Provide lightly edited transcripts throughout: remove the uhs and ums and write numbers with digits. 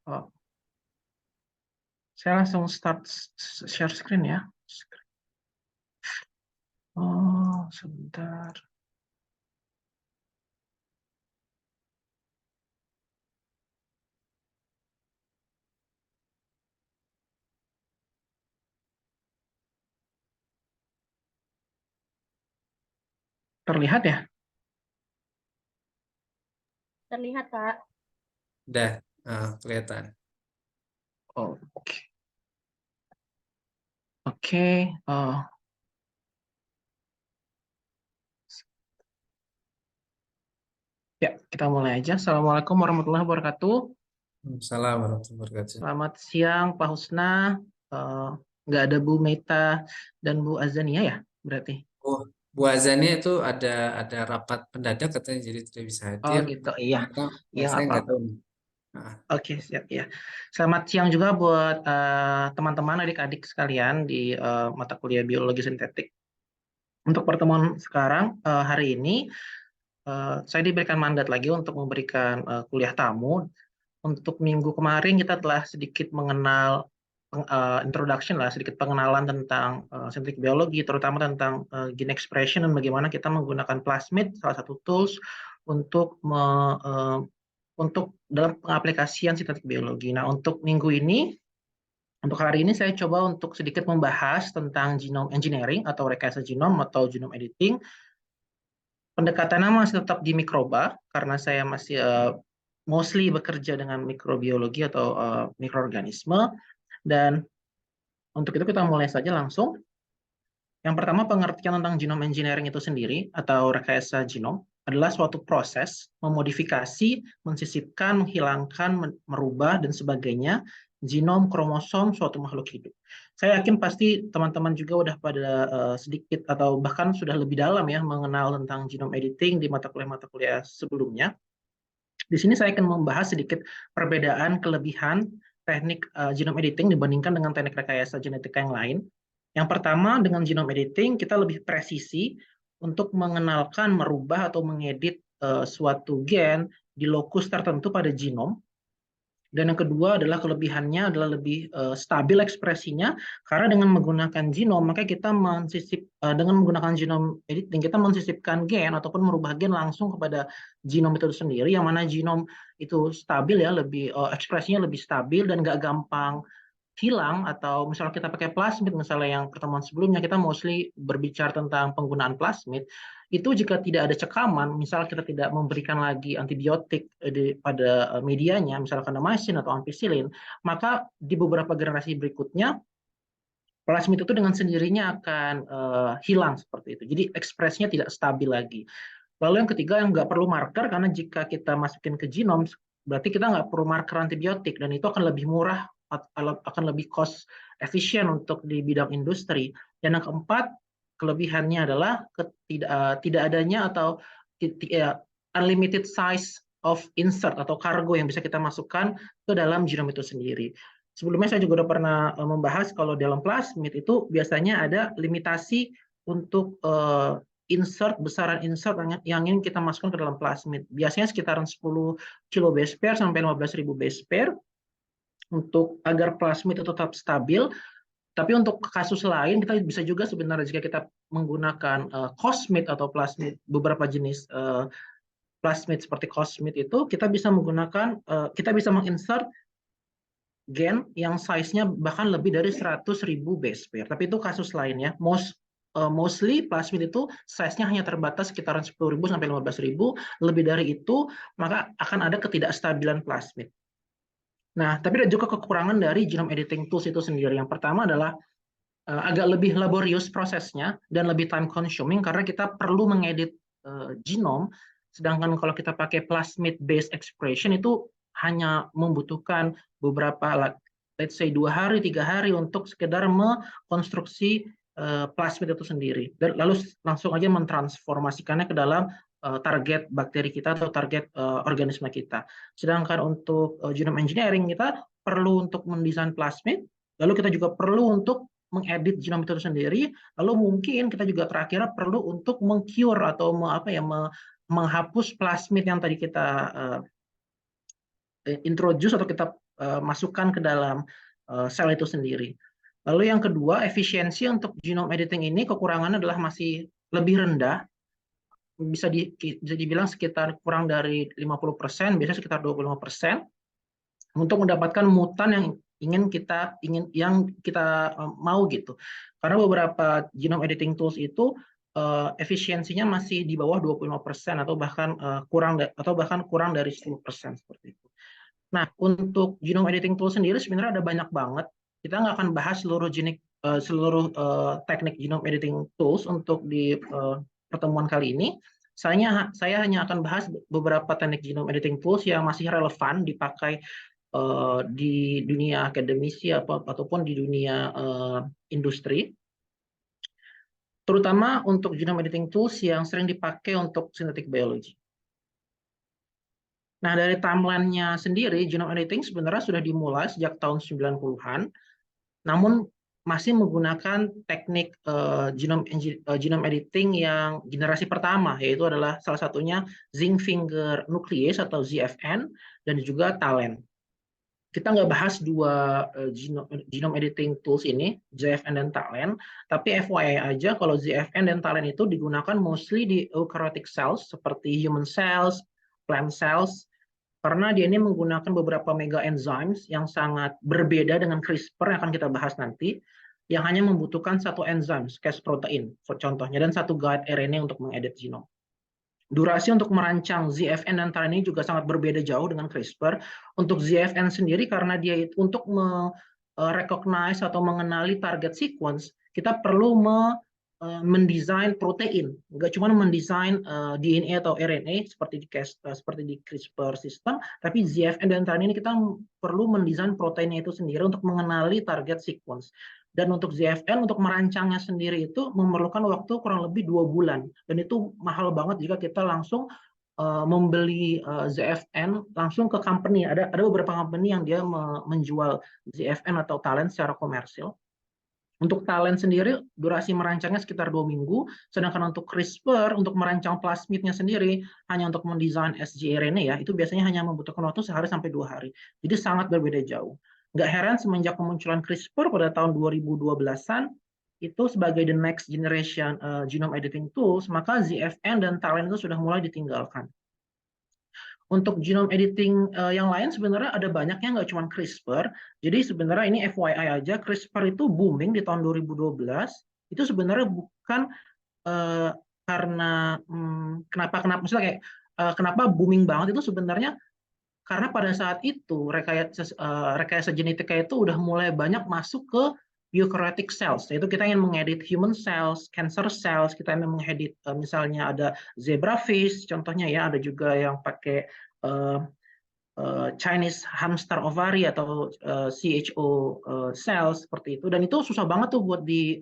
Oh, saya langsung start share screen ya. Oh, sebentar. Terlihat ya? Terlihat, Kak. Udah, kelihatan. Oh, oke. Ya, kita mulai aja. Assalamualaikum warahmatullahi wabarakatuh. Salam warahmatullahi wabarakatuh. Selamat siang, Pak Husna. Eh, nggak ada Bu Meta dan Bu Azania ya, berarti? Oh, Bu Azani itu ada rapat mendadak katanya jadi tidak bisa Oh hadir. gitu, iya. Maka Iya, nggak saya nggak apa-apa. tahu nih. Nah, Oke, siap ya. Selamat siang juga buat teman-teman adik-adik sekalian di mata kuliah biologi sintetik. Untuk pertemuan sekarang, hari ini, saya diberikan mandat lagi untuk memberikan kuliah tamu. Untuk minggu kemarin kita telah sedikit mengenal introduction lah, sedikit pengenalan tentang sintetik biologi, terutama tentang gene expression dan bagaimana kita menggunakan plasmid, salah satu tools untuk untuk dalam pengaplikasian sintetik biologi. Nah, untuk hari ini saya coba untuk sedikit membahas tentang genome engineering atau rekayasa genom atau genome editing. Pendekatannya masih tetap di mikroba karena saya masih mostly bekerja dengan mikrobiologi atau mikroorganisme, dan untuk itu kita mulai saja langsung. Yang pertama, pengertian tentang genome engineering itu sendiri atau rekayasa genom adalah suatu proses memodifikasi, mensisipkan, menghilangkan, merubah dan sebagainya genom kromosom suatu makhluk hidup. Saya yakin pasti teman-teman juga udah pada sedikit atau bahkan sudah lebih dalam ya mengenal tentang genome editing di mata kuliah sebelumnya. Di sini saya akan membahas sedikit perbedaan kelebihan teknik genome editing dibandingkan dengan teknik rekayasa genetika yang lain. Yang pertama, dengan genome editing kita lebih presisi untuk mengenalkan, merubah atau mengedit suatu gen di lokus tertentu pada genom. Dan yang kedua adalah kelebihannya adalah lebih stabil ekspresinya karena dengan menggunakan genom maka kita dengan menggunakan genome editing kita mensisipkan gen ataupun merubah gen langsung kepada genom itu sendiri, yang mana genom itu stabil ya, lebih ekspresinya lebih stabil dan nggak gampang hilang. Atau misalnya kita pakai plasmid, misalnya yang pertemuan sebelumnya kita mostly berbicara tentang penggunaan plasmid, itu jika tidak ada cekaman, misal kita tidak memberikan lagi antibiotik pada medianya, misalnya kanamycin atau ampicillin, maka di beberapa generasi berikutnya plasmid itu dengan sendirinya akan hilang seperti itu. Jadi ekspresinya tidak stabil lagi. Lalu yang ketiga, yang nggak perlu marker, karena jika kita masukin ke genom, berarti kita nggak perlu marker antibiotik, dan itu akan lebih murah, akan lebih cost efisien untuk di bidang industri. Dan yang keempat, kelebihannya adalah tidak adanya atau unlimited size of insert atau kargo yang bisa kita masukkan ke dalam genom itu sendiri. Sebelumnya saya juga sudah pernah membahas kalau dalam plasmid itu biasanya ada limitasi untuk besaran insert yang ingin kita masukkan ke dalam plasmid. Biasanya sekitaran 10 kilo base pair sampai 15.000 base pair untuk agar plasmid itu tetap stabil. Tapi untuk kasus lain kita bisa juga sebenarnya jika kita menggunakan cosmid atau plasmid, beberapa jenis plasmid seperti cosmid itu kita bisa menggunakan kita bisa menginsert gen yang size-nya bahkan lebih dari 100.000 base pair. Tapi itu kasus lainnya. Mostly plasmid itu size-nya hanya terbatas sekitaran 10.000 sampai 15.000. Lebih dari itu, maka akan ada ketidakstabilan plasmid. Nah, tapi ada juga kekurangan dari genome editing tools itu sendiri. Yang pertama adalah agak lebih laborius prosesnya dan lebih time consuming karena kita perlu mengedit genom. Sedangkan kalau kita pakai plasmid based expression itu hanya membutuhkan beberapa, let's say 2 hari, 3 hari untuk sekedar mengkonstruksi plasmid itu sendiri. Dan lalu langsung aja mentransformasikannya ke dalam target bakteri kita atau target organisme kita. Sedangkan untuk genome engineering kita perlu untuk mendesain plasmid, lalu kita juga perlu untuk mengedit genom itu sendiri, lalu mungkin kita juga terakhir perlu untuk mengcure atau menghapus plasmid yang tadi kita introduce atau kita masukkan ke dalam sel itu sendiri. Lalu yang kedua, efisiensi untuk genome editing ini kekurangannya adalah masih lebih rendah, bisa dibilang sekitar kurang dari 50%, biasanya sekitar 25%, untuk mendapatkan mutan yang kita mau gitu. Karena beberapa genome editing tools itu efisiensinya masih di bawah 25% atau bahkan kurang dari 10% seperti itu. Nah, untuk genome editing tool sendiri sebenarnya ada banyak banget. Kita nggak akan bahas seluruh teknik genome editing tools untuk di pertemuan kali ini. Saya hanya akan bahas beberapa teknik genome editing tools yang masih relevan dipakai di dunia akademisi ataupun di dunia industri, terutama untuk genome editing tools yang sering dipakai untuk synthetic biology. Nah, dari timeline-nya sendiri, genome editing sebenarnya sudah dimulai sejak tahun 90-an, namun masih menggunakan teknik genome editing yang generasi pertama, yaitu adalah salah satunya zinc finger nuclease atau ZFN, dan juga TALEN. Kita nggak bahas dua genome editing tools ini, ZFN dan TALEN, tapi FYI aja kalau ZFN dan TALEN itu digunakan mostly di eukaryotic cells seperti human cells, plant cells, karena dia ini menggunakan beberapa mega enzymes yang sangat berbeda dengan CRISPR yang akan kita bahas nanti, yang hanya membutuhkan satu enzim, Cas protein, contohnya, dan satu guide RNA untuk mengedit genome. Durasi untuk merancang ZFN dan TALEN ini juga sangat berbeda jauh dengan CRISPR. Untuk ZFN sendiri, karena dia untuk recognize atau mengenali target sequence, kita perlu mendesain protein, nggak cuma mendesain DNA atau RNA seperti di CRISPR system, tapi ZFN dan TALEN ini kita perlu mendesain proteinnya itu sendiri untuk mengenali target sequence. Dan untuk ZFN, untuk merancangnya sendiri itu memerlukan waktu kurang lebih 2 bulan. Dan itu mahal banget jika kita langsung membeli ZFN langsung ke company. Ada beberapa company yang dia menjual ZFN atau TALEN secara komersil. Untuk TALEN sendiri, durasi merancangnya sekitar 2 minggu, sedangkan untuk CRISPR, untuk merancang plasmidnya sendiri, hanya untuk mendesain sgRNA ya, itu biasanya hanya membutuhkan waktu 1 sampai 2 hari. Jadi sangat berbeda jauh. Nggak heran semenjak kemunculan CRISPR pada tahun 2012-an, itu sebagai the next generation genome editing tools, maka ZFN dan TALEN itu sudah mulai ditinggalkan. Untuk genome editing yang lain sebenarnya ada banyaknya, nggak cuma CRISPR. Jadi sebenarnya ini FYI aja, CRISPR itu booming di tahun 2012. Itu sebenarnya bukan karena kenapa booming banget, itu sebenarnya karena pada saat itu rekayasa genetika itu udah mulai banyak masuk ke eukaryotic cells, yaitu kita ingin mengedit human cells, cancer cells, kita ingin mengedit misalnya ada zebrafish contohnya ya, ada juga yang pakai Chinese hamster ovary atau CHO cells seperti itu, dan itu susah banget tuh buat di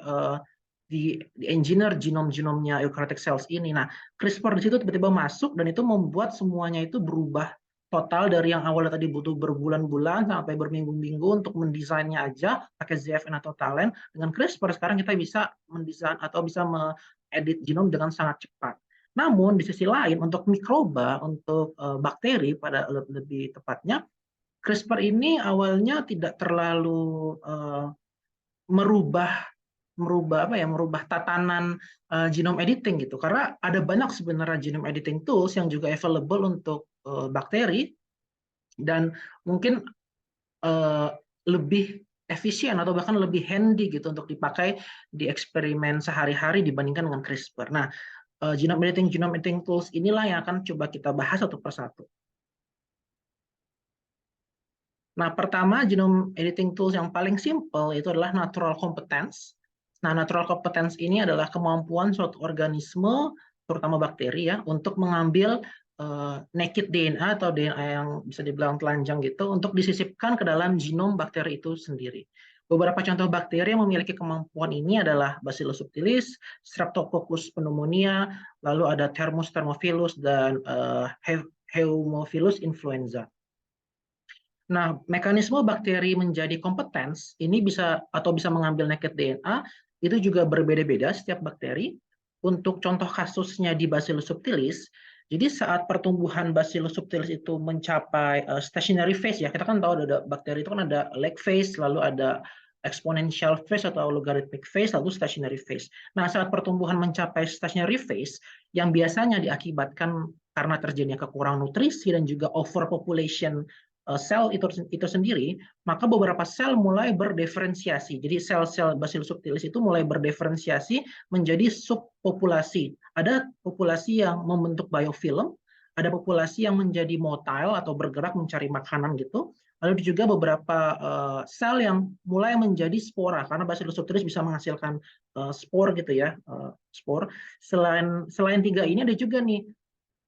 engineer genomnya eukaryotic cells ini. Nah, CRISPR di situ tiba-tiba masuk dan itu membuat semuanya itu berubah total dari yang awalnya tadi butuh berbulan-bulan sampai berminggu-minggu untuk mendesainnya aja pakai ZFN atau TALEN. Dengan CRISPR sekarang kita bisa mendesain atau bisa mengedit genom dengan sangat cepat. Namun di sisi lain untuk mikroba, untuk bakteri pada lebih tepatnya, CRISPR ini awalnya tidak terlalu merubah tatanan genome editing gitu, karena ada banyak sebenarnya genome editing tools yang juga available untuk bakteri dan mungkin lebih efisien atau bahkan lebih handy gitu untuk dipakai di eksperimen sehari-hari dibandingkan dengan CRISPR. Nah, genome editing tools inilah yang akan coba kita bahas satu persatu. Nah, pertama genome editing tools yang paling simple itu adalah natural competence. Nah, natural competence ini adalah kemampuan suatu organisme, terutama bakteri ya, untuk mengambil naked DNA atau DNA yang bisa dibilang telanjang gitu, untuk disisipkan ke dalam genom bakteri itu sendiri. Beberapa contoh bakteri yang memiliki kemampuan ini adalah Bacillus subtilis, Streptococcus pneumonia, lalu ada Thermophilus dan Haemophilus influenza. Nah, mekanisme bakteri menjadi kompetens ini bisa mengambil naked DNA itu juga berbeda-beda setiap bakteri. Untuk contoh kasusnya di Bacillus subtilis, Jadi saat pertumbuhan Bacillus subtilis itu mencapai stationary phase ya, kita kan tahu ada bakteri itu kan ada lag phase, lalu ada exponential phase atau logarithmic phase, lalu stationary phase. Nah, saat pertumbuhan mencapai stationary phase, yang biasanya diakibatkan karena terjadinya kekurangan nutrisi dan juga overpopulation sel itu sendiri, maka beberapa sel mulai berdiferensiasi. Jadi sel-sel Bacillus subtilis itu mulai berdiferensiasi menjadi subpopulasi. Ada populasi yang membentuk biofilm, ada populasi yang menjadi motile atau bergerak mencari makanan gitu. Lalu juga beberapa sel yang mulai menjadi spora karena Bacillus subtilis bisa menghasilkan spor gitu ya, spor. Selain tiga ini ada juga nih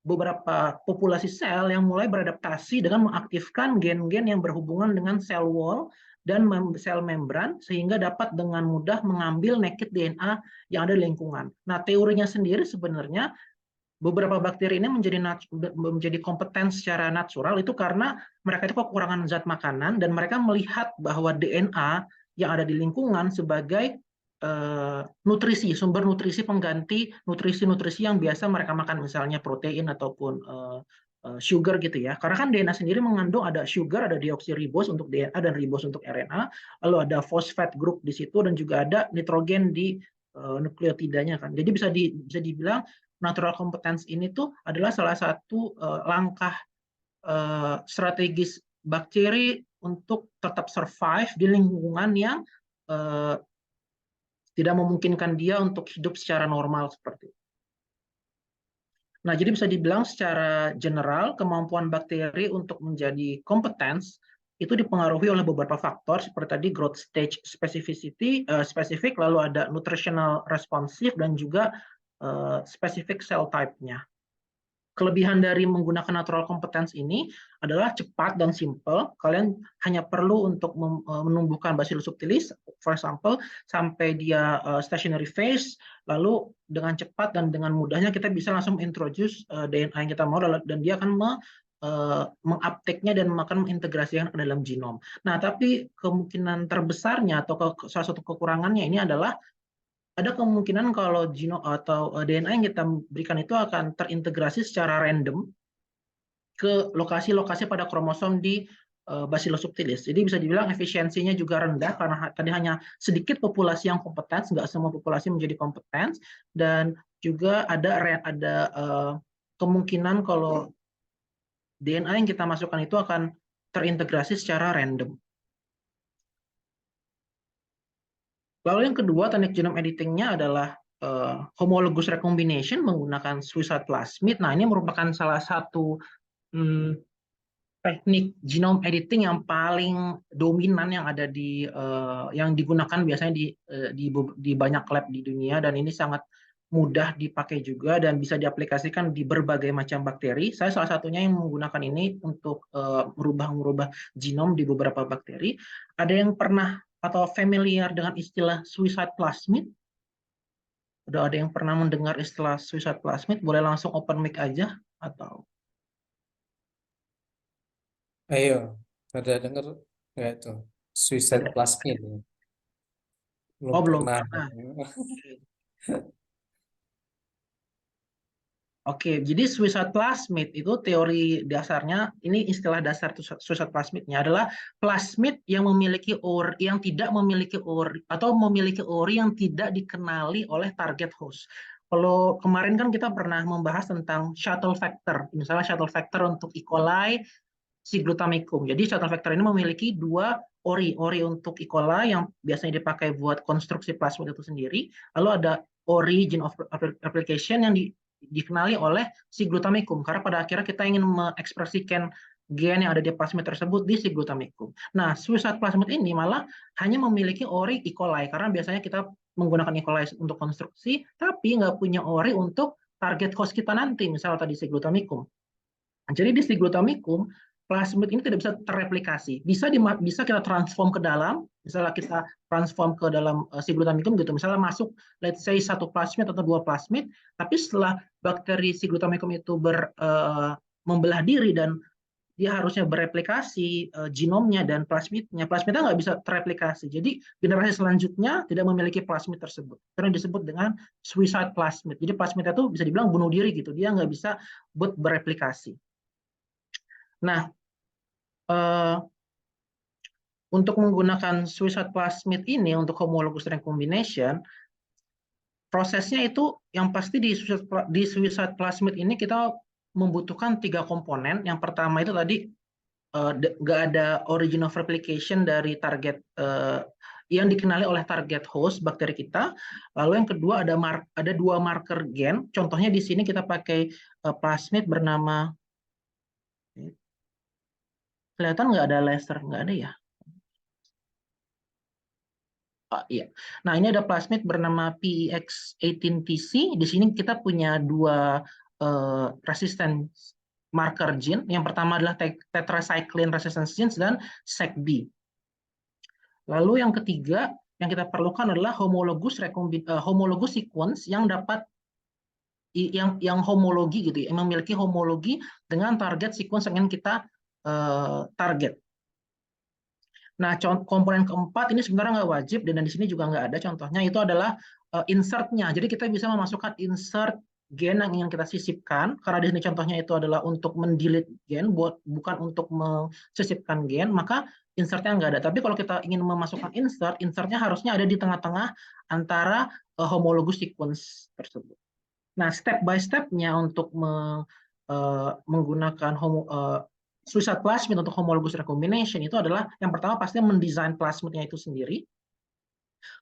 beberapa populasi sel yang mulai beradaptasi dengan mengaktifkan gen-gen yang berhubungan dengan sel wall dan sel membran sehingga dapat dengan mudah mengambil naked DNA yang ada di lingkungan. Nah, teorinya sendiri sebenarnya beberapa bakteri ini menjadi kompeten secara natural itu karena mereka itu kekurangan zat makanan dan mereka melihat bahwa DNA yang ada di lingkungan sebagai nutrisi, sumber nutrisi pengganti nutrisi-nutrisi yang biasa mereka makan, misalnya protein ataupun sugar gitu ya. Karena kan DNA sendiri mengandung ada sugar, ada deoksiribos untuk DNA dan ribos untuk RNA, lalu ada fosfat group di situ dan juga ada nitrogen di nukleotidanya kan. Jadi bisa dibilang natural competence ini tuh adalah salah satu langkah strategis bakteri untuk tetap survive di lingkungan yang tidak memungkinkan dia untuk hidup secara normal seperti itu. Nah, jadi bisa dibilang secara general kemampuan bakteri untuk menjadi kompetens itu dipengaruhi oleh beberapa faktor seperti tadi growth stage spesifik, lalu ada nutritional responsive dan juga spesifik cell type-nya. Kelebihan dari menggunakan natural competence ini adalah cepat dan simple. Kalian hanya perlu untuk menumbuhkan Bacillus subtilis, for example, sampai dia stationary phase, lalu dengan cepat dan dengan mudahnya kita bisa langsung introduce DNA yang kita mau, dan dia akan menguptake-nya dan akan mengintegrasikan ke dalam genom. Nah, tapi kemungkinan terbesarnya atau salah satu kekurangannya ini adalah ada kemungkinan kalau genom atau DNA yang kita berikan itu akan terintegrasi secara random ke lokasi-lokasi pada kromosom di Bacillus subtilis. Jadi bisa dibilang efisiensinya juga rendah karena tadi hanya sedikit populasi yang kompeten, nggak semua populasi menjadi kompeten, dan juga ada kemungkinan kalau DNA yang kita masukkan itu akan terintegrasi secara random. Lalu yang kedua, teknik genome editing-nya adalah homologous recombination menggunakan Swiss-Side plasmid. Nah, ini merupakan salah satu teknik genome editing yang paling dominan yang ada yang digunakan biasanya di banyak lab di dunia, dan ini sangat mudah dipakai juga dan bisa diaplikasikan di berbagai macam bakteri. Saya salah satunya yang menggunakan ini untuk merubah genom di beberapa bakteri. Ada yang pernah atau familiar dengan istilah Swiss-Side plasmid? Udah ada yang pernah mendengar istilah Swiss-Side plasmid? Boleh langsung open mic aja atau? Ayo, ada dengar nggak itu Swiss-Side plasmid? Belum Oh, belum pernah. pernah. Oke, jadi Swiss-Side plasmid itu teori dasarnya, ini istilah dasar Swiss-Side plasmidnya adalah plasmid yang tidak memiliki ori atau memiliki ori yang tidak dikenali oleh target host. Kalau kemarin kan kita pernah membahas tentang shuttle factor, misalnya shuttle factor untuk E. coli, si glutamicum. Jadi shuttle factor ini memiliki dua ori untuk E. coli yang biasanya dipakai buat konstruksi plasmid itu sendiri, lalu ada ori gene of application yang dikenali oleh si glutamicum, karena pada akhirnya kita ingin mengekspresikan gen yang ada di plasmid tersebut di si glutamicum. Nah, Swiss-Side plasmid ini malah hanya memiliki ori E. coli, karena biasanya kita menggunakan E. coli untuk konstruksi, tapi nggak punya ori untuk target host kita nanti, misalnya tadi si glutamicum. Jadi di si glutamicum, plasmid ini tidak bisa terreplikasi. Bisa kita transform ke dalam, misalnya kita transform ke dalam si glutamicum gitu, misalnya masuk let's say satu plasmid atau dua plasmid, tapi setelah bakteri si glutamicum itu membelah diri dan dia harusnya bereplikasi genomnya dan plasmidnya. Plasmidnya nggak bisa tereplikasi. Jadi generasi selanjutnya tidak memiliki plasmid tersebut. Itu yang disebut dengan suicide plasmid. Jadi plasmidnya itu bisa dibilang bunuh diri gitu. Dia nggak bisa bereplikasi. Nah, untuk menggunakan suicide plasmid ini untuk homologous recombination, prosesnya itu yang pasti di suicide plasmid ini kita membutuhkan 3 komponen. Yang pertama itu tadi nggak ada origin of replication dari target yang dikenali oleh target host bakteri kita. Lalu yang kedua ada 2 marker gen. Contohnya di sini kita pakai plasmid bernama, kelihatan nggak ada laser, nggak ada ya? Iya. Nah, ini ada plasmid bernama PEX18TC. Di sini kita punya 2 resistance marker gene. Yang pertama adalah tetracycline resistance genes dan SECB. Lalu yang ketiga yang kita perlukan adalah homologous sequence yang dapat yang homologi gitu ya, yang memiliki homologi dengan target sequence yang ingin kita target. Nah, komponen keempat ini sebenarnya nggak wajib dan di sini juga nggak ada contohnya, itu adalah insert-nya. Jadi kita bisa memasukkan insert gen yang ingin kita sisipkan, karena di sini contohnya itu adalah untuk mendelete gen, bukan untuk mensisipkan gen, maka insertnya nggak ada. Tapi kalau kita ingin memasukkan insertnya harusnya ada di tengah-tengah antara homologous sequence tersebut. Nah, step by step-nya untuk menggunakan suicide plasmid untuk homologous recombination itu adalah yang pertama pasti mendesain plasmidnya itu sendiri.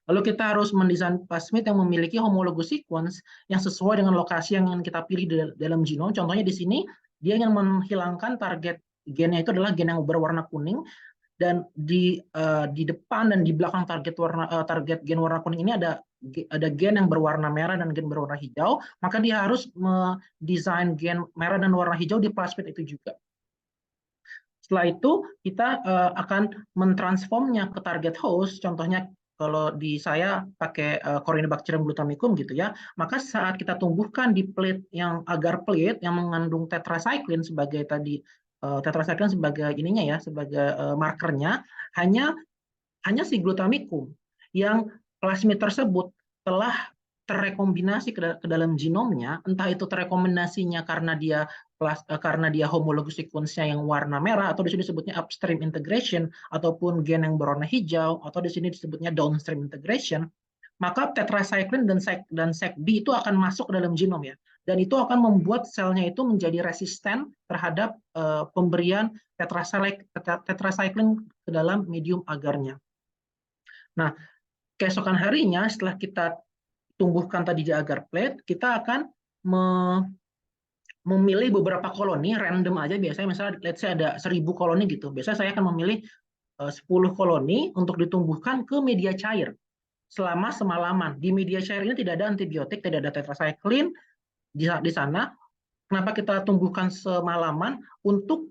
Lalu kita harus mendesain plasmid yang memiliki homologous sequence yang sesuai dengan lokasi yang ingin kita pilih dalam genom. Contohnya di sini dia ingin menghilangkan target gennya itu adalah gen yang berwarna kuning, dan di depan dan di belakang target gen warna kuning ini ada gen yang berwarna merah dan gen berwarna hijau. Maka dia harus mendesain gen merah dan warna hijau di plasmid itu juga. Setelah itu kita akan mentransformnya ke target host. Contohnya kalau di saya pakai Corynebacterium glutamicum gitu ya, maka saat kita tumbuhkan di plate yang agar plate yang mengandung tetracycline sebagai tadi, tetracycline sebagai ininya ya, sebagai markernya, hanya si glutamicum yang plasmid tersebut telah terrekombinasi ke dalam genomnya, entah itu terrekombinasinya karena dia homologous sequence-nya yang warna merah, atau di sini disebutnya upstream integration, ataupun gen yang berwarna hijau, atau di sini disebutnya downstream integration, maka tetracycline dan SECB itu akan masuk ke dalam genom ya, dan itu akan membuat selnya itu menjadi resisten terhadap pemberian tetracycline ke dalam medium agarnya. Nah, keesokan harinya setelah kita tumbuhkan tadi di agar plate, kita akan memilih beberapa koloni random aja, biasanya misalnya let's say ada 1000 koloni gitu. Biasanya saya akan memilih 10 koloni untuk ditumbuhkan ke media cair selama semalaman. Di media cair ini tidak ada antibiotik, tidak ada tetracycline di sana. Kenapa kita tumbuhkan semalaman? Untuk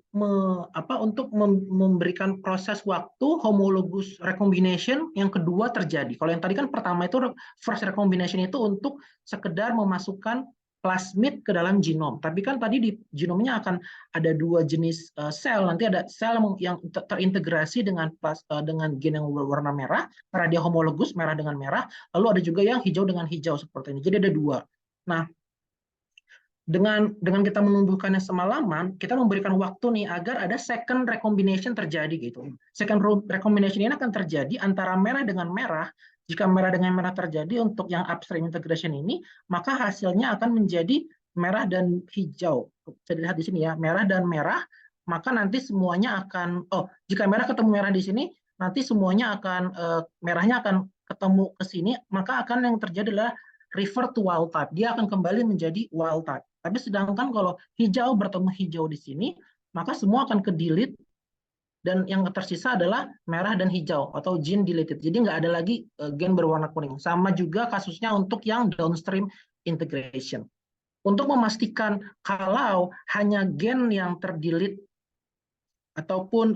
memberikan proses waktu homologous recombination yang kedua terjadi. Kalau yang tadi kan pertama itu first recombination itu untuk sekedar memasukkan plasmid ke dalam genom. Tapi kan tadi di genomnya akan ada 2 jenis sel. Nanti ada sel yang terintegrasi dengan gen yang berwarna merah, karena dia homologous merah dengan merah. Lalu ada juga yang hijau dengan hijau seperti ini. Jadi ada 2. Nah, dengan kita menumbuhkannya semalaman, kita memberikan waktu nih agar ada second recombination terjadi gitu. Second recombination ini akan terjadi antara merah dengan merah. Jika merah dengan merah terjadi untuk yang upstream integration ini, maka hasilnya akan menjadi merah dan hijau. Bisa dilihat di sini ya, merah dan merah, maka nanti semuanya akan, jika merah ketemu merah di sini, nanti semuanya akan, merahnya akan ketemu ke sini, maka akan yang terjadi adalah revert to wild type. Dia akan kembali menjadi wild type. Tapi sedangkan kalau hijau bertemu hijau di sini, maka semua akan ke-delete dan yang tersisa adalah merah dan hijau atau gene deleted. Jadi nggak ada lagi gen berwarna kuning. Sama juga kasusnya untuk yang downstream integration. Untuk memastikan kalau hanya gen yang terdelete ataupun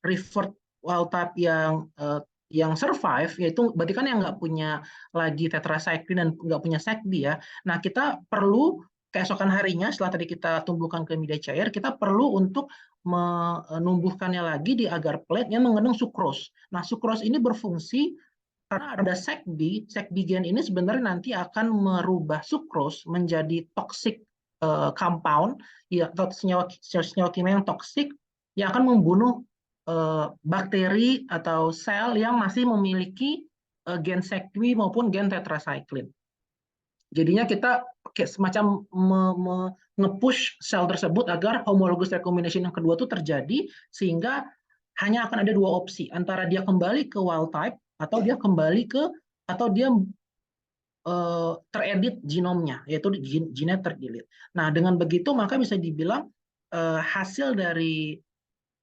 revert wild type yang survive, yaitu berarti kan yang nggak punya lagi tetracycline dan nggak punya SECB ya. Nah, kita perlu keesokan harinya setelah tadi kita tumbuhkan ke media cair, kita perlu untuk menumbuhkannya lagi di agar plate yang mengandung sukrose. Nah, sukrose ini berfungsi karena ada sec-B gen ini sebenarnya nanti akan merubah sukrose menjadi toxic compound, ya, atau senyawa kimia yang toksik yang akan membunuh bakteri atau sel yang masih memiliki gen sec-B maupun gen tetracycline. Jadinya kita semacam nge-push sel tersebut agar homologous recombination yang kedua itu terjadi, sehingga hanya akan ada dua opsi, antara dia kembali ke wild type atau dia teredit genomnya, yaitu gennya terdelete. Nah, dengan begitu maka bisa dibilang hasil dari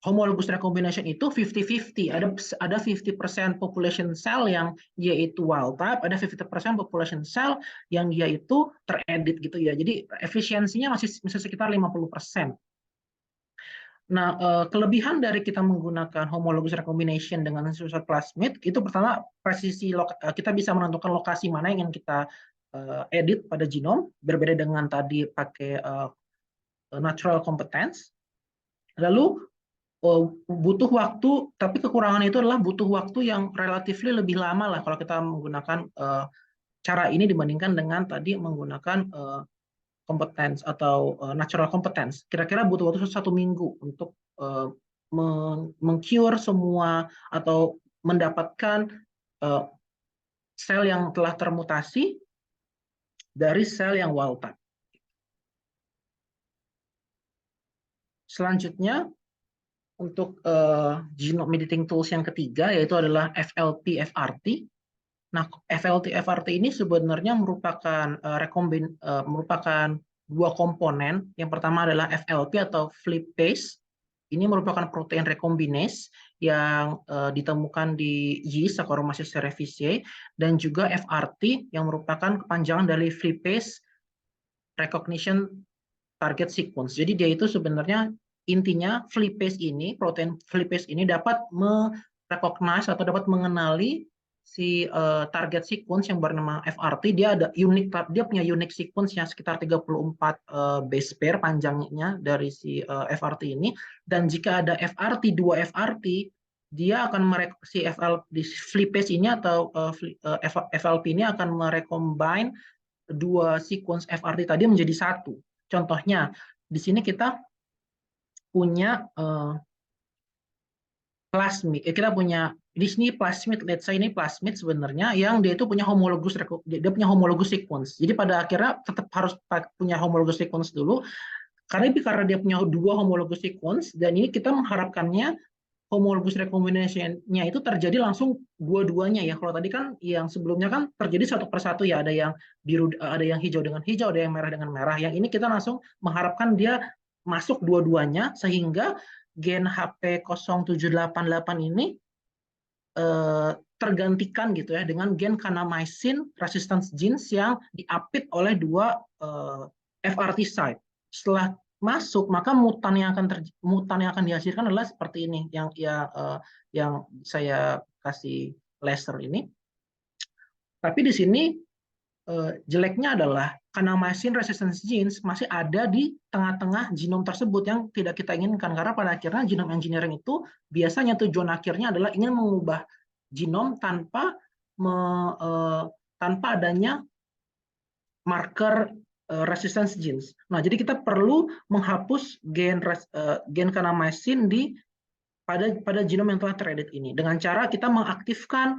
homologous recombination itu 50-50. Ada 50% population cell yang dia itu wild type, ada 50% population cell yang dia itu teredit gitu ya. Jadi efisiensinya masih sekitar 50%. Nah, kelebihan dari kita menggunakan homologous recombination dengan suicide plasmid itu pertama presisi kita bisa menentukan lokasi mana yang ingin kita edit pada genom, berbeda dengan tadi pakai natural competence. Lalu butuh waktu, tapi kekurangan itu adalah butuh waktu yang relatifly lebih lama lah kalau kita menggunakan cara ini dibandingkan dengan tadi menggunakan competence atau natural competence. Kira-kira butuh waktu 1 minggu untuk meng-cure semua atau mendapatkan sel yang telah termutasi dari sel yang wild type. Selanjutnya, untuk genome editing tools yang ketiga yaitu adalah FLP-FRT. Nah, FLP-FRT ini sebenarnya merupakan dua komponen. Yang pertama adalah FLP atau Flipase. Ini merupakan protein recombinase yang ditemukan di yeast Saccharomyces cerevisiae, dan juga FRT yang merupakan kepanjangan dari Flipase Recognition Target Sequence. Jadi dia itu sebenarnya intinya protein Flipase ini dapat merecognize atau dapat mengenali si target sequence yang bernama FRT. Dia punya unique sequence yang sekitar 34 base pair panjangnya dari si FRT ini, dan jika ada dua FRT, dia akan si Flipase ini atau FLP ini akan merecombine dua sequence FRT tadi menjadi satu. Contohnya di sini kita punya plasmid, di sini plasmid, let's say ini plasmid sebenarnya yang dia itu punya homologous sequence. Jadi pada akhirnya tetap harus punya homologous sequence dulu, karena dia punya dua homologous sequence, dan ini kita mengharapkannya homologous recombination-nya itu terjadi langsung dua-duanya ya. Kalau tadi kan yang sebelumnya kan terjadi satu persatu ya, ada yang biru, ada yang hijau dengan hijau, ada yang merah dengan merah. Yang ini kita langsung mengharapkan dia masuk dua-duanya, sehingga gen HP0788 ini tergantikan gitu ya dengan gen kanamycin resistance genes yang diapit oleh dua FRT site. Setelah masuk, maka mutan yang akan dihasilkan adalah seperti ini yang saya kasih laser ini. Tapi di sini jeleknya adalah kanamycin resistance genes masih ada di tengah-tengah genom tersebut yang tidak kita inginkan, karena pada akhirnya genome engineering itu biasanya tujuan akhirnya adalah ingin mengubah genom tanpa adanya marker resistance genes. Nah, jadi kita perlu menghapus gen kanamycin pada genom yang telah teredit ini dengan cara kita mengaktifkan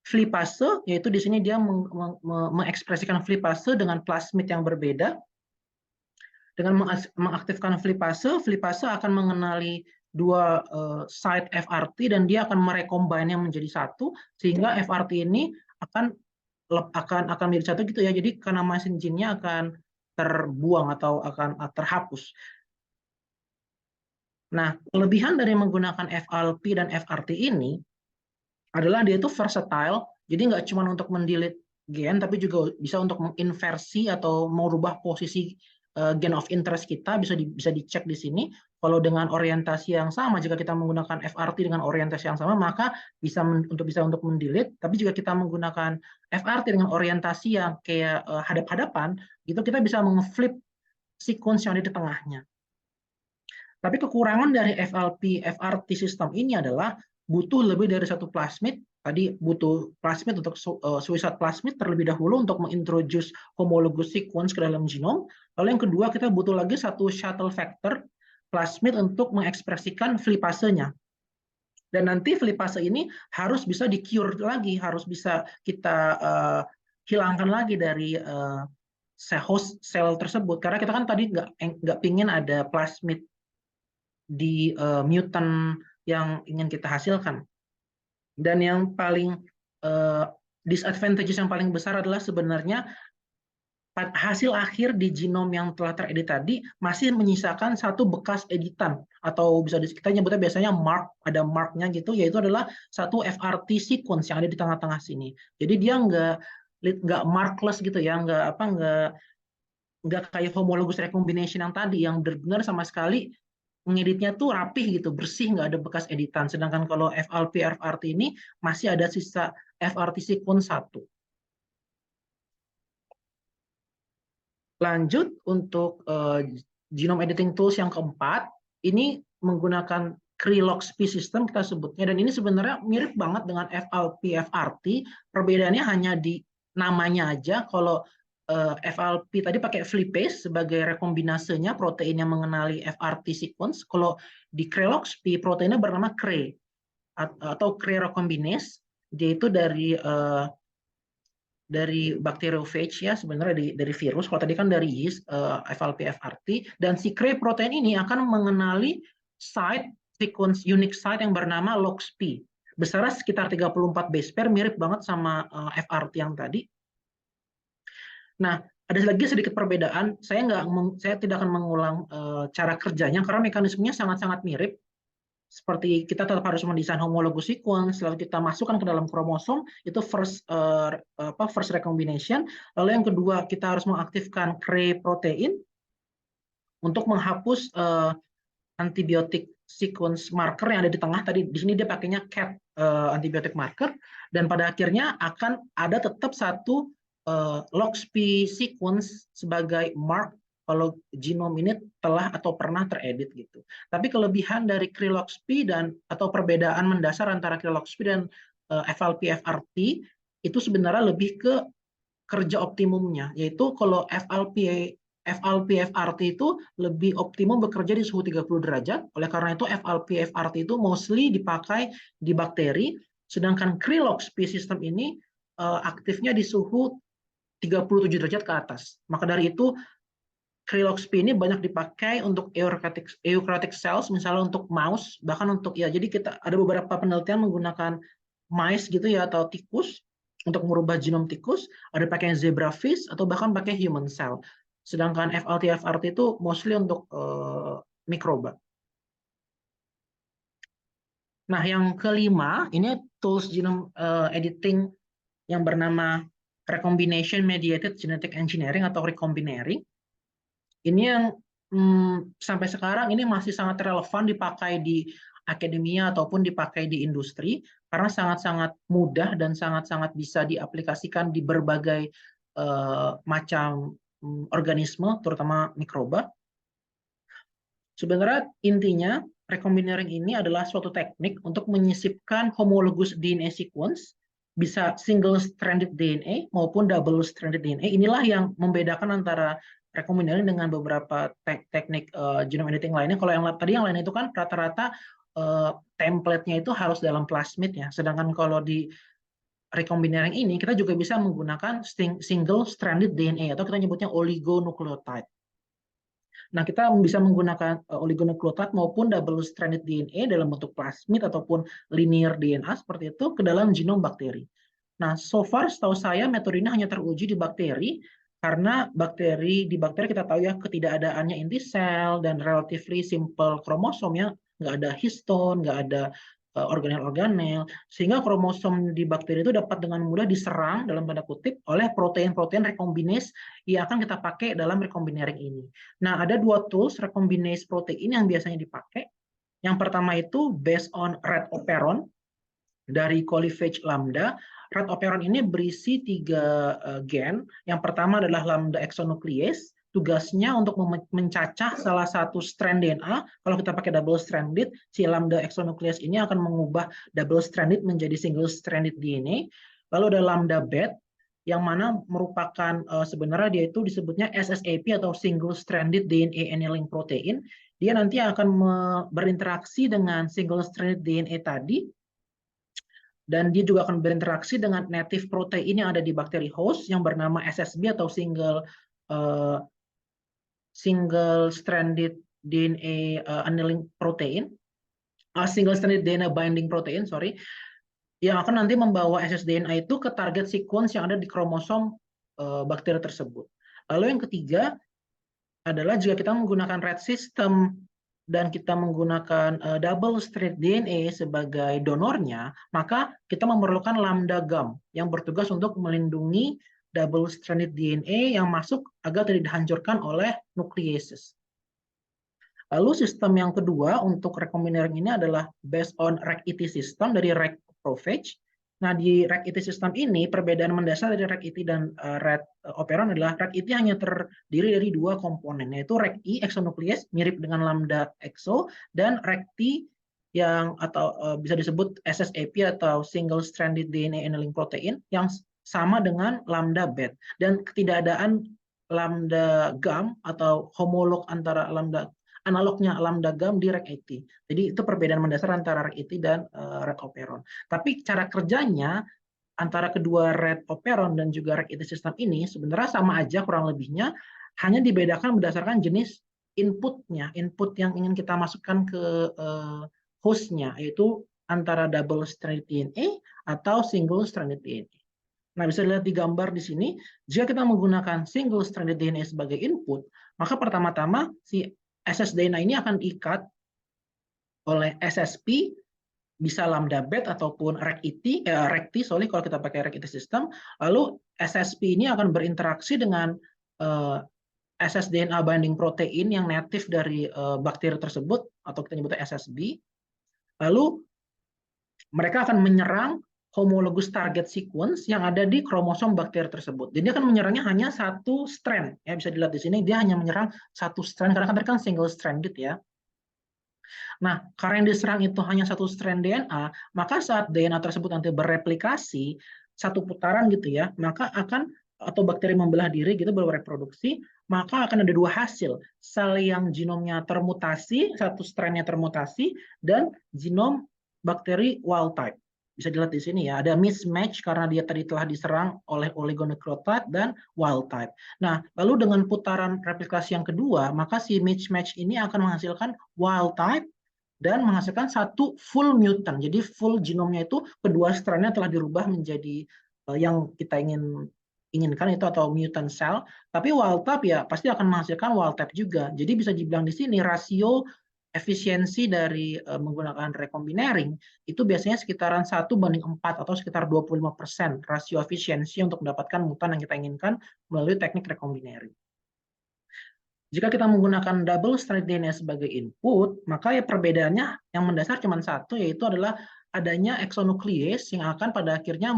Flipase, yaitu di sini dia mengekspresikan Flipase dengan plasmid yang berbeda. Dengan mengaktifkan Flipase akan mengenali dua site FRT dan dia akan merecombine-nya menjadi satu, sehingga FRT ini akan menjadi satu gitu ya. Jadi kanamycin gene-nya akan terbuang atau akan terhapus. Nah, kelebihan dari menggunakan FLP dan FRT ini adalah dia itu versatile, jadi nggak cuma untuk mendelete gen, tapi juga bisa untuk menginversi atau merubah posisi gen of interest kita, bisa dicek di sini. Kalau dengan orientasi yang sama, jika kita menggunakan FRT dengan orientasi yang sama, maka bisa untuk mendelete. Tapi jika kita menggunakan FRT dengan orientasi yang kayak hadap-hadapan, itu kita bisa mengflip sequence yang ada di tengahnya. Tapi kekurangan dari FLP-FRT sistem ini adalah butuh lebih dari satu plasmid. Tadi butuh plasmid untuk suicide plasmid terlebih dahulu untuk mengintroduce homologous sequence ke dalam genom. Lalu yang kedua, kita butuh lagi satu shuttle vector plasmid untuk mengekspresikan flipasenya. Dan nanti flipase ini harus bisa di-cure lagi, harus bisa kita hilangkan lagi dari host sel tersebut. Karena kita kan tadi nggak pingin ada plasmid di mutant yang ingin kita hasilkan. Dan yang paling disadvantages yang paling besar adalah sebenarnya hasil akhir di genom yang telah teredit tadi masih menyisakan satu bekas editan, atau bisa kita nyebutnya biasanya mark, ada marknya gitu, yaitu adalah satu FRT sequence yang ada di tengah-tengah sini. Jadi dia nggak markless gitu ya, nggak kayak homologous recombination yang tadi yang benar-benar sama sekali ngeditnya tuh rapih gitu, bersih, nggak ada bekas editan. Sedangkan kalau FLP FRT ini masih ada sisa FRT sequence 1. Lanjut untuk genome editing tools yang keempat, ini menggunakan Krylog-SP system kita sebutnya, dan ini sebenarnya mirip banget dengan FLP FRT. Perbedaannya hanya di namanya aja. Kalau FLP tadi pakai flipase sebagai rekombinasenya protein yang mengenali FRT sequence. Kalau di Krylog-SP proteinnya bernama CRE atau CRE recombinase, yaitu dari bacteriophage ya, sebenarnya dari virus. Kalau tadi kan dari yeast, FLP FRT, dan si CRE protein ini akan mengenali site sequence unique site yang bernama LOXP. Besarnya sekitar 34 base pair, mirip banget sama FRT yang tadi. Nah, ada lagi sedikit perbedaan. Saya tidak akan mengulang cara kerjanya karena mekanismenya sangat-sangat mirip. Seperti kita tetap harus mendesain homologous sequence, lalu kita masukkan ke dalam kromosom, itu first recombination. Lalu yang kedua, kita harus mengaktifkan CRE protein untuk menghapus antibiotik sequence marker yang ada di tengah. Tadi di sini dia pakainya CAT antibiotic marker, dan pada akhirnya akan ada tetap satu LOXP sequence sebagai mark kalau genom ini telah atau pernah teredit gitu. Tapi kelebihan dari Krylog-SP atau perbedaan mendasar antara Krylog-SP dan FLP FRT itu sebenarnya lebih ke kerja optimumnya, yaitu kalau FLP FRT itu lebih optimum bekerja di suhu 30 derajat. Oleh karena itu FLP FRT itu mostly dipakai di bakteri, sedangkan Krylog-SP system ini aktifnya di suhu 37 derajat ke atas. Maka dari itu Krylog-SP ini banyak dipakai untuk eukaryotic cells, misalnya untuk mouse, bahkan untuk jadi kita ada beberapa penelitian menggunakan mice gitu ya, atau tikus untuk merubah genom tikus, ada pakai zebrafish atau bahkan pakai human cell. Sedangkan FLT FRT itu mostly untuk mikroba. Nah, yang kelima ini tools genome editing yang bernama recombination mediated genetic engineering atau recombinering. Ini yang sampai sekarang ini masih sangat relevan dipakai di akademia ataupun dipakai di industri karena sangat-sangat mudah dan sangat-sangat bisa diaplikasikan di berbagai macam organisme, terutama mikroba. Sebenarnya intinya recombinering ini adalah suatu teknik untuk menyisipkan homologous DNA sequence, bisa single stranded DNA maupun double stranded DNA. Inilah yang membedakan antara recombinering dengan beberapa teknik genome editing lainnya. Kalau yang lain itu kan rata-rata template-nya itu harus dalam plasmid ya. Sedangkan kalau di recombinering ini kita juga bisa menggunakan single stranded DNA atau kita nyebutnya oligonucleotide. Nah, kita bisa menggunakan oligonucleotide maupun double stranded DNA dalam bentuk plasmid ataupun linear DNA seperti itu ke dalam genom bakteri. Nah, so far setahu saya metode ini hanya teruji di bakteri karena di bakteri kita tahu ya ketidakadaannya inti sel dan relatively simple kromosom ya, nggak ada histone, nggak ada organel-organel, sehingga kromosom di bakteri itu dapat dengan mudah diserang dalam tanda kutip oleh protein-protein recombinase yang akan kita pakai dalam recombinering ini. Nah, ada dua tools recombinase protein yang biasanya dipakai. Yang pertama itu based on red operon dari Coliphage lambda. Red operon ini berisi 3 gen. Yang pertama adalah lambda exonuclease, tugasnya untuk mencacah salah satu strand DNA. Kalau kita pakai double stranded, si lambda exonuklease ini akan mengubah double stranded menjadi single stranded DNA. Lalu ada lambda bed, yang mana merupakan sebenarnya dia itu disebutnya SSAP atau single stranded DNA annealing protein. Dia nanti akan berinteraksi dengan single stranded DNA tadi, dan dia juga akan berinteraksi dengan native protein yang ada di bakteri host yang bernama SSB atau single stranded DNA annealing protein, single stranded DNA binding protein, sorry, yang akan nanti membawa ssDNA itu ke target sequence yang ada di kromosom bakteri tersebut. Lalu yang ketiga adalah jika kita menggunakan red system dan kita menggunakan double stranded DNA sebagai donornya, maka kita memerlukan lambda GAM yang bertugas untuk melindungi double stranded DNA yang masuk agar tidak dihancurkan oleh nucleases. Lalu sistem yang kedua untuk recombinering ini adalah based on REC-IT system dari REC-Prophage. Nah, di REC-IT system ini perbedaan mendasar dari REC-IT dan red operon adalah REC-IT hanya terdiri dari dua komponen, yaitu REC-I exonuklease mirip dengan lambda exo, dan REC-T yang atau bisa disebut SSAP atau single stranded DNA annealing protein yang sama dengan lambda bed, dan ketidakadaan lambda GAM atau homolog antara analognya lambda GAM di REC-IT. Jadi itu perbedaan mendasar antara REC-IT dan red operon. Tapi cara kerjanya antara kedua red operon dan juga REC-IT system ini sebenarnya sama aja kurang lebihnya, hanya dibedakan berdasarkan jenis inputnya, input yang ingin kita masukkan ke hostnya, yaitu antara double stranded DNA atau single stranded DNA. Nah, bisa dilihat di gambar di sini, jika kita menggunakan single stranded DNA sebagai input, maka pertama-tama si ssDNA ini akan diikat oleh SSP, bisa lambda bed ataupun REC-IT, kalau kita pakai REC-IT system. Lalu SSP ini akan berinteraksi dengan ssDNA binding protein yang native dari bakteri tersebut, atau kita nyebutnya SSB. Lalu mereka akan menyerang homologous target sequence yang ada di kromosom bakteri tersebut. Jadi dia akan menyerangnya hanya satu strand. Ya, bisa dilihat di sini dia hanya menyerang satu strand karena kan single stranded ya. Nah, karena yang diserang itu hanya satu strand DNA, maka saat DNA tersebut nanti bereplikasi satu putaran gitu ya, maka akan atau bakteri membelah diri gitu bereproduksi, maka akan ada dua hasil, sel yang genomnya termutasi, satu strandnya termutasi, dan genom bakteri wild type. Bisa dilihat di sini ya, ada mismatch karena dia tadi telah diserang oleh oligonucleotide dan wild type. Nah, lalu dengan putaran replikasi yang kedua, maka si mismatch ini akan menghasilkan wild type dan menghasilkan satu full mutant. Jadi full genomnya itu kedua strandnya telah dirubah menjadi yang kita inginkan itu atau mutant cell. Tapi wild type ya pasti akan menghasilkan wild type juga. Jadi bisa dibilang di sini rasio efisiensi dari menggunakan recombinering itu biasanya sekitaran 1:4 atau sekitar 25% rasio efisiensi untuk mendapatkan mutan yang kita inginkan melalui teknik recombinering. Jika kita menggunakan double stranded DNA sebagai input, maka ya perbedaannya yang mendasar cuma satu, yaitu adalah adanya exonuklease yang akan pada akhirnya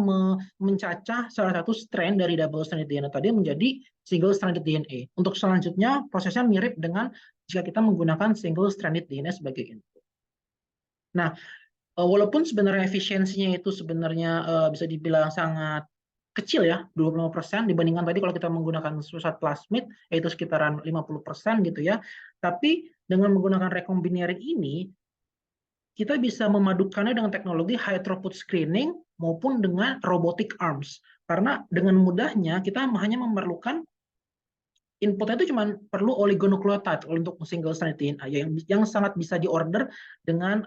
mencacah salah satu strand dari double stranded DNA tadi menjadi single stranded DNA. Untuk selanjutnya prosesnya mirip dengan jika kita menggunakan single stranded DNA sebagai input. Nah, walaupun sebenarnya efisiensinya itu sebenarnya bisa dibilang sangat kecil ya, 25% dibandingkan tadi kalau kita menggunakan susat plasmid yaitu sekitaran 50% gitu ya. Tapi dengan menggunakan recombinering ini kita bisa memadukannya dengan teknologi high throughput screening maupun dengan robotic arms. Karena dengan mudahnya kita hanya memerlukan inputnya itu cuma perlu oligonucleotide untuk single stranded DNA yang sangat bisa diorder dengan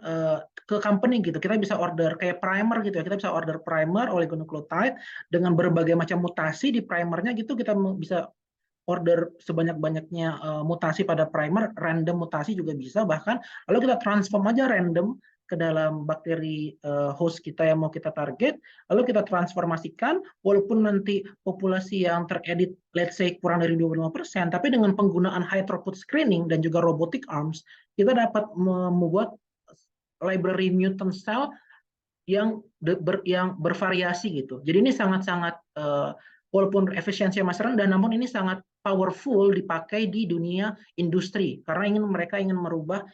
ke company gitu. Kita bisa order kayak primer gitu ya. Kita bisa order primer oligonucleotide dengan berbagai macam mutasi di primernya gitu. Kita bisa order sebanyak-banyaknya mutasi pada primer, random mutasi juga bisa bahkan. Lalu kita transform aja random ke dalam bakteri host kita yang mau kita target, lalu kita transformasikan, walaupun nanti populasi yang teredit, let's say kurang dari 25%, tapi dengan penggunaan high throughput screening dan juga robotic arms, kita dapat membuat library mutant cell yang bervariasi gitu. Jadi ini sangat-sangat, walaupun efisiensinya masih rendah, namun ini sangat powerful dipakai di dunia industri karena mereka ingin merubah.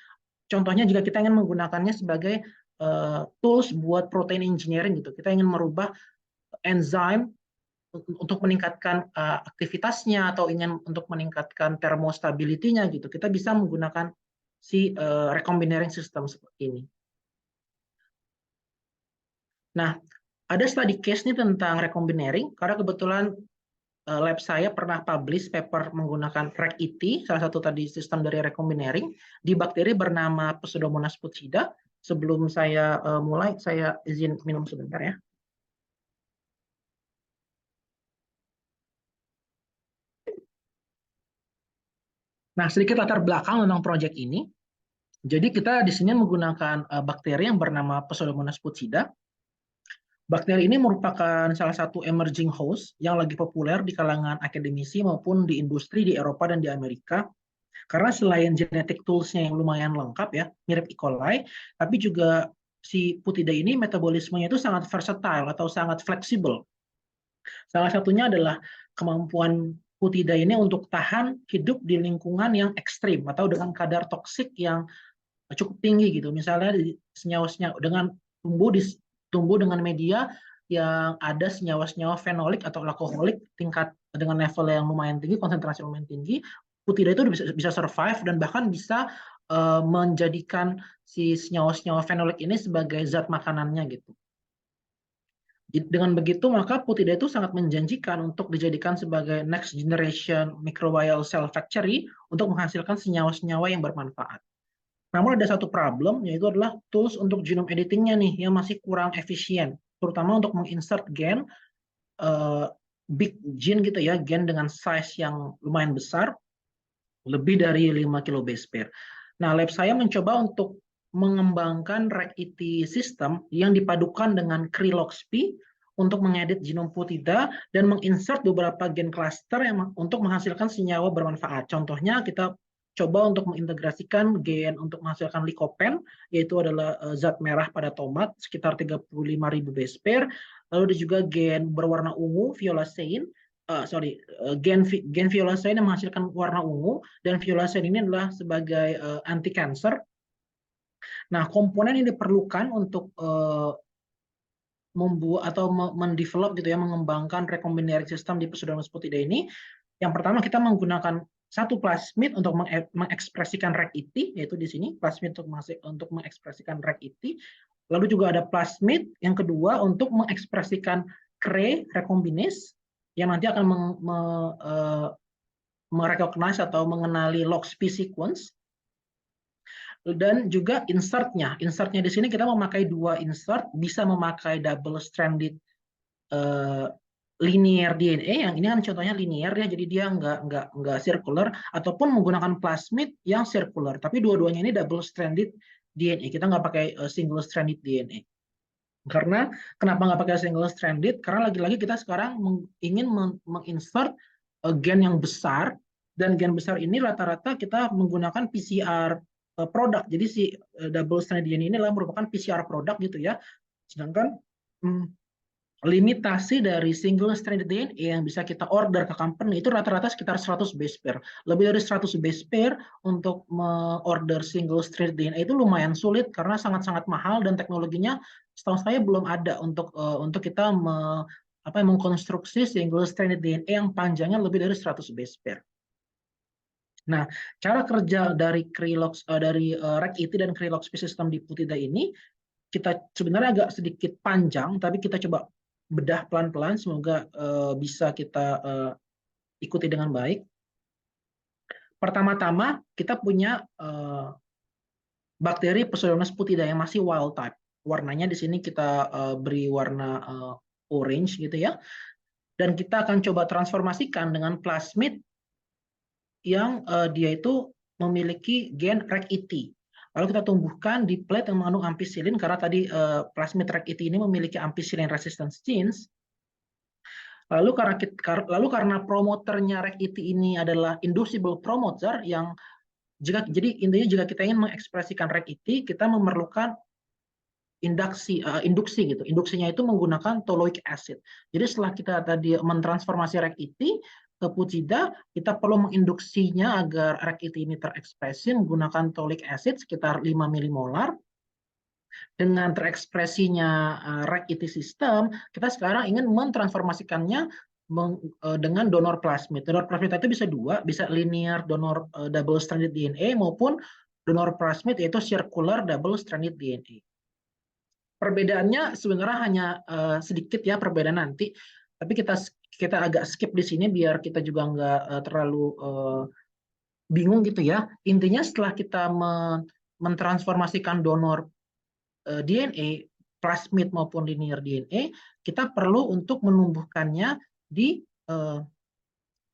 Contohnya jika kita ingin menggunakannya sebagai tools buat protein engineering gitu, kita ingin merubah enzim untuk meningkatkan aktivitasnya atau ingin untuk meningkatkan thermostability-nya gitu, kita bisa menggunakan si recombinering system seperti ini. Nah, ada study case nih tentang recombinering karena kebetulan lab saya pernah publish paper menggunakan REC-ET, salah satu tadi sistem dari recombinering di bakteri bernama Pseudomonas putida. Sebelum saya mulai, saya izin minum sebentar ya. Nah, sedikit latar belakang tentang proyek ini. Jadi kita di sini menggunakan bakteri yang bernama Pseudomonas putida. Bakteri ini merupakan salah satu emerging host yang lagi populer di kalangan akademisi maupun di industri di Eropa dan di Amerika. Karena selain genetic tools-nya yang lumayan lengkap ya, mirip E. coli, tapi juga si putida ini metabolismenya itu sangat versatile atau sangat fleksibel. Salah satunya adalah kemampuan putida ini untuk tahan hidup di lingkungan yang ekstrim atau dengan kadar toksik yang cukup tinggi gitu. Misalnya senyawa-senyawa dengan tumbuh dengan media yang ada senyawa-senyawa fenolik atau alkoholik tingkat dengan level yang lumayan tinggi, konsentrasi lumayan tinggi, putida itu bisa survive dan bahkan bisa menjadikan si senyawa-senyawa fenolik ini sebagai zat makanannya gitu. Dengan begitu maka putida itu sangat menjanjikan untuk dijadikan sebagai next generation microbial cell factory untuk menghasilkan senyawa-senyawa yang bermanfaat. Namun ada satu problem, yaitu adalah tools untuk genome editing-nya nih yang masih kurang efisien, terutama untuk menginsert gen, big gene gitu ya, gen dengan size yang lumayan besar, lebih dari 5 kilobase pair. Nah, lab saya mencoba untuk mengembangkan REC-ET system yang dipadukan dengan Kriloxp untuk mengedit genom putida dan menginsert beberapa gen cluster yang untuk menghasilkan senyawa bermanfaat. Contohnya kita coba untuk mengintegrasikan gen untuk menghasilkan lycopene, yaitu adalah zat merah pada tomat, sekitar 35.000 base pair. Lalu ada juga gen berwarna ungu, violacein, gen violacein yang menghasilkan warna ungu, dan violacein ini adalah sebagai anti cancer. Nah, komponen yang diperlukan untuk membuat atau mendevelop gitu ya, mengembangkan recombinering system di Pseudomonas putida ini, yang pertama kita menggunakan satu plasmid untuk mengekspresikan REC-ET, yaitu di sini plasmid untuk mengekspresikan REC-ET. Lalu juga ada plasmid yang kedua untuk mengekspresikan CRE recombinase yang nanti akan merecognize atau mengenali LOXP sequence. Dan juga insertnya di sini kita memakai dua insert, bisa memakai double stranded linear DNA, yang ini kan contohnya linear ya, jadi dia nggak circular, ataupun menggunakan plasmid yang circular, tapi dua-duanya ini double stranded DNA, kita nggak pakai single stranded DNA. Karena kenapa nggak pakai single stranded? Karena lagi-lagi kita sekarang ingin menginsert gen yang besar, dan gen besar ini rata-rata kita menggunakan PCR produk. Jadi si double stranded DNA ini adalah merupakan PCR produk gitu ya. Sedangkan limitasi dari single stranded DNA yang bisa kita order ke company itu rata-rata sekitar 100 base pair. Lebih dari 100 base pair untuk order single stranded DNA itu lumayan sulit karena sangat-sangat mahal dan teknologinya setahu saya belum ada untuk kita mengkonstruksi single stranded DNA yang panjangnya lebih dari 100 base pair. Nah, cara kerja dari REC-ET dan Kriloxp system di putida ini kita sebenarnya agak sedikit panjang, tapi kita coba bedah pelan-pelan, semoga bisa kita ikuti dengan baik. Pertama-tama kita punya bakteri Pseudomonas putida yang masih wild type. Warnanya di sini kita beri warna orange gitu ya. Dan kita akan coba transformasikan dengan plasmid yang dia itu memiliki gen REC-ET. Lalu kita tumbuhkan di plate yang mengandung ampicillin, karena tadi plasmid REC-ET ini memiliki ampicillin resistance genes. Lalu karena promoternya REC-ET ini adalah inducible promoter, yang jadi intinya jika kita ingin mengekspresikan REC-ET, kita memerlukan induksi gitu. Induksinya itu menggunakan toluic acid. Jadi setelah kita tadi mentransformasi REC-ET, ke putida, kita perlu menginduksinya agar REC-IT ini terekspresi menggunakan tolic acid sekitar 5 milimolar. Dengan terekspresinya REC-IT sistem, kita sekarang ingin mentransformasikannya dengan donor plasmid. Donor plasmid itu bisa dua, bisa linear donor double stranded DNA maupun donor plasmid yaitu circular double stranded DNA. Perbedaannya sebenarnya hanya sedikit ya perbedaan nanti, tapi kita agak skip di sini biar kita juga nggak terlalu bingung gitu ya. Intinya setelah kita mentransformasikan donor DNA, plasmid maupun linear DNA, kita perlu untuk menumbuhkannya di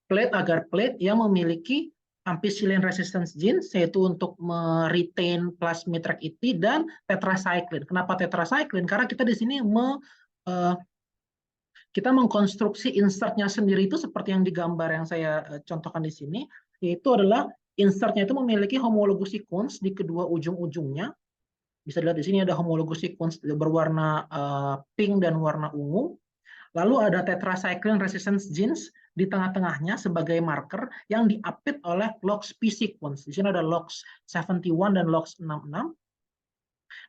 plate agar plate yang memiliki ampicillin resistance genes, yaitu untuk meretain plasmid REC-IT dan tetracycline. Kenapa tetracycline? Karena kita di sini kita mengkonstruksi insertnya sendiri itu seperti yang digambar yang saya contohkan di sini, yaitu adalah insertnya itu memiliki homologous sequence di kedua ujung-ujungnya. Bisa dilihat di sini ada homologous sequence berwarna pink dan warna ungu. Lalu ada tetracycline resistance genes di tengah-tengahnya sebagai marker yang diapit oleh LOXP sequence. Di sini ada LOX71 dan LOX66.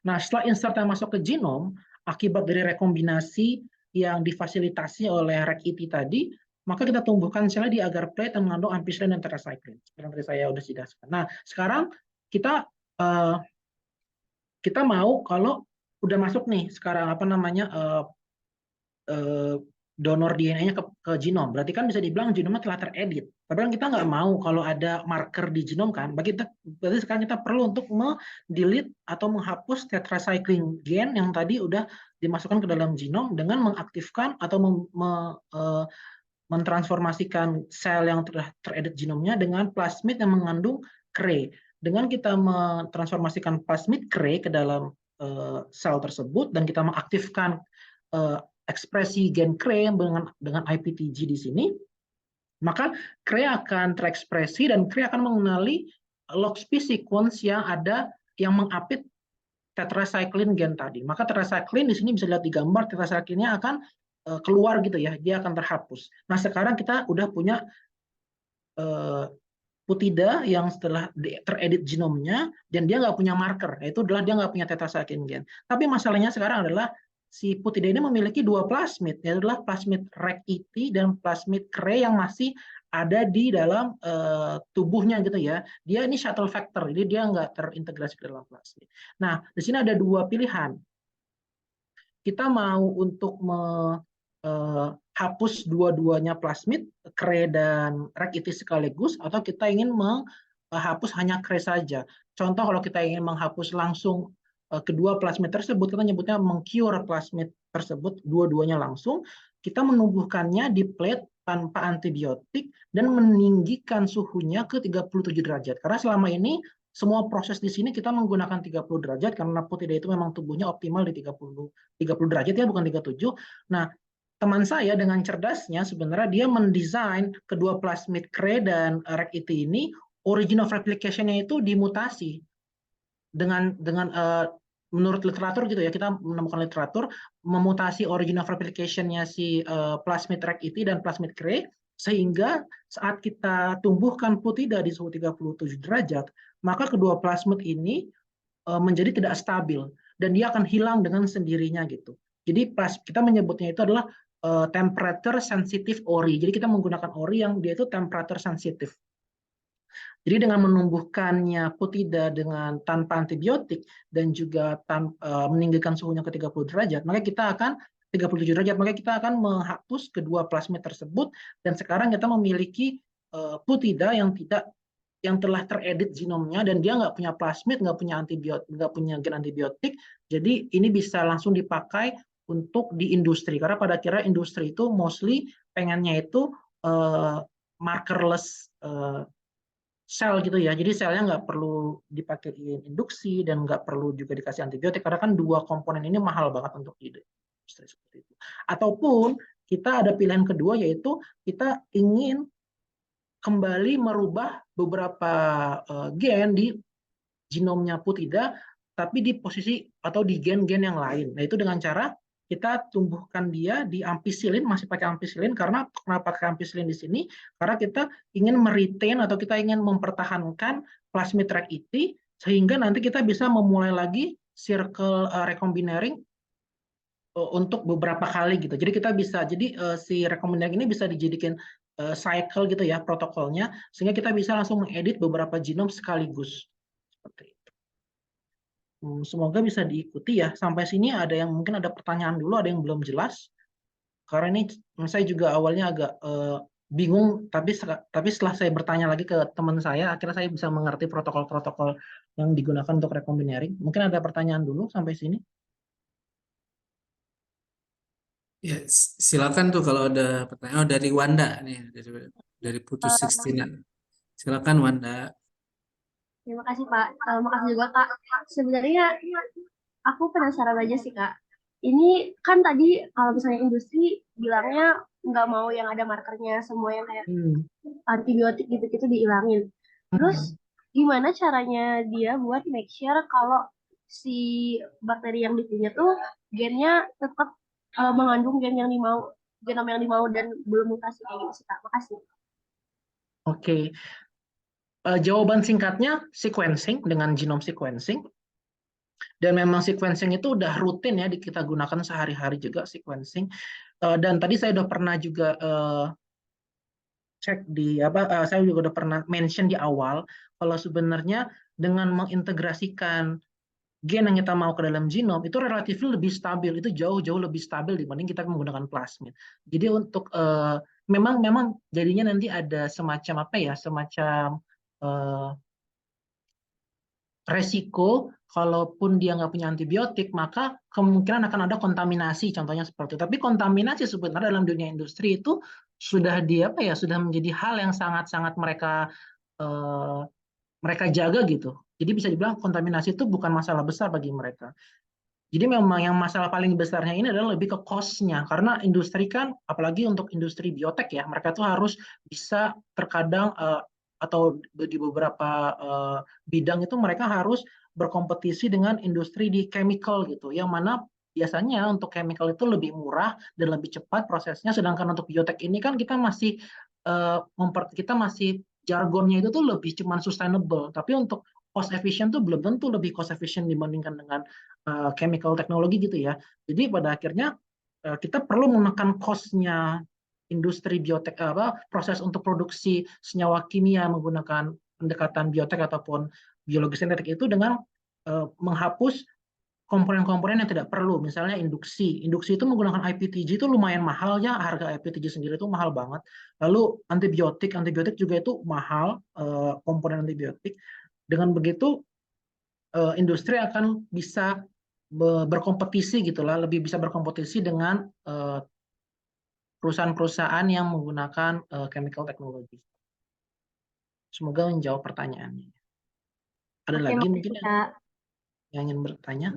Nah, setelah insert yang masuk ke genom, akibat dari rekombinasi yang difasilitasi oleh REC-IT tadi, maka kita tumbuhkan selnya di agar plate yang mengandung ampicillin dan tetracycline. Seperti yang tadi saya sudah jelaskan. Nah, sekarang kita mau kalau udah masuk nih sekarang donor DNA-nya ke genom, berarti kan bisa dibilang genomnya telah teredit. Tapi kan kita nggak mau kalau ada marker di genom kan, berarti sekarang kita perlu untuk delete atau menghapus tetracycline gen yang tadi udah dimasukkan ke dalam genom dengan mengaktifkan atau mentransformasikan sel yang telah teredit genomnya dengan plasmid yang mengandung CRE. Dengan kita mentransformasikan plasmid CRE ke dalam sel tersebut dan kita mengaktifkan ekspresi gen CRE dengan IPTG di sini, maka CRE akan terekspresi dan CRE akan mengenali LOXP sequence yang mengapit tetracycline gen tadi. Maka tetracycline di sini bisa dilihat di gambar, tetracycline-nya akan keluar gitu ya, dia akan terhapus. Nah, sekarang kita udah punya putida yang setelah teredit genomnya dan dia nggak punya marker, yaitu adalah dia nggak punya tetracycline gen. Tapi masalahnya sekarang adalah si putida ini memiliki dua plasmid, yaitu adalah plasmid REC-IT dan plasmid CRE yang masih ada di dalam tubuhnya gitu ya. Dia ini shuttle factor, jadi dia nggak terintegrasi ke dalam plasmid. Nah, di sini ada dua pilihan. Kita mau untuk hapus dua-duanya plasmid, CRE dan REC-IT sekaligus, atau kita ingin menghapus hanya CRE saja. Contoh kalau kita ingin menghapus langsung kedua plasmid tersebut, kita nyebutnya mengcure plasmid tersebut dua-duanya langsung, kita menumbuhkannya di plate tanpa antibiotik dan meninggikan suhunya ke 37 derajat. Karena selama ini semua proses di sini kita menggunakan 30 derajat karena putida itu memang tubuhnya optimal di 30 derajat ya, bukan 37. Nah, teman saya dengan cerdasnya sebenarnya dia mendesain kedua plasmid CRE dan REC-IT ini origin of replication-nya itu dimutasi dengan menurut literatur gitu ya, kita menemukan literatur memutasi origin of replication-nya si plasmid REC-IT dan plasmid CRE sehingga saat kita tumbuhkan putida di suhu 37 derajat, maka kedua plasmid ini menjadi tidak stabil dan dia akan hilang dengan sendirinya gitu. Jadi kita menyebutnya itu adalah temperature sensitive ori. Jadi kita menggunakan ori yang dia itu temperature sensitive. Jadi dengan menumbuhkannya putida dengan tanpa antibiotik dan juga meninggikan suhunya ke 30 derajat, maka kita akan 37 derajat, maka kita akan menghapus kedua plasmid tersebut dan sekarang kita memiliki putida yang telah teredit genomnya dan dia nggak punya plasmid, nggak punya antibiotik, nggak punya gen antibiotik. Jadi ini bisa langsung dipakai untuk di industri karena pada akhirnya industri itu mostly pengennya itu markerless sel gitu ya. Jadi selnya nggak perlu dipakai induksi dan nggak perlu juga dikasih antibiotik karena kan dua komponen ini mahal banget untuk industri seperti itu. Ataupun kita ada pilihan kedua yaitu kita ingin kembali merubah beberapa gen di genomnya putida tapi di posisi atau di gen-gen yang lain. Nah, itu dengan cara kita tumbuhkan dia di ampicillin, masih pakai ampicillin. Karena kenapa pakai ampicillin di sini? Karena kita ingin meretain atau kita ingin mempertahankan plasmid tract IT sehingga nanti kita bisa memulai lagi circle recombinering untuk beberapa kali gitu. Jadi kita bisa, jadi si recombinering ini bisa dijadikan cycle gitu ya protokolnya, sehingga kita bisa langsung mengedit beberapa genom sekaligus. Seperti itu. Semoga bisa diikuti ya. Sampai sini ada yang mungkin ada pertanyaan dulu, ada yang belum jelas. Karena ini saya juga awalnya agak bingung, tapi setelah saya bertanya lagi ke teman saya, akhirnya saya bisa mengerti protokol-protokol yang digunakan untuk recombinering. Mungkin ada pertanyaan dulu sampai sini. Ya, silakan tuh kalau ada pertanyaan. Oh, dari Wanda nih, dari Putus 16. Silakan Wanda. Terima kasih Pak. Makasih juga Kak. Sebenarnya aku penasaran aja sih Kak. Ini kan tadi kalau misalnya industri bilangnya nggak mau yang ada markernya, semua yang kayak antibiotik gitu-gitu dihilangin. Terus gimana caranya dia buat make sure kalau si bakteri yang dipunya tuh gennya tetap mengandung gen yang dimau, genom yang dimau dan belum mutasi kayak gitu sih Kak. Makasih. Oke. Jawaban singkatnya sequencing dengan genome sequencing. Dan memang sequencing itu udah rutin ya kita gunakan sehari-hari juga sequencing. Dan tadi saya udah pernah juga cek di apa, saya juga udah pernah mention di awal kalau sebenarnya dengan mengintegrasikan gen yang kita mau ke dalam genom itu relatif lebih stabil, itu jauh-jauh lebih stabil dibanding kita menggunakan plasmid. Jadi untuk memang jadinya nanti ada semacam apa ya, semacam resiko kalaupun dia nggak punya antibiotik, maka kemungkinan akan ada kontaminasi, contohnya seperti itu. Tapi kontaminasi sebenarnya dalam dunia industri itu sudah sudah menjadi hal yang sangat-sangat eh, mereka jaga gitu. Jadi bisa dibilang kontaminasi itu bukan masalah besar bagi mereka. Jadi memang yang masalah paling besarnya ini adalah lebih ke cost-nya. Karena industri kan, apalagi untuk industri biotek ya, mereka tuh harus bisa terkadang atau di beberapa bidang itu mereka harus berkompetisi dengan industri di chemical gitu. Yang mana biasanya untuk chemical itu lebih murah dan lebih cepat prosesnya. Sedangkan untuk biotek ini kan kita masih jargonnya itu tuh lebih cuman sustainable. Tapi untuk cost efficient tuh belum tentu lebih cost efficient dibandingkan dengan chemical teknologi gitu ya. Jadi pada akhirnya kita perlu menekan cost-nya industri biotek proses untuk produksi senyawa kimia menggunakan pendekatan biotek ataupun biologi sintetik itu dengan menghapus komponen-komponen yang tidak perlu. Misalnya induksi. Induksi itu menggunakan IPTG itu lumayan mahal ya, harga IPTG sendiri itu mahal banget. Lalu antibiotik juga itu mahal, komponen antibiotik. Dengan begitu industri akan bisa berkompetisi gitulah, lebih bisa berkompetisi dengan perusahaan-perusahaan yang menggunakan chemical technology. Semoga menjawab pertanyaannya. Ada Oke, lagi mungkin makasih Kak. yang ingin bertanya?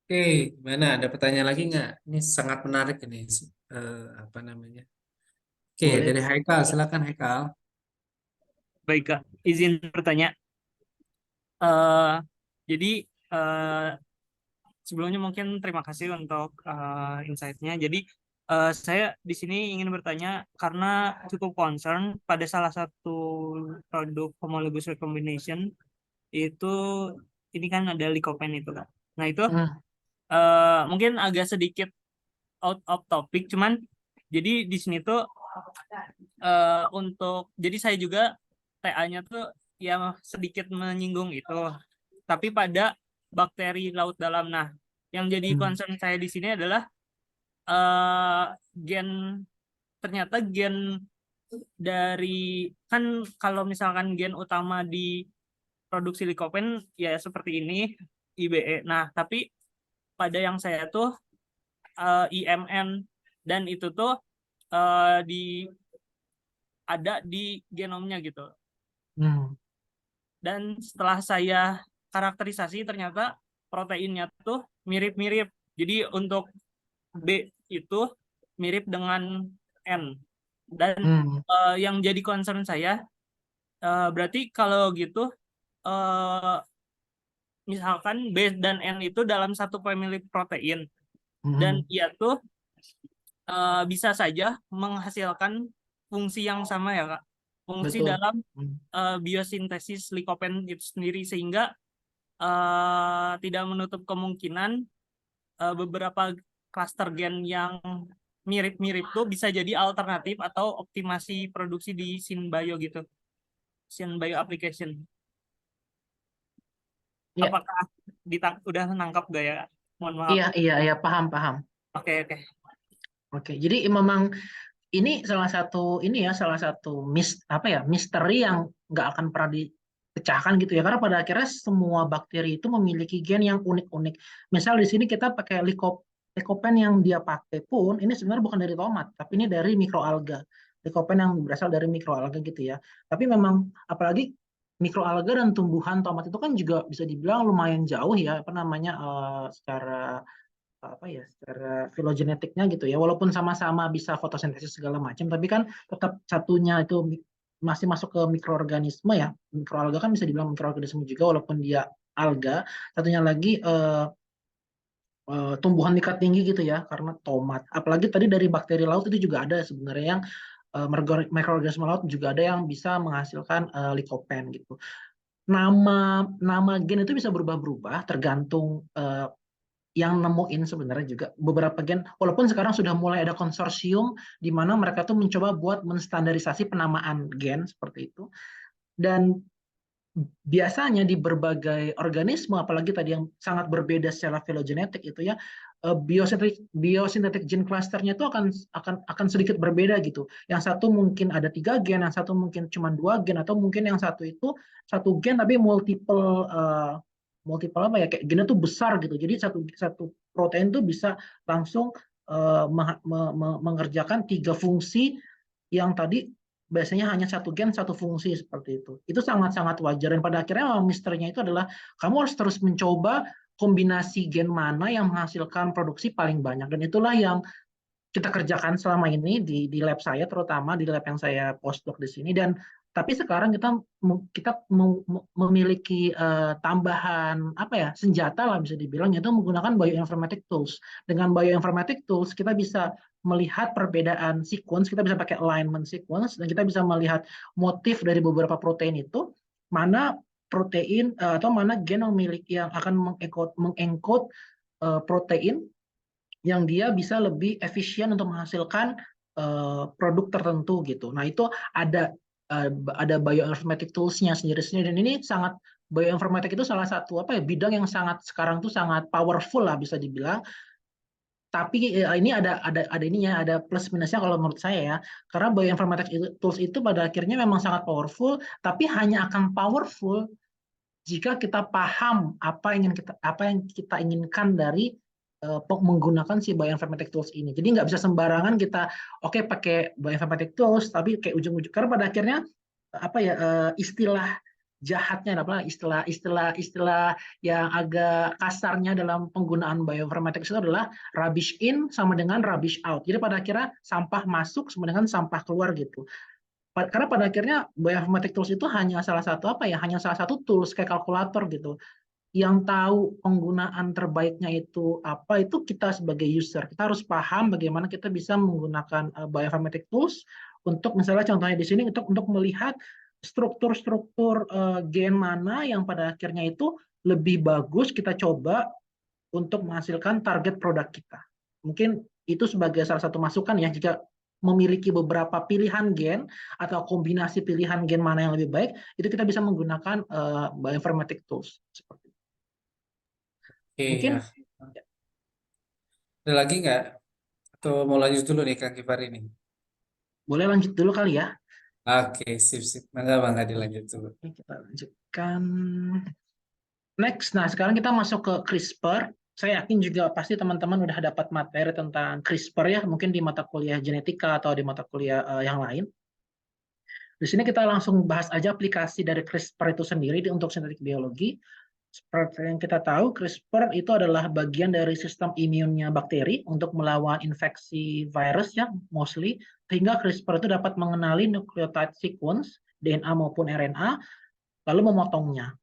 Oke, gimana? Ada pertanyaan lagi nggak? Ini sangat menarik ini. Apa namanya? Oke, Boleh. dari Haikal. Silakan Haikal. Baik Kak, izin bertanya. Eh, jadi eh, sebelumnya mungkin terima kasih untuk insight-nya. Jadi saya di sini ingin bertanya karena cukup concern pada salah satu produk homologous recombination itu ini kan ada lycopene itu Kak. Nah itu mungkin agak sedikit out of topic, cuman jadi di sini tuh jadi saya juga TA-nya tuh ya sedikit menyinggung itu, tapi pada bakteri laut dalam. Nah, yang jadi concern saya di sini adalah gen ternyata gen dari kan kalau misalkan gen utama di produksi likopen ya seperti ini IBE. Nah, tapi pada yang saya tuh IMN dan itu tuh di ada di genomnya gitu. Dan setelah saya karakterisasi ternyata proteinnya tuh mirip-mirip. Jadi untuk B itu mirip dengan N. Dan yang jadi concern saya berarti kalau gitu misalkan B dan N itu dalam satu family protein. Dan Mhm. ia tuh bisa saja menghasilkan fungsi yang sama ya Kak. Fungsi Betul. dalam Hmm. biosintesis likopen itu sendiri, sehingga tidak menutup kemungkinan beberapa klaster gen yang mirip-mirip tuh bisa jadi alternatif atau optimasi produksi di SynBio gitu. SynBio application. Ya, Apakah udah nangkap gak ya? Mohon maaf. iya, paham, paham. Oke. Oke, jadi memang ini salah satu misteri yang nggak akan pernah dipecahkan gitu ya, karena pada akhirnya semua bakteri itu memiliki gen yang unik-unik. Misal di sini kita pakai likopen yang dia pakai pun ini sebenarnya bukan dari tomat, tapi ini dari mikroalga. Likopen yang berasal dari mikroalga gitu ya. Tapi memang apalagi mikroalga dan tumbuhan tomat itu kan juga bisa dibilang lumayan jauh ya, secara secara filogenetiknya gitu ya, walaupun sama-sama bisa fotosintesis segala macam, tapi kan tetap satunya itu masih masuk ke mikroorganisme ya. Mikroalga kan bisa dibilang mikroorganisme juga walaupun dia alga. Satunya lagi tumbuhan tingkat tinggi gitu ya, karena tomat. Apalagi tadi dari bakteri laut itu juga ada sebenarnya yang mikroorganisme laut juga ada yang bisa menghasilkan likopen gitu. Nama gen itu bisa berubah-berubah tergantung yang nemuin sebenarnya juga beberapa gen, walaupun sekarang sudah mulai ada konsorsium di mana mereka tuh mencoba buat menstandarisasi penamaan gen seperti itu. Dan biasanya di berbagai organisme, apalagi tadi yang sangat berbeda secara filogenetik itu ya, biosintetik gene clusternya itu akan sedikit berbeda gitu. Yang satu mungkin ada 3 gen, yang satu mungkin cuma 2 gen, atau mungkin yang satu itu satu gen tapi multiple apa ya, kayak gennya tuh besar gitu. Jadi satu protein tuh bisa langsung mengerjakan 3 fungsi yang tadi biasanya hanya satu gen satu fungsi seperti itu. Itu sangat-sangat wajar, dan pada akhirnya misterinya itu adalah kamu harus terus mencoba kombinasi gen mana yang menghasilkan produksi paling banyak, dan itulah yang kita kerjakan selama ini di lab saya, terutama di lab yang saya postdoc di sini. Dan tapi sekarang kita memiliki tambahan senjata lah bisa dibilang, yaitu menggunakan bioinformatic tools. Dengan bioinformatic tools kita bisa melihat perbedaan sequence, kita bisa pakai alignment sequence, dan kita bisa melihat motif dari beberapa protein itu, mana protein atau mana gen yang akan mengencode protein yang dia bisa lebih efisien untuk menghasilkan produk tertentu gitu. Nah, itu ada bioinformatic tools-nya sendiri-sendiri, dan ini bioinformatic itu salah satu bidang yang sekarang tuh sangat powerful lah bisa dibilang. Tapi ini ada plus minusnya kalau menurut saya ya. Karena bioinformatic tools itu pada akhirnya memang sangat powerful, tapi hanya akan powerful jika kita paham apa yang kita inginkan dari menggunakan si bioinformatic tools ini. Jadi nggak bisa sembarangan kita pakai bioinformatic tools, tapi kayak ujung-ujung, karena pada akhirnya istilah jahatnya istilah yang agak kasarnya dalam penggunaan bioinformatics itu adalah rubbish in sama dengan rubbish out. Jadi pada akhirnya sampah masuk sama dengan sampah keluar gitu. Karena pada akhirnya bioinformatic tools itu hanya salah satu tools kayak kalkulator gitu. Yang tahu penggunaan terbaiknya itu apa, itu kita sebagai user. Kita harus paham bagaimana kita bisa menggunakan bioinformatic tools untuk, misalnya contohnya di sini, untuk melihat struktur-struktur gen mana yang pada akhirnya itu lebih bagus kita coba untuk menghasilkan target produk kita. Mungkin itu sebagai salah satu masukan ya, jika memiliki beberapa pilihan gen atau kombinasi pilihan gen mana yang lebih baik, itu kita bisa menggunakan bioinformatic tools seperti itu. Oke, Mungkin ya. Ada lagi nggak? Atau mau lanjut dulu nih Kang Kifar ini? boleh lanjut dulu kali ya. Oke, sip. Mangga dilanjut dulu. Oke, kita lanjutkan. Next, nah sekarang kita masuk ke CRISPR. Saya yakin juga pasti teman-teman udah dapat materi tentang CRISPR ya, mungkin di mata kuliah genetika atau di mata kuliah yang lain. Di sini kita langsung bahas aja aplikasi dari CRISPR itu sendiri untuk sintetik biologi. Seperti yang kita tahu, CRISPR itu adalah bagian dari sistem imunnya bakteri untuk melawan infeksi virus ya, mostly. Sehingga CRISPR itu dapat mengenali nucleotide sequence, DNA maupun RNA, lalu memotongnya.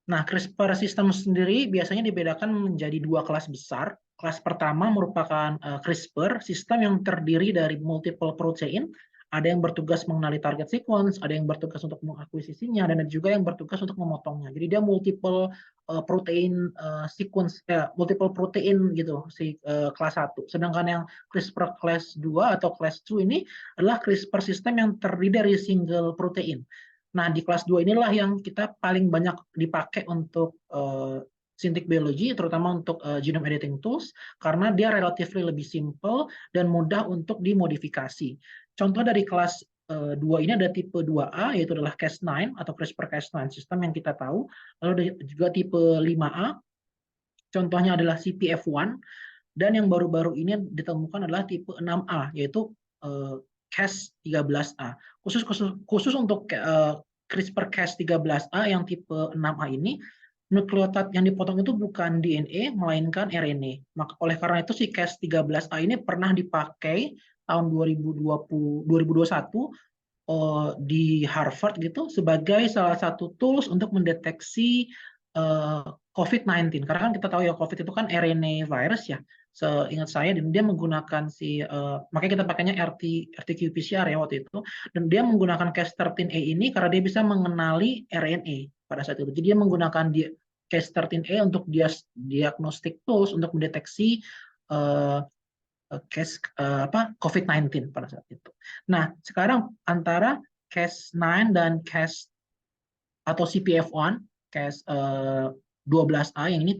Nah, CRISPR system sendiri biasanya dibedakan menjadi 2 kelas besar. kelas pertama merupakan CRISPR, sistem yang terdiri dari multiple protein. Ada yang bertugas mengenali target sequence, ada yang bertugas untuk mengakuisisinya, dan ada juga yang bertugas untuk memotongnya. Jadi dia multiple protein sequence, multiple protein gitu si kelas 1. Sedangkan yang CRISPR kelas 2 atau kelas 2 ini adalah CRISPR sistem yang terdiri dari single protein. Nah, di kelas 2 inilah yang kita paling banyak dipakai untuk synthetic biology, terutama untuk genome editing tools, karena dia relatively lebih simple dan mudah untuk dimodifikasi. Contoh dari kelas 2 ini ada tipe 2A, yaitu adalah Cas9 atau CRISPR-Cas9 sistem yang kita tahu. Lalu ada juga tipe 5A, contohnya adalah CPF1, dan yang baru-baru ini ditemukan adalah tipe 6A, yaitu Cas13A. Khusus untuk CRISPR-Cas13A yang tipe 6A ini, nukleotid yang dipotong itu bukan DNA, melainkan RNA. Oleh karena itu si Cas13A ini pernah dipakai tahun 2021 di Harvard gitu sebagai salah satu tools untuk mendeteksi COVID-19. Karena kan kita tahu ya COVID itu kan RNA virus ya. Seingat saya dia menggunakan makanya kita pakainya RT-qPCR ya waktu itu, dan dia menggunakan Cas13a ini karena dia bisa mengenali RNA pada saat itu. Jadi dia menggunakan Cas13a untuk diagnostic tools untuk mendeteksi COVID-19 pada saat itu. Nah, sekarang antara Cas9 dan Cas atau CPF1, Cas12A yang ini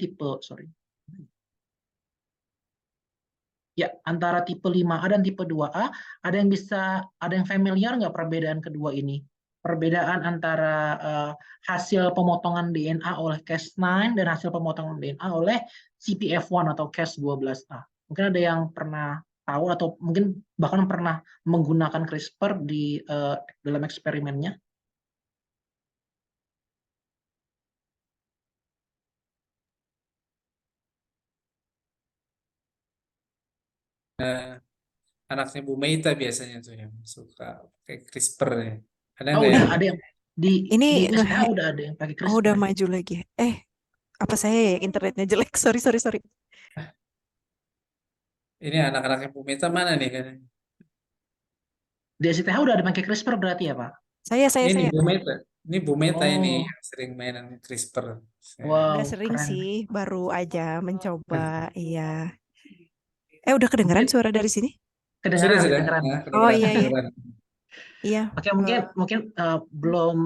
ya, antara tipe 5A dan tipe 2A, ada yang familiar nggak perbedaan kedua ini? Perbedaan antara hasil pemotongan DNA oleh Cas9 dan hasil pemotongan DNA oleh CPF1 atau Cas12A. Mungkin ada yang pernah tahu atau mungkin bahkan pernah menggunakan CRISPR di dalam eksperimennya. Anaknya Bu Meita biasanya tuh yang suka pakai CRISPR ya. Ada Oh, nggak udah yang ada yang di Ini STH udah ada yang pakai oh udah CRISPR. maju lagi. Apa saya ya internetnya jelek? Sorry. ini anak-anaknya Bu Meita mana nih kan? Di STH udah ada pakai CRISPR berarti ya, Pak? Saya. Ini Bu Meita. Ini Bu Meita ini Oh, yang sering mainan CRISPR. Nggak wow, sering keren. sih, baru aja mencoba. Iya. Udah kedengeran Mungkin suara dari sini? Sudah, kedengaran, sudah. kedengaran. Nah, Oh kedengeran, iya. kedengeran. Iya. Oke, mungkin belum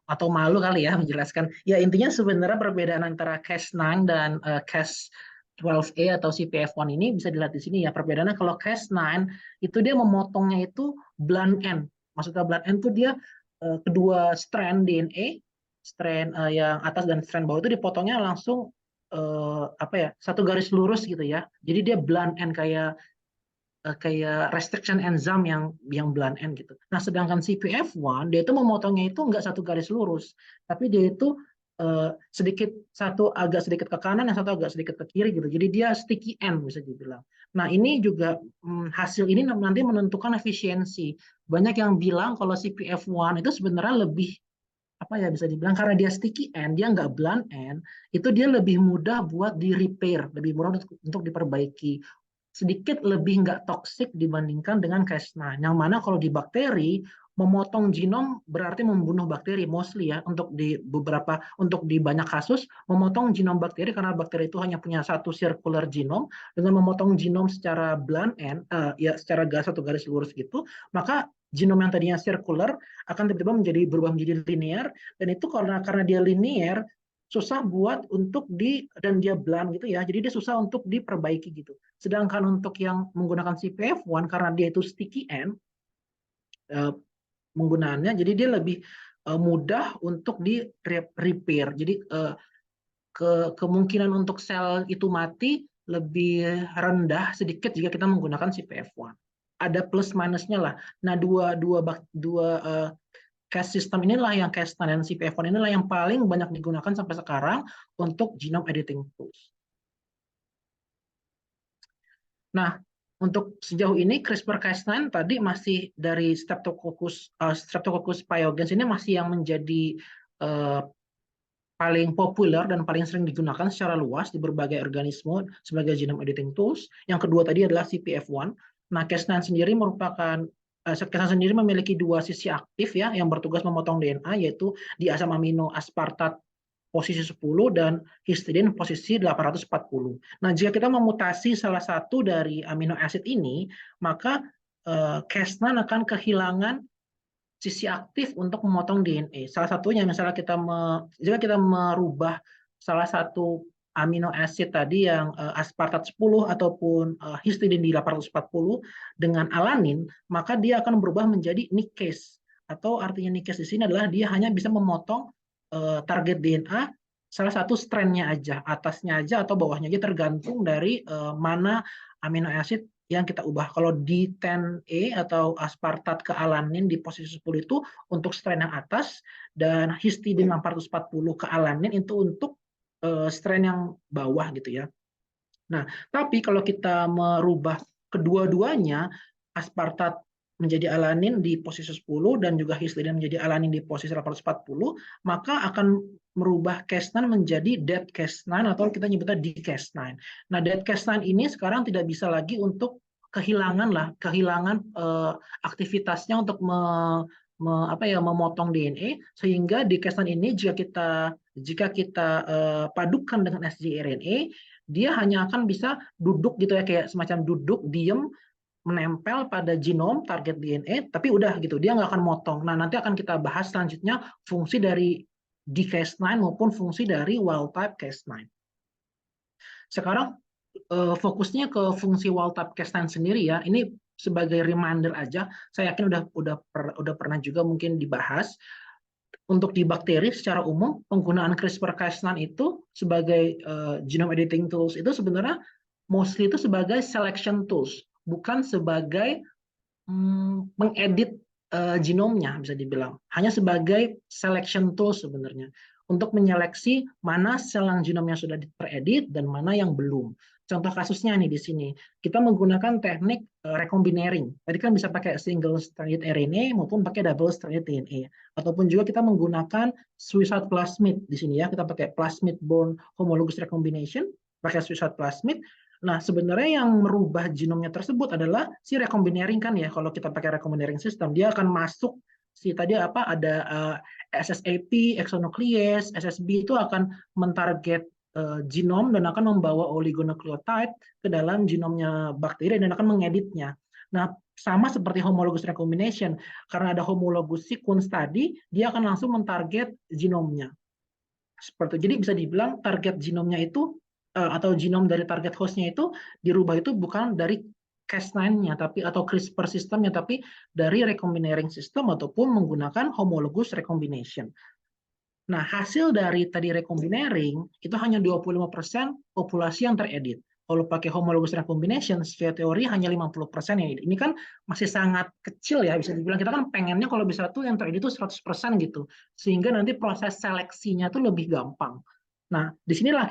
atau malu kali ya menjelaskan. Ya, intinya sebenarnya perbedaan antara Cas9 dan Cas12a atau CPF1 ini bisa dilihat di sini ya. Perbedaannya kalau Cas9 itu dia memotongnya itu blunt end. Maksudnya blunt end itu dia kedua strand DNA, strand yang atas dan strand bawah itu dipotongnya langsung satu garis lurus gitu ya. Jadi dia blunt end kayak restriction enzyme yang blunt end gitu. Nah, sedangkan CPF1 dia itu memotongnya itu nggak satu garis lurus, tapi dia itu agak sedikit ke kanan, yang satu agak sedikit ke kiri gitu. Jadi dia sticky end bisa dibilang. Nah, ini juga hasil ini nanti menentukan efisiensi. Banyak yang bilang kalau CPF1 itu sebenarnya lebih bisa dibilang karena dia sticky end, dia nggak blunt end, itu dia lebih mudah buat di repair, lebih mudah untuk diperbaiki, sedikit lebih nggak toksik dibandingkan dengan Cas9. Yang mana kalau di bakteri, memotong genom berarti membunuh bakteri mostly ya, untuk di banyak kasus memotong genom bakteri karena bakteri itu hanya punya satu circular genome. Dengan memotong genom secara blunt end, secara satu garis lurus gitu, maka genom yang tadinya circular akan tiba-tiba berubah menjadi linear, dan itu karena dia linear susah buat dan dia blunt gitu ya, jadi dia susah untuk diperbaiki gitu. Sedangkan untuk yang menggunakan CPF1 karena dia itu sticky end penggunaannya, jadi dia lebih mudah untuk di repair. Jadi kemungkinan untuk sel itu mati lebih rendah sedikit jika kita menggunakan CPF1. Ada plus minusnya lah. Nah, dua Cas system inilah yang Cas9 dan CPF1 inilah yang paling banyak digunakan sampai sekarang untuk genome editing tools. Nah, untuk sejauh ini CRISPR-Cas9 tadi masih dari Streptococcus pyogenes ini masih yang menjadi paling populer dan paling sering digunakan secara luas di berbagai organisme sebagai genome editing tools. Yang kedua tadi adalah CPF1. Nah, Cas9 sendiri merupakan Cas9 sendiri memiliki dua sisi aktif ya yang bertugas memotong DNA, yaitu di asam amino aspartat posisi 10 dan histidin posisi 840. Nah, jika kita memutasi salah satu dari amino acid ini, maka Cas9 akan kehilangan sisi aktif untuk memotong DNA. Salah satunya misalnya jika kita merubah salah satu amino acid tadi yang aspartat 10 ataupun histidin di 840 dengan alanin, maka dia akan berubah menjadi nickase. Atau artinya nickase di sini adalah dia hanya bisa memotong target DNA salah satu strandnya aja, atasnya aja atau bawahnya aja, tergantung dari mana amino acid yang kita ubah. Kalau di 10A atau aspartat ke alanin di posisi 10 itu untuk strand yang atas, dan histidin 440 ke alanin itu untuk strand yang bawah gitu ya. Nah, tapi kalau kita merubah kedua-duanya, aspartat menjadi alanin di posisi 10 dan juga histidin menjadi alanin di posisi 840, maka akan merubah Cas9 menjadi dead Cas9 atau kita nyebutnya decas9. Nah, dead Cas9 ini sekarang tidak bisa lagi untuk kehilangan aktivitasnya untuk memotong DNA, sehingga decas9 ini jika kita padukan dengan sgRNA, dia hanya akan bisa duduk gitu ya, kayak semacam duduk diem menempel pada genom target DNA, tapi udah gitu, dia nggak akan motong. Nah, nanti akan kita bahas selanjutnya fungsi dari decas9 maupun fungsi dari wild type Cas9. Sekarang fokusnya ke fungsi wild type Cas9 sendiri ya. Ini sebagai reminder aja. Saya yakin udah pernah juga mungkin dibahas. Untuk di bakteri secara umum, penggunaan CRISPR-Cas9 itu sebagai genome editing tools itu sebenarnya mostly itu sebagai selection tools, bukan sebagai mengedit genomnya, bisa dibilang. Hanya sebagai selection tools sebenarnya, untuk menyeleksi mana sel yang genomnya sudah teredit dan mana yang belum. Contoh kasusnya nih di sini, kita menggunakan teknik recombinering. Tadi kan bisa pakai single stranded RNA maupun pakai double stranded DNA. Ataupun juga kita menggunakan Swiss-Out plasmid di sini ya, kita pakai plasmid-borne homologous recombination, pakai Swiss-Out plasmid. Nah, sebenarnya yang merubah genomnya tersebut adalah si recombinering kan ya. Kalau kita pakai recombinering system, dia akan masuk ada SSAP, exonuklease, SSB itu akan mentarget genom dan akan membawa oligonukleotide ke dalam genomnya bakteri dan akan mengeditnya. Nah, sama seperti homologous recombination, karena ada homologous sequence tadi, dia akan langsung mentarget genomnya. Seperti jadi bisa dibilang target genomnya itu atau genom dari target hostnya itu dirubah itu bukan dari Cas9-nya atau CRISPR sistemnya, tapi dari recombinering system ataupun menggunakan homologous recombination. Nah, hasil dari tadi recombinering itu hanya 25% populasi yang teredit. Kalau pakai homologous recombination, secara teori hanya 50% yang edit. Ini kan masih sangat kecil ya, bisa dibilang. Kita kan pengennya kalau bisa tuh yang teredit itu 100% gitu. Sehingga nanti proses seleksinya tuh lebih gampang. Nah, disinilah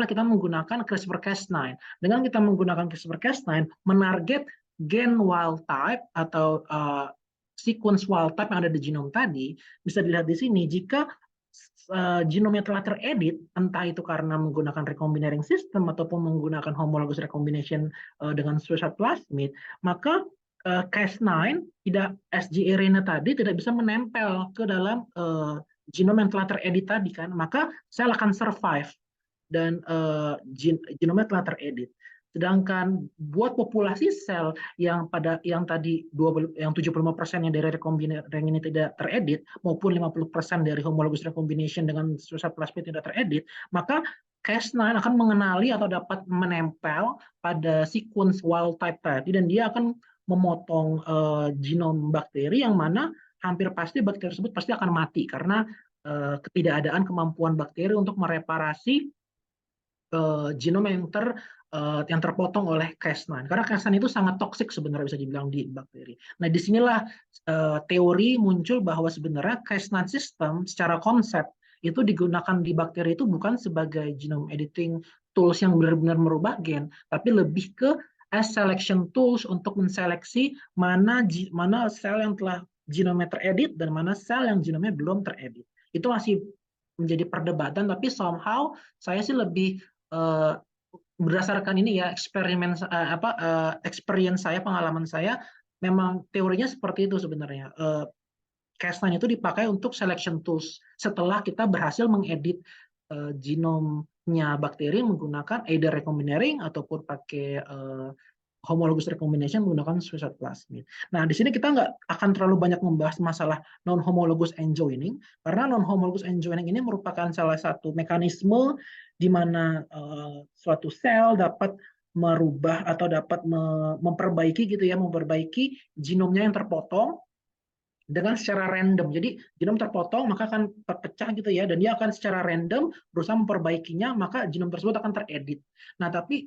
kita menggunakan CRISPR-Cas9. Dengan kita menggunakan CRISPR-Cas9, menarget gen wild type atau sequence wild type yang ada di genom tadi, bisa dilihat di sini, jika genomnya telah teredit, entah itu karena menggunakan recombinering system ataupun menggunakan homologous recombination dengan Swiss-Out plasmid, maka Cas9 sgRNA tadi tidak bisa menempel ke dalam genom yang telah teredit tadi kan, maka sel akan survive dan genomnya telah teredit. Sedangkan buat populasi sel yang tadi 75% dari recombinering ini tidak teredit maupun 50% dari homologous recombination dengan Swiss-Out plasmid tidak teredit, maka Cas9 akan mengenali atau dapat menempel pada sequence wild type tadi dan dia akan memotong genom bakteri yang mana hampir pasti bakteri tersebut pasti akan mati karena ketidakadaan kemampuan bakteri untuk mereparasi genom yang terpotong oleh Cas9. Karena Cas9 itu sangat toksik sebenarnya bisa dibilang di bakteri. Nah, disinilah teori muncul bahwa sebenarnya Cas9 system secara konsep itu digunakan di bakteri itu bukan sebagai genome editing tools yang benar-benar merubah gen, tapi lebih ke as selection tools untuk menseleksi mana sel yang telah genomnya teredit dan mana sel yang genomnya belum teredit. Itu masih menjadi perdebatan, tapi somehow saya sih lebih berdasarkan ini ya experience saya, pengalaman saya, memang teorinya seperti itu sebenarnya. Cas9 itu dipakai untuk selection tools setelah kita berhasil mengedit genomnya bakteri menggunakan either recombinering ataupun pakai homologous recombination menggunakan suicide plasmid. Nah, di sini kita nggak akan terlalu banyak membahas masalah non-homologous end joining, karena non-homologous end joining ini merupakan salah satu mekanisme di mana suatu sel dapat merubah atau dapat memperbaiki gitu ya, memperbaiki genomnya yang terpotong dengan secara random. Jadi genom terpotong maka akan terpecah gitu ya, dan dia akan secara random berusaha memperbaikinya, maka genom tersebut akan teredit. Nah, tapi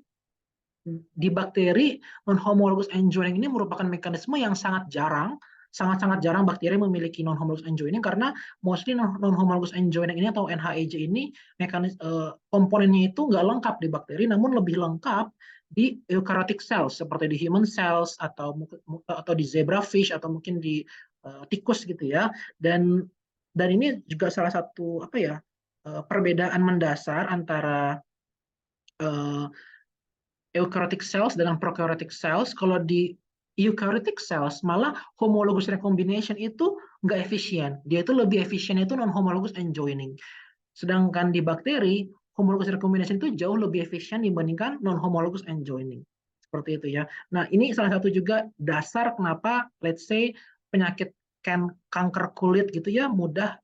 di bakteri non-homologous end joining ini merupakan mekanisme yang sangat jarang, sangat-sangat jarang bakteri memiliki non-homologous end joining, karena mostly non-homologous end joining ini atau NHEJ ini komponennya itu nggak lengkap di bakteri, namun lebih lengkap di eukaryotic cells seperti di human cells atau di zebrafish atau mungkin di tikus gitu ya. Dan ini juga salah satu perbedaan mendasar antara eukaryotic cells dengan prokaryotic cells. Kalau di eukaryotic cells malah homologous recombination itu nggak efisien. Dia itu lebih efisien itu non-homologous end joining. Sedangkan di bakteri, homologous recombination itu jauh lebih efisien dibandingkan non-homologous end joining. Seperti itu ya. Nah, ini salah satu juga dasar kenapa let's say penyakit kanker kulit gitu ya mudah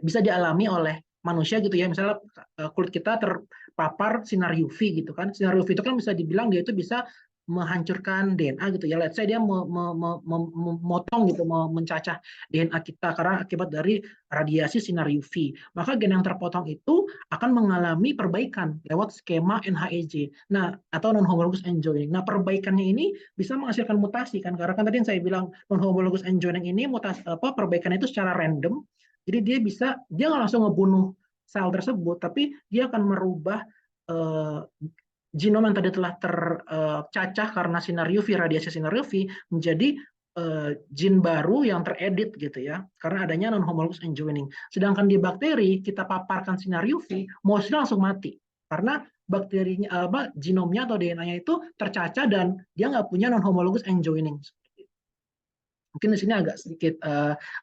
bisa dialami oleh manusia gitu ya. Misalnya kulit kita terpapar sinar UV gitu kan. Sinar UV itu kan bisa dibilang dia itu bisa menghancurkan DNA gitu ya. Let's say dia memotong gitu, mencacah DNA kita karena akibat dari radiasi sinar UV. Maka gen yang terpotong itu akan mengalami perbaikan lewat skema NHEJ. Nah, atau non-homologous end joining. Nah, perbaikannya ini bisa menghasilkan mutasi kan, karena kan tadi yang saya bilang non-homologous end joining ini perbaikan itu secara random. Jadi dia nggak langsung ngebunuh sel tersebut, tapi dia akan merubah genom yang tadi telah tercacah karena sinar UV, radiasi sinar UV, menjadi gene baru yang teredit gitu ya, karena adanya non-homologous end joining. Sedangkan di bakteri kita paparkan sinar UV, mostly langsung mati karena bakterinya genomnya atau DNA-nya itu tercacah dan dia nggak punya non-homologous end joining. Mungkin di sini agak sedikit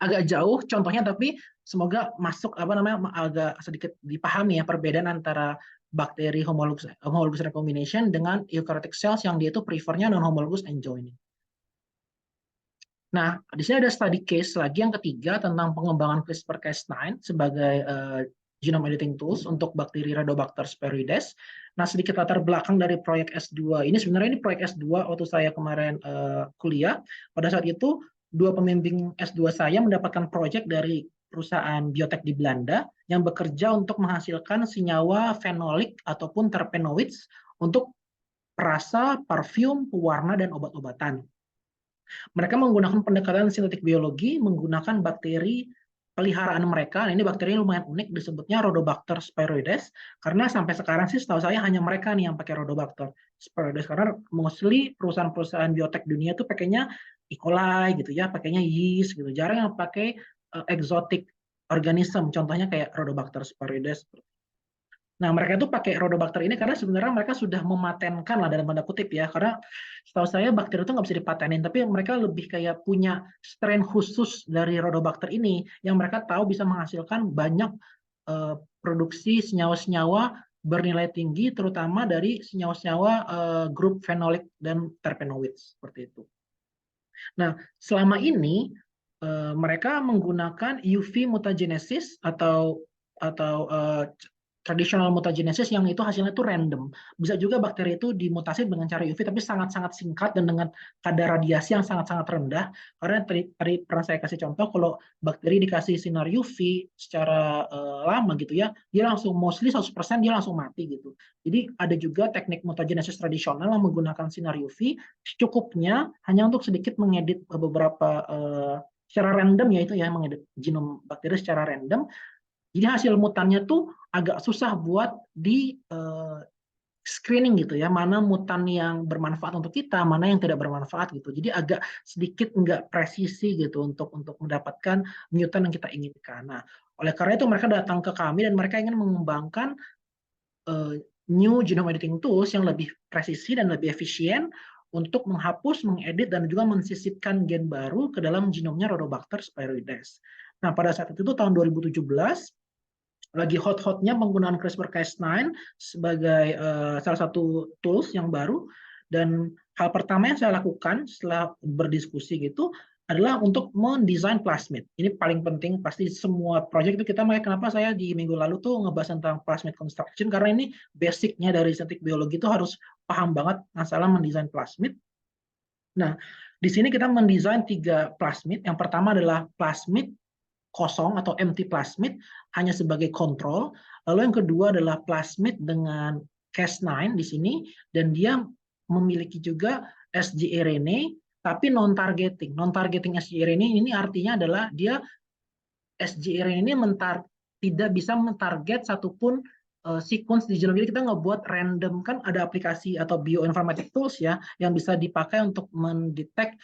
agak jauh contohnya, tapi semoga masuk agak sedikit dipahami ya perbedaan antara bakteri homologous recombination dengan eukaryotic cells yang dia itu prefernya non-homologous end joining. Nah, di sini ada study case lagi yang ketiga tentang pengembangan CRISPR-Cas9 sebagai genome editing tools untuk bakteri Rhodobacter sphaeroides. Nah, sedikit latar belakang dari proyek S2 ini, sebenarnya ini proyek S2 waktu saya kemarin kuliah. Pada saat itu, dua pembimbing S2 saya mendapatkan proyek dari perusahaan biotek di Belanda yang bekerja untuk menghasilkan senyawa fenolik ataupun terpenoids untuk perasa, parfum, pewarna, dan obat-obatan. Mereka menggunakan pendekatan sintetik biologi menggunakan bakteri peliharaan mereka. Nah, ini bakteri lumayan unik, disebutnya Rhodobacter sphaeroides, karena sampai sekarang sih setahu saya hanya mereka nih yang pakai Rhodobacter sphaeroides, karena mostly perusahaan-perusahaan biotek dunia itu pakainya E. coli gitu ya, pakainya yeast gitu, jarang yang pakai exotic organism, contohnya kayak Rhodobacter sphaeroides. Nah, mereka itu pakai Rhodobacter ini karena sebenarnya mereka sudah mematenkan lah dalam tanda kutip ya, karena setahu saya bakteri itu nggak bisa dipatenin, tapi mereka lebih kayak punya strain khusus dari Rhodobacter ini yang mereka tahu bisa menghasilkan banyak produksi senyawa-senyawa bernilai tinggi, terutama dari senyawa-senyawa grup fenolik dan terpenoids seperti itu. Nah, selama ini mereka menggunakan UV mutagenesis atau traditional mutagenesis yang itu hasilnya itu random. Bisa juga bakteri itu dimutasi dengan cara UV tapi sangat-sangat singkat dan dengan kadar radiasi yang sangat-sangat rendah. Karena tadi pernah saya kasih contoh, kalau bakteri dikasih sinar UV secara lama gitu ya, dia langsung mostly 100% dia langsung mati gitu. Jadi ada juga teknik mutagenesis tradisional yang menggunakan sinar UV secukupnya hanya untuk sedikit mengedit beberapa secara random, yaitu ya mengedit genom bakteri secara random. Jadi hasil mutannya tuh agak susah buat screening gitu ya, mana mutan yang bermanfaat untuk kita, mana yang tidak bermanfaat gitu. Jadi agak sedikit nggak presisi gitu untuk mendapatkan mutan yang kita inginkan. Nah, oleh karena itu mereka datang ke kami dan mereka ingin mengembangkan new genome editing tools yang lebih presisi dan lebih efisien untuk menghapus, mengedit, dan juga mensisipkan gen baru ke dalam genomnya Rhodobacter spiroides. Nah, pada saat itu tahun 2017, lagi hot-hotnya penggunaan CRISPR-Cas9 sebagai salah satu tools yang baru, dan hal pertama yang saya lakukan setelah berdiskusi gitu adalah untuk mendesain plasmid. Ini paling penting, pasti semua project itu kita, makanya kenapa saya di minggu lalu tuh ngebahas tentang plasmid construction, karena ini basicnya dari sintetik biologi itu harus paham banget masalah mendesain plasmid. Nah, di sini kita mendesain 3 plasmid. Yang pertama adalah plasmid kosong atau empty plasmid hanya sebagai kontrol. Lalu yang kedua adalah plasmid dengan Cas9 di sini, dan dia memiliki juga sgRNA tapi non-targeting. Non-targeting sgRNA ini artinya adalah dia sgRNA ini tidak bisa mentarget satupun sequence di genom. Jadi kita ngebuat random, kan ada aplikasi atau bioinformatic tools ya yang bisa dipakai untuk mendetek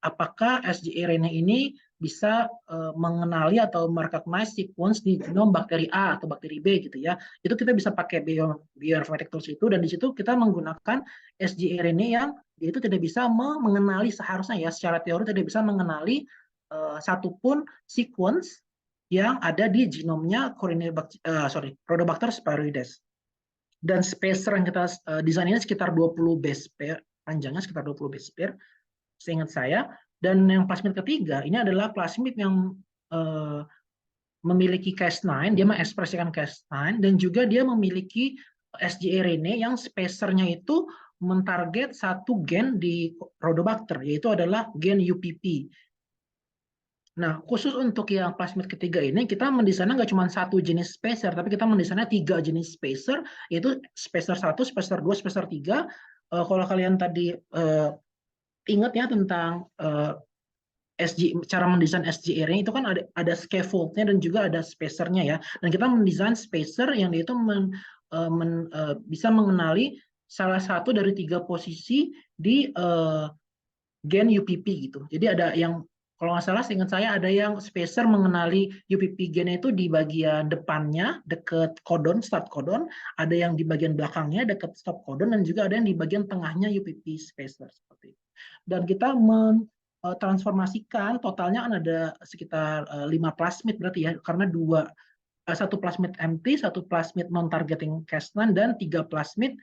apakah sgRNA ini bisa mengenali atau merecognize sequence di genom bakteri A atau bakteri B gitu ya. Itu kita bisa pakai bioinformatic tools itu, dan di situ kita menggunakan sgRNA yang itu tidak bisa mengenali, seharusnya ya secara teori tidak bisa mengenali satupun sequence yang ada di genomnya Rhodobacter spiroides. Dan spacer yang kita desain ini sekitar 20 base pair, panjangnya sekitar 20 base pair seingat saya. Dan yang plasmid ketiga ini adalah plasmid yang memiliki Cas9, dia mengekspresikan Cas9, dan juga dia memiliki sgRNA yang spacernya itu mentarget satu gen di Rhodobacter, yaitu adalah gen UPP. Nah, khusus untuk yang plasmid ketiga ini, kita mendesainnya nggak cuma satu jenis spacer, tapi kita mendesainnya 3 jenis spacer, yaitu spacer 1, spacer 2, spacer 3. Kalau kalian tadi ingat ya tentang cara mendesain sgRNA itu kan ada scaffoldnya dan juga ada spacernya ya. Dan kita mendesain spacer yang itu bisa mengenali salah satu dari 3 posisi di gen UPP gitu. Jadi ada yang, kalau nggak salah seingat saya, ada yang spacer mengenali UPP gen itu di bagian depannya dekat codon, start codon, ada yang di bagian belakangnya dekat stop codon, dan juga ada yang di bagian tengahnya UPP spacer seperti itu. Dan kita transformasikan totalnya kan ada sekitar 5 plasmid berarti ya, karena satu plasmid empty, satu plasmid non-targeting Cas9, dan 3 plasmid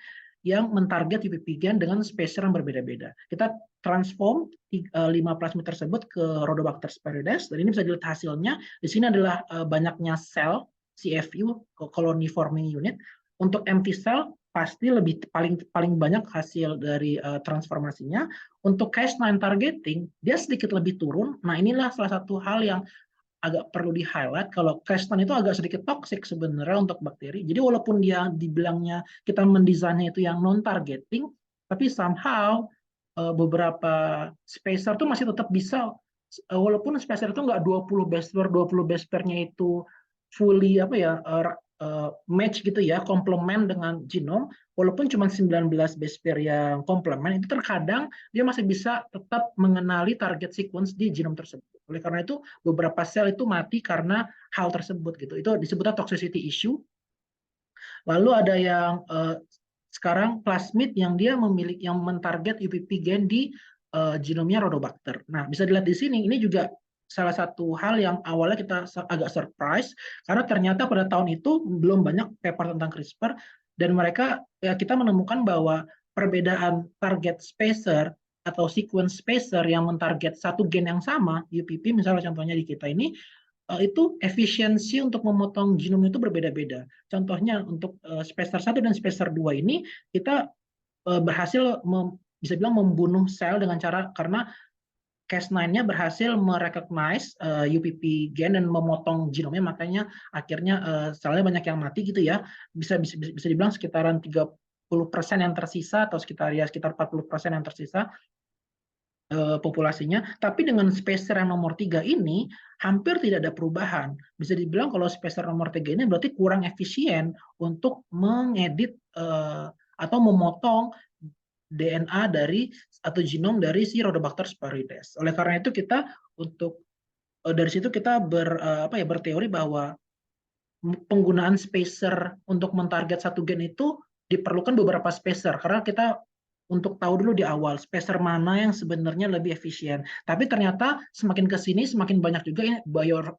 yang mentarget UPP gen dengan spacer yang berbeda-beda. Kita transform 5 plasmid tersebut ke Rhodobacter spiroides, dan ini bisa dilihat hasilnya. Di sini adalah banyaknya sel CFU, colony forming unit. Untuk empty cell pasti paling banyak hasil dari transformasinya. Untuk Cas9 targeting dia sedikit lebih turun. Nah, inilah salah satu hal yang agak perlu di-highlight, kalau Cas9 itu agak sedikit toxic sebenarnya untuk bakteri. Jadi walaupun dia dibilangnya kita mendesainnya itu yang non-targeting, tapi somehow beberapa spacer tuh masih tetap bisa, walaupun spacer itu nggak 20 base pair-nya itu fully match gitu ya, komplement dengan genom, walaupun cuma 19 base pair yang komplement, itu terkadang dia masih bisa tetap mengenali target sequence di genom tersebut. Oleh karena itu beberapa sel itu mati karena hal tersebut gitu. Itu disebutnya toxicity issue. Lalu ada yang sekarang plasmid yang dia memiliki yang mentarget UPP gen di genomnya Rhodobacter. Nah, bisa dilihat di sini, ini juga salah satu hal yang awalnya kita agak surprise, karena ternyata pada tahun itu belum banyak paper tentang CRISPR, dan kita menemukan bahwa perbedaan target spacer atau sequence spacer yang mentarget satu gen yang sama, UPP misalnya contohnya di kita ini, itu efisiensi untuk memotong genom itu berbeda-beda. Contohnya untuk spacer 1 dan spacer 2 ini kita berhasil bisa bilang membunuh sel dengan cara, karena Cas9-nya berhasil merecognize UPP gen dan memotong genomnya, makanya akhirnya selnya banyak yang mati gitu ya. Bisa dibilang sekitaran 30% yang tersisa, atau sekitar 40% yang tersisa populasinya, tapi dengan spacer yang nomor 3 ini hampir tidak ada perubahan. Bisa dibilang kalau spacer nomor 3 ini berarti kurang efisien untuk mengedit atau memotong DNA dari atau genom dari si Rhodobacter sphaeroides. Oleh karena itu kita dari situ kita berteori bahwa penggunaan spacer untuk mentarget satu gen itu diperlukan beberapa spacer karena kita untuk tahu dulu di awal spacer mana yang sebenarnya lebih efisien. Tapi ternyata semakin ke sini semakin banyak juga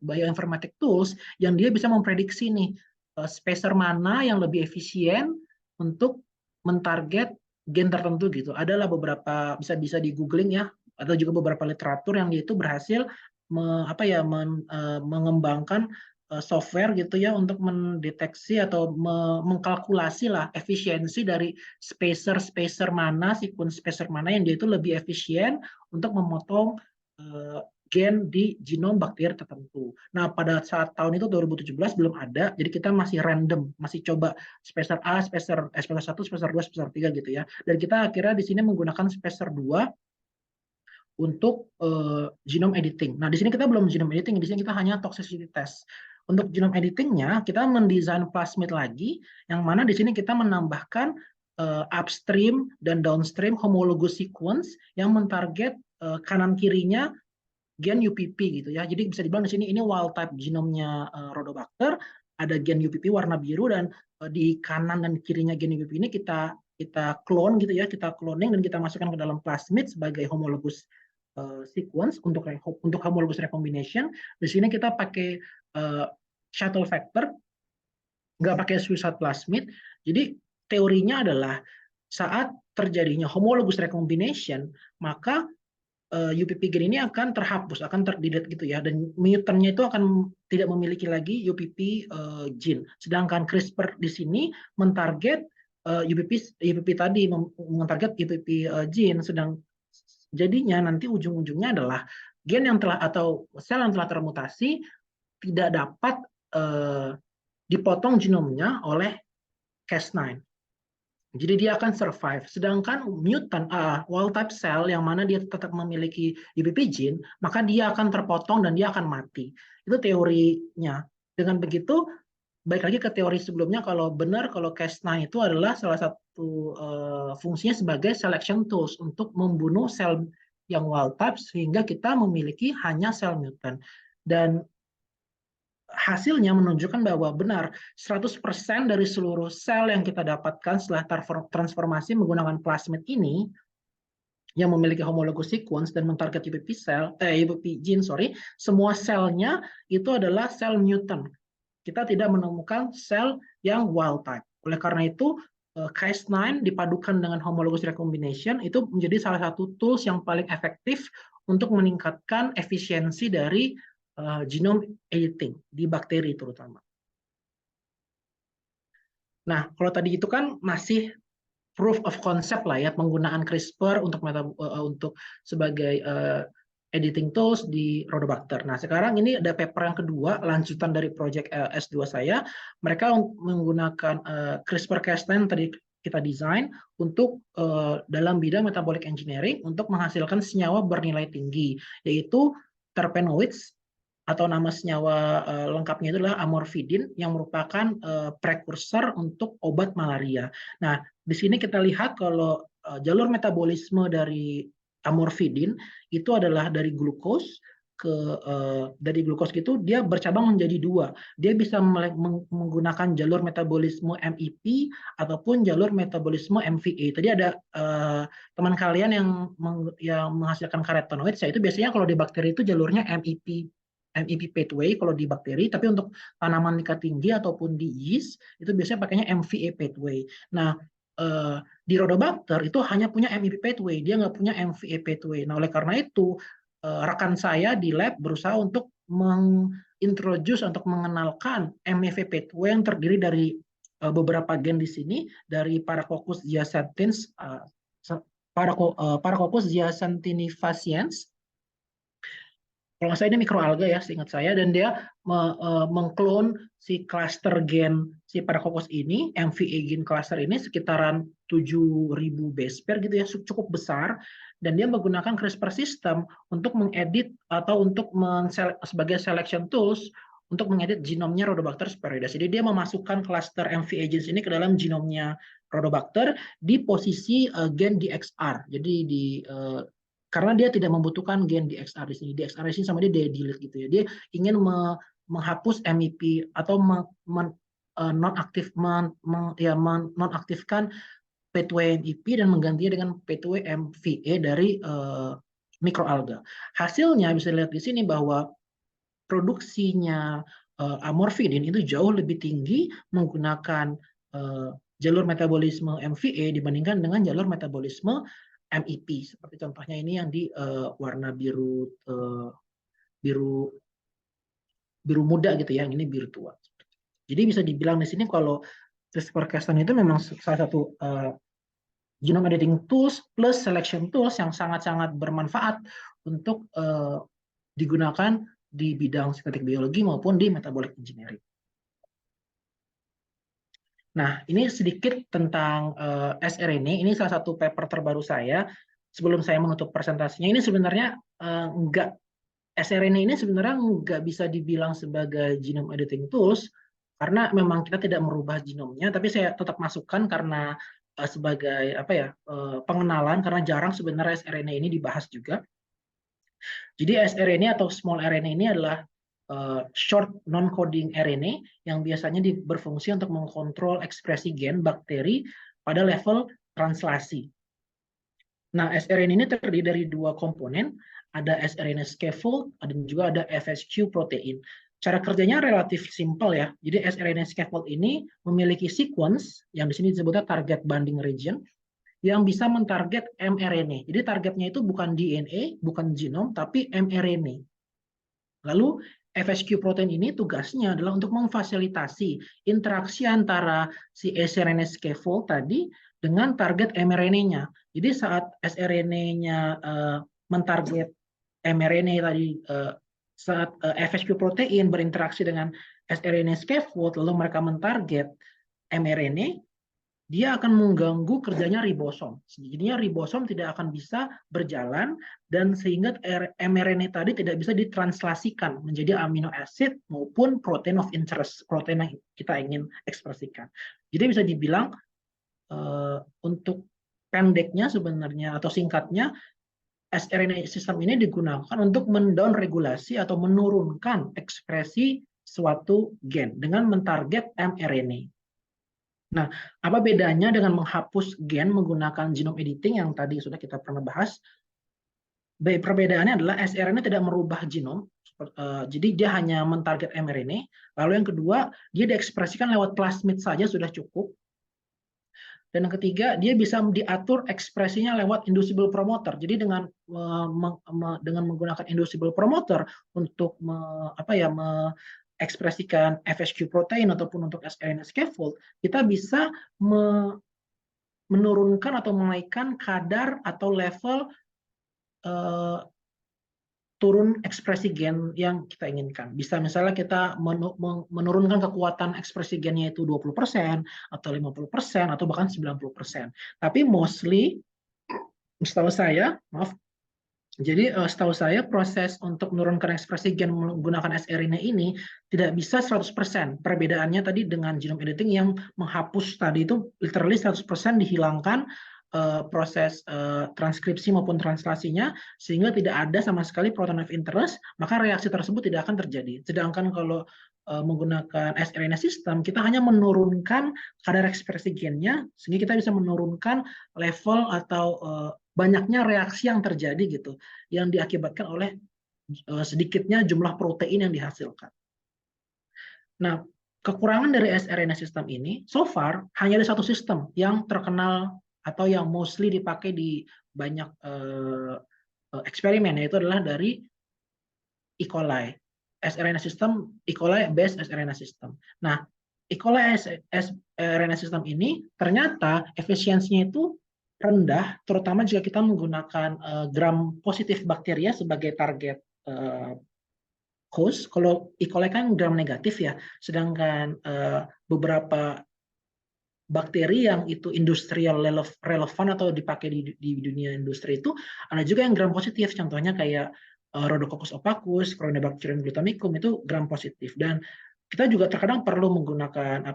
bioinformatic tools yang dia bisa memprediksi nih spacer mana yang lebih efisien untuk mentarget gen tertentu gitu. Adalah beberapa bisa di googling ya atau juga beberapa literatur yang dia itu berhasil mengembangkan software gitu ya untuk mendeteksi atau mengkalkulasi lah efisiensi dari spacer mana, sequence spacer mana yang dia itu lebih efisien untuk memotong gen di genom bakteri tertentu. Nah, pada saat tahun itu 2017 belum ada, jadi kita masih random, masih coba spacer A, spacer 1, spacer 2, spacer 3 gitu ya. Dan kita akhirnya di sini menggunakan spacer 2 untuk genome editing. Nah, di sini kita belum genome editing, di sini kita hanya toxicity test. Untuk genome editingnya, kita mendesain plasmid lagi, yang mana di sini kita menambahkan upstream dan downstream homologous sequence yang mentarget kanan kirinya gen UPP gitu ya. Jadi bisa dibilang di sini ini wild type genomnya Rhodobacter, ada gen UPP warna biru dan di kanan dan kirinya gen UPP ini kita clone gitu ya, kita cloning dan kita masukkan ke dalam plasmid sebagai homologous sequence untuk homologous recombination. Di sini kita pakai shuttle factor, nggak pakai Swiss-Hot plasmid. Jadi teorinya adalah saat terjadinya homologous recombination, maka UPP gen ini akan terhapus, akan terdelete gitu ya, dan mutantnya itu akan tidak memiliki lagi UPP gene. Sedangkan CRISPR di sini mentarget UPP tadi, mentarget UPP gene, jadinya nanti ujung-ujungnya adalah gen yang telah atau sel yang telah termutasi tidak dapat dipotong genomnya oleh Cas9. Jadi dia akan survive. Sedangkan mutant wild type cell yang mana dia tetap memiliki UPP gene, maka dia akan terpotong dan dia akan mati. Itu teorinya. Dengan begitu, baik lagi ke teori sebelumnya, kalau benar kalau Cas9 itu adalah salah satu fungsinya sebagai selection tools untuk membunuh sel yang wild type sehingga kita memiliki hanya sel mutant. Dan hasilnya menunjukkan bahwa benar 100% dari seluruh sel yang kita dapatkan setelah transformasi menggunakan plasmid ini yang memiliki homologous sequence dan mentarget UPP gene, semua selnya itu adalah sel mutant. Kita tidak menemukan sel yang wild type. Oleh karena itu, Cas9 dipadukan dengan homologous recombination itu menjadi salah satu tools yang paling efektif untuk meningkatkan efisiensi dari genome editing di bakteri terutama. Nah, kalau tadi itu kan masih proof of concept lah ya, penggunaan CRISPR untuk sebagai editing tools di Rhodobacter. Nah, sekarang ini ada paper yang kedua, lanjutan dari project S2 saya. Mereka menggunakan CRISPR-Cas9 tadi kita desain untuk dalam bidang metabolic engineering untuk menghasilkan senyawa bernilai tinggi, yaitu terpenoids atau nama senyawa lengkapnya itu adalah amorfidin yang merupakan prekursor untuk obat malaria. Nah, di sini kita lihat kalau jalur metabolisme dari amorfidin itu adalah dari glukos dari glukos itu dia bercabang menjadi dua. Dia bisa menggunakan jalur metabolisme MEP ataupun jalur metabolisme MVA. Tadi ada teman kalian yang menghasilkan karotenoid, itu biasanya kalau di bakteri itu jalurnya MEP pathway kalau di bakteri, tapi untuk tanaman tingkat tinggi ataupun di yeast itu biasanya pakainya MVA pathway. Nah, di Rhodobacter itu hanya punya MEP pathway, dia nggak punya MVA pathway. Nah, oleh karena itu rekan saya di lab berusaha untuk mengintroduce untuk mengenalkan MEP pathway yang terdiri dari beberapa gen di sini, dari Paracoccus giacentinifasiens. Kalau nggak salah ini mikroalga ya, seingat saya, dan dia mengklon si cluster gen si Paracoccus ini, MVA gene cluster ini sekitaran 7.000 base pair gitu ya, cukup besar, dan dia menggunakan CRISPR system untuk mengedit atau untuk sebagai selection tools untuk mengedit genomnya Rhodobacter sphaeroides. Jadi dia memasukkan cluster MV agents ini ke dalam genomnya Rhodobacter di posisi gen DXR. Jadi karena dia tidak membutuhkan gen DXR di sini. DXR di sini sama dia delete gitu ya. Dia ingin menghapus MEP atau nonaktifkan P2MEP dan menggantinya dengan P2MVA dari mikroalga. Hasilnya bisa dilihat di sini bahwa produksinya amorfidin itu jauh lebih tinggi menggunakan jalur metabolisme MVA dibandingkan dengan jalur metabolisme MEP. Seperti contohnya ini yang di warna biru muda gitu ya, yang ini biru tua. Jadi bisa dibilang di sini kalau CRISPR-Cas9 itu memang salah satu genome editing tools plus selection tools yang sangat-sangat bermanfaat untuk digunakan di bidang sintetik biologi maupun di metabolic engineering. Nah, ini sedikit tentang sRNA. Ini salah satu paper terbaru saya. Sebelum saya menutup presentasinya, ini sebenarnya sRNA ini sebenarnya nggak bisa dibilang sebagai genome editing tools karena memang kita tidak merubah genomnya, tapi saya tetap masukkan karena sebagai pengenalan, karena jarang sebenarnya sRNA ini dibahas juga. Jadi sRNA atau small RNA ini adalah short non-coding RNA yang biasanya berfungsi untuk mengkontrol ekspresi gen bakteri pada level translasi. Nah, sRNA ini terdiri dari dua komponen, ada sRNA scaffold dan juga ada FSQ protein. Cara kerjanya relatif simpel ya. Jadi sRNA scaffold ini memiliki sequence yang di sini disebutnya target binding region yang bisa mentarget mRNA. Jadi targetnya itu bukan DNA, bukan genom, tapi mRNA. Lalu FSQ protein ini tugasnya adalah untuk memfasilitasi interaksi antara si sRNA scaffold tadi dengan target mRNA-nya. Jadi saat sRNA-nya mentarget mRNA tadi, saat FSQ protein berinteraksi dengan sRNA scaffold, lalu mereka mentarget mRNA, dia akan mengganggu kerjanya ribosom. Jadinya ribosom tidak akan bisa berjalan dan sehingga mRNA tadi tidak bisa ditranslasikan menjadi amino acid maupun protein of interest, protein yang kita ingin ekspresikan. Jadi bisa dibilang untuk pendeknya sebenarnya atau singkatnya, sRNA sistem ini digunakan untuk mendown regulasi atau menurunkan ekspresi suatu gen dengan mentarget mRNA. Nah, apa bedanya dengan menghapus gen menggunakan genome editing yang tadi sudah kita pernah bahas? Perbedaannya adalah sRNA tidak merubah genom, jadi dia hanya mentarget mRNA. Lalu yang kedua, dia diekspresikan lewat plasmid saja sudah cukup. Dan yang ketiga, dia bisa diatur ekspresinya lewat inducible promoter. Jadi dengan menggunakan inducible promoter untuk ekspresikan FSQ protein ataupun untuk sRNA scaffold, kita bisa menurunkan atau menaikkan kadar atau level turun ekspresi gen yang kita inginkan. Bisa misalnya kita menurunkan kekuatan ekspresi gennya itu 20% atau 50% atau bahkan 90%. Tapi mostly setahu saya, setahu saya proses untuk menurunkan ekspresi gen menggunakan sRNA ini tidak bisa 100%. Perbedaannya tadi dengan genome editing yang menghapus tadi itu literally 100% dihilangkan proses transkripsi maupun translasinya sehingga tidak ada sama sekali protein of interest, maka reaksi tersebut tidak akan terjadi. Sedangkan kalau menggunakan sRNA system, kita hanya menurunkan kadar ekspresi gennya sehingga kita bisa menurunkan level atau banyaknya reaksi yang terjadi gitu, yang diakibatkan oleh sedikitnya jumlah protein yang dihasilkan. Nah, kekurangan dari sRNA system ini, so far hanya ada satu sistem yang terkenal atau yang mostly dipakai di banyak eksperimen, yaitu adalah dari E. coli. sRNA system, E. coli based sRNA system. Nah, E. coli sRNA system ini ternyata efisiensinya itu rendah, terutama jika kita menggunakan gram positif bakteria sebagai target host. Kalau E. coli kan gram negatif ya, sedangkan beberapa bakteri yang itu industrial relevan atau dipakai di dunia industri itu, ada juga yang gram positif. Contohnya kayak Rhodococcus opacus, Corynebacterium glutamicum itu gram positif. Dan kita juga terkadang perlu menggunakan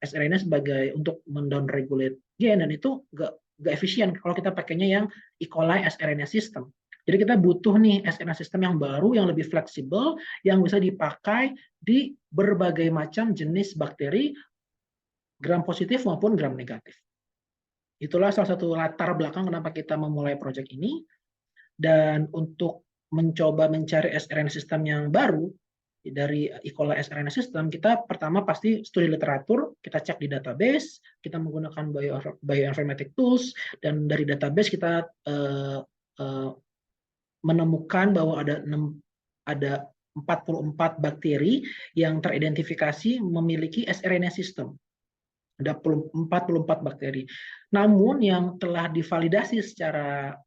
sRNA sebagai untuk mendownregulate gen, dan itu nggak efisien kalau kita pakainya yang E. coli sRNA system. Jadi kita butuh nih sRNA system yang baru, yang lebih fleksibel, yang bisa dipakai di berbagai macam jenis bakteri, gram positif maupun gram negatif. Itulah salah satu latar belakang kenapa kita memulai proyek ini. Dan untuk mencoba mencari sRNA system yang baru dari E. coli sRNA system, kita pertama pasti studi literatur, kita cek di database, kita menggunakan bioinformatic tools, dan dari database kita menemukan bahwa ada 44 bakteri yang teridentifikasi memiliki sRNA system. Ada 44 bakteri. Namun yang telah divalidasi secara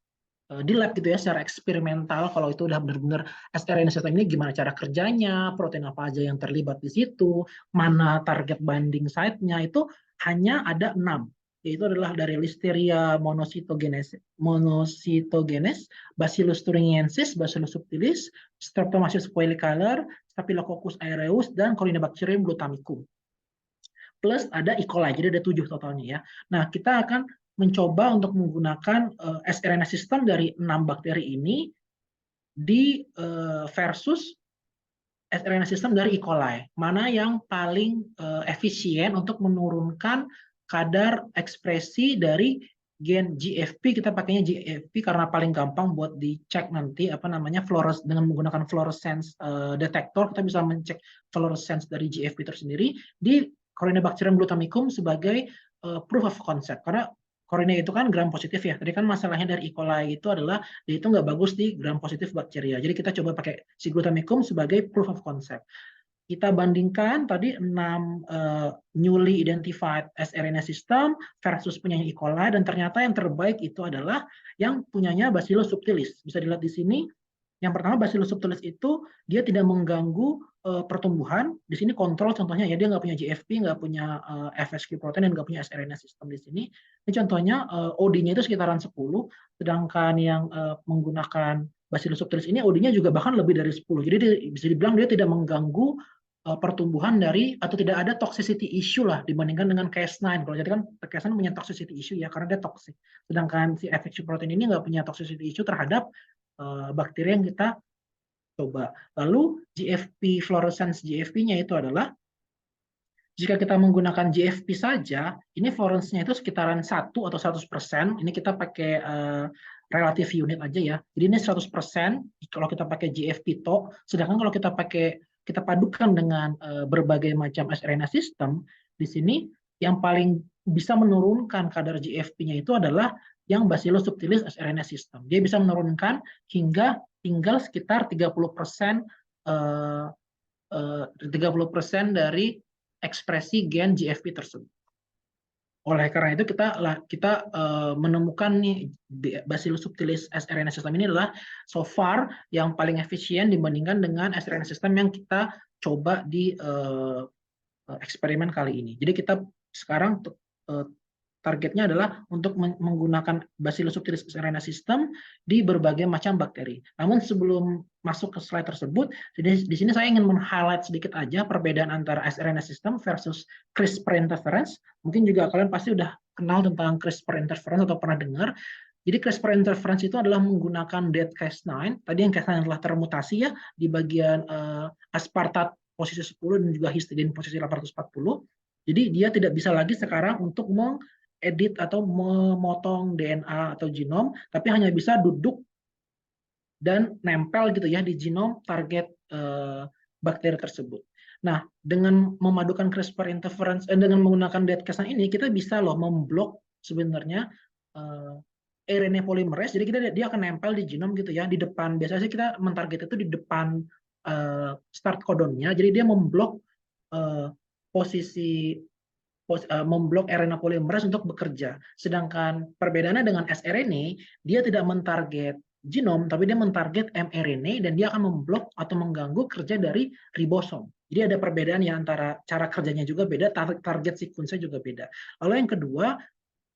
di lab gitu ya, secara eksperimental, kalau itu udah benar-benar sRNA system ini gimana cara kerjanya, protein apa aja yang terlibat di situ, mana target binding site-nya, itu hanya ada 6. Yaitu adalah dari Listeria monocytogenes, Bacillus thuringiensis, Bacillus subtilis, Streptomyces fulicolor, Staphylococcus aureus, dan Corynebacterium glutamicum. Plus ada E. coli, jadi ada 7 totalnya ya. Nah, kita akan mencoba untuk menggunakan sRNA system dari 6 bakteri ini versus sRNA system dari E. coli. Mana yang paling efisien untuk menurunkan kadar ekspresi dari gen GFP. Kita pakainya GFP karena paling gampang buat dicek nanti dengan menggunakan fluorescence detector, kita bisa mencek fluorescence dari GFP tersendiri di Corynebacterium glutamicum sebagai proof of concept. Karena Corynea itu kan gram positif ya. Tadi kan masalahnya dari E. coli itu adalah dia itu nggak bagus di gram positif bakteria. Jadi kita coba pakai si glutamicum sebagai proof of concept. Kita bandingkan tadi 6 newly identified sRNA system versus punyanya E. coli, dan ternyata yang terbaik itu adalah yang punyanya Bacillus subtilis. Bisa dilihat di sini. Yang pertama, Bacillus subtilis itu dia tidak mengganggu pertumbuhan. Di sini kontrol contohnya ya, dia nggak punya GFP, nggak punya FSQ protein, dan nggak punya sRNA system di sini. Ini contohnya OD-nya itu sekitaran 10, sedangkan yang menggunakan Bacillus subtilis ini OD-nya juga bahkan lebih dari 10. Jadi bisa dibilang dia tidak mengganggu pertumbuhan atau tidak ada toxicity issue lah dibandingkan dengan Cas9. Kalau jadi kan Cas9 punya toxicity issue ya karena dia toxic. Sedangkan si FSQ protein ini nggak punya toxicity issue terhadap bakteri yang kita coba. Lalu GFP, fluorescence GFP-nya itu adalah jika kita menggunakan GFP saja, ini fluorescence-nya itu sekitaran 1 atau 100%. Ini kita pakai relative unit aja ya. Jadi ini 100% kalau kita pakai GFP to. Sedangkan kalau kita padukan dengan berbagai macam sRNA system, di sini yang paling bisa menurunkan kadar GFP-nya itu adalah yang Bacillus subtilis sRNA system. Dia bisa menurunkan hingga tinggal sekitar 30% dari ekspresi gen GFP tersebut. Oleh karena itu kita menemukan nih Bacillus subtilis sRNA system ini adalah so far yang paling efisien dibandingkan dengan sRNA system yang kita coba di eksperimen kali ini. Jadi kita sekarang targetnya adalah untuk menggunakan Bacillus subtilis sRNA system di berbagai macam bakteri. Namun sebelum masuk ke slide tersebut, di sini saya ingin men-highlight sedikit aja perbedaan antara sRNA system versus CRISPR interference. Mungkin juga kalian pasti udah kenal tentang CRISPR interference atau pernah dengar. Jadi CRISPR interference itu adalah menggunakan dead Cas9. Tadi yang Cas9 telah termutasi ya di bagian aspartat posisi 10 dan juga histidine posisi 840. Jadi dia tidak bisa lagi sekarang untuk edit atau memotong DNA atau genom, tapi hanya bisa duduk dan nempel gitu ya di genom target bakteri tersebut. Nah, dengan memadukan CRISPR interference dengan menggunakan dead Cas9 ini, kita bisa loh memblok sebenarnya RNA polymerase. Jadi dia akan nempel di genom gitu ya, di depan. Biasanya kita mentarget itu di depan start codonnya. Jadi dia memblok memblok RNA polimerase untuk bekerja. Sedangkan perbedaannya dengan sRNA, dia tidak mentarget genom, tapi dia mentarget mRNA dan dia akan memblok atau mengganggu kerja dari ribosom. Jadi ada perbedaan ya antara cara kerjanya juga beda, target sequence-nya juga beda. Lalu yang kedua,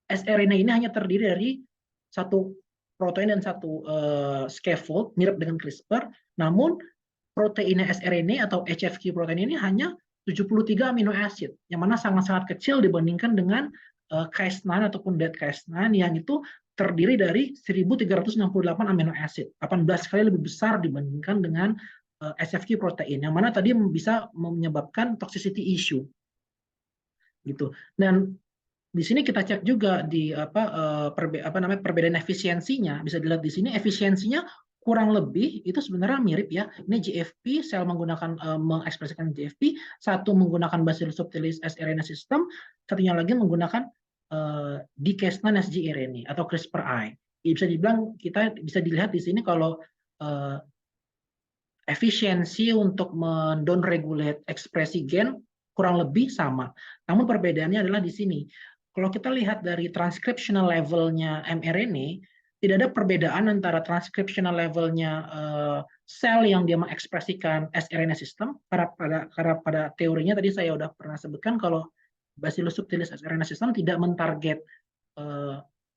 sRNA ini hanya terdiri dari satu protein dan satu scaffold, mirip dengan CRISPR, namun proteinnya sRNA atau HFQ protein ini hanya 73 amino acid, yang mana sangat-sangat kecil dibandingkan dengan Cas9 ataupun dead Cas9 yang itu terdiri dari 1368 amino acid, 18 kali lebih besar dibandingkan dengan HFQ protein, yang mana tadi bisa menyebabkan toxicity issue. Gitu. Dan di sini kita cek juga di perbedaan efisiensinya, bisa dilihat di sini efisiensinya kurang lebih itu sebenarnya mirip ya. Ini GFP, sel menggunakan mengekspresikan GFP, satu menggunakan Bacillus subtilis sRNA system, satunya lagi menggunakan dCas9 sgRNA atau CRISPR-I. Bisa dibilang kita bisa dilihat di sini kalau efisiensi untuk mendownregulate ekspresi gen kurang lebih sama. Namun perbedaannya adalah di sini. Kalau kita lihat dari transcriptional levelnya mRNA, tidak ada perbedaan antara transcriptional levelnya sel yang dia mengekspresikan sRNA system, karena pada teorinya tadi saya sudah pernah sebutkan kalau Bacillus subtilis sRNA system tidak mentarget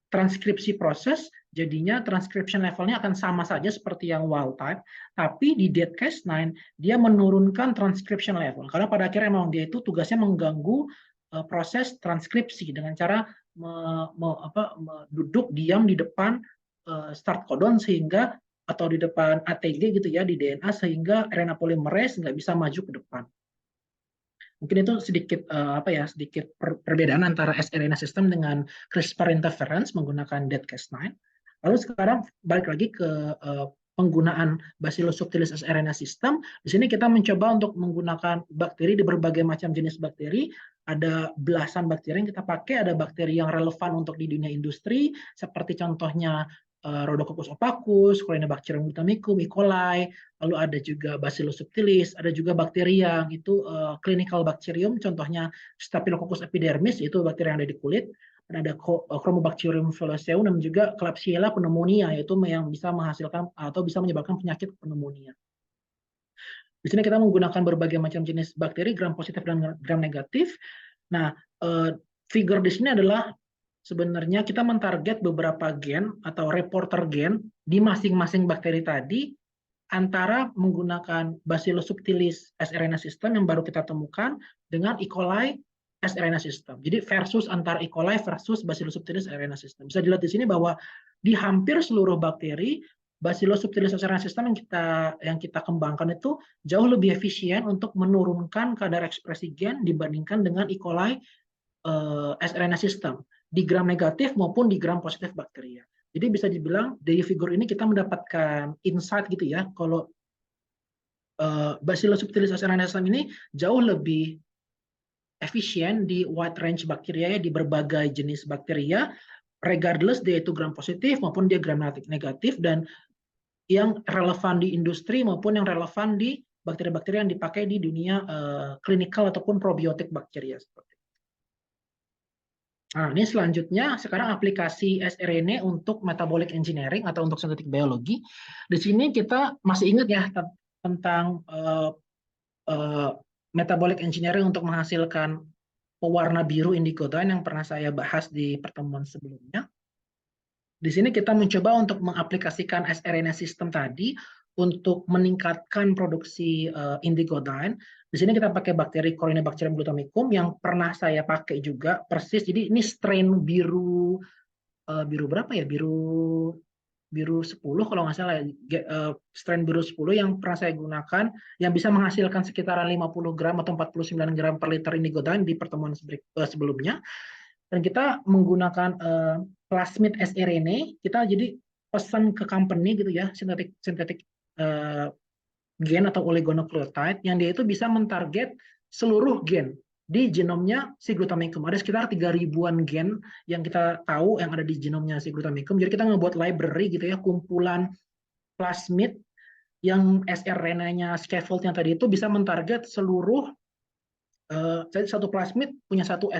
transkripsi proses, jadinya transcription levelnya akan sama saja seperti yang wild type, tapi di dead Cas9 dia menurunkan transcription level, karena pada akhirnya memang dia itu tugasnya mengganggu proses transkripsi dengan cara duduk diam di depan start codon sehingga atau di depan ATG gitu ya di DNA sehingga RNA polymerase nggak bisa maju ke depan. Mungkin itu sedikit sedikit perbedaan antara sRNA system dengan CRISPR interference menggunakan dead Cas9. Lalu sekarang balik lagi ke penggunaan Bacillus subtilis sRNA system. Di sini kita mencoba untuk menggunakan bakteri di berbagai macam jenis bakteri. Ada belasan bakteri yang kita pakai, ada bakteri yang relevan untuk di dunia industri, seperti contohnya Rhodococcus opacus, Corynebacterium glutamicum, E. coli, lalu ada juga Bacillus subtilis, ada juga bakteri yang itu clinical bacterium, contohnya Staphylococcus epidermis, itu bakteri yang ada di kulit, dan ada Chromobacterium fusarium dan juga Klebsiella pneumonia, yaitu yang bisa menghasilkan atau bisa menyebabkan penyakit pneumonia. Di sini kita menggunakan berbagai macam jenis bakteri, gram positif dan gram negatif. Nah, figure di sini adalah sebenarnya kita mentarget beberapa gen atau reporter gen di masing-masing bakteri tadi antara menggunakan Bacillus subtilis sRNA system yang baru kita temukan dengan E. coli sRNA system. Jadi versus antara E. coli versus Bacillus subtilis sRNA system. Bisa dilihat di sini bahwa di hampir seluruh bakteri Bacillus subtilis sRNA system yang kita kembangkan itu jauh lebih efisien untuk menurunkan kadar ekspresi gen dibandingkan dengan E. coli sRNA system di gram negatif maupun di gram positif bakteria. Jadi bisa dibilang dari figur ini kita mendapatkan insight gitu ya, kalau Bacillus subtilis sRNA system ini jauh lebih efisien di wide range bakteria, di berbagai jenis bakteria, regardless dia itu gram positif maupun dia gram negatif, dan yang relevan di industri maupun yang relevan di bakteri-bakteri yang dipakai di dunia klinikal ataupun probiotik bakteria seperti. Nah, ini selanjutnya sekarang aplikasi sRNA untuk metabolic engineering atau untuk sintetik biologi. Di sini kita masih ingat ya tentang metabolic engineering untuk menghasilkan pewarna biru indigodyne yang pernah saya bahas di pertemuan sebelumnya. Di sini kita mencoba untuk mengaplikasikan sRNA system tadi untuk meningkatkan produksi indigodyne. Di sini kita pakai bakteri Corynebacterium glutamicum yang pernah saya pakai juga persis. Jadi ini strain biru berapa ya? Biru 10 kalau nggak salah, strain biru 10 yang pernah saya gunakan yang bisa menghasilkan sekitaran 50 gram atau 49 gram per liter indigodyne di pertemuan sebelumnya. Dan kita menggunakan plasmid sRNA, kita jadi pesan ke company gitu ya, sintetik gen atau oligonucleotide yang dia itu bisa mentarget seluruh gen di genomnya si glutamicum. Ada sekitar 3.000-an gen yang kita tahu yang ada di genomnya si glutamicum. Jadi kita ngebuat library gitu ya, kumpulan plasmid yang sRNA-nya scaffold yang tadi itu bisa mentarget seluruh. Jadi satu plasmid punya satu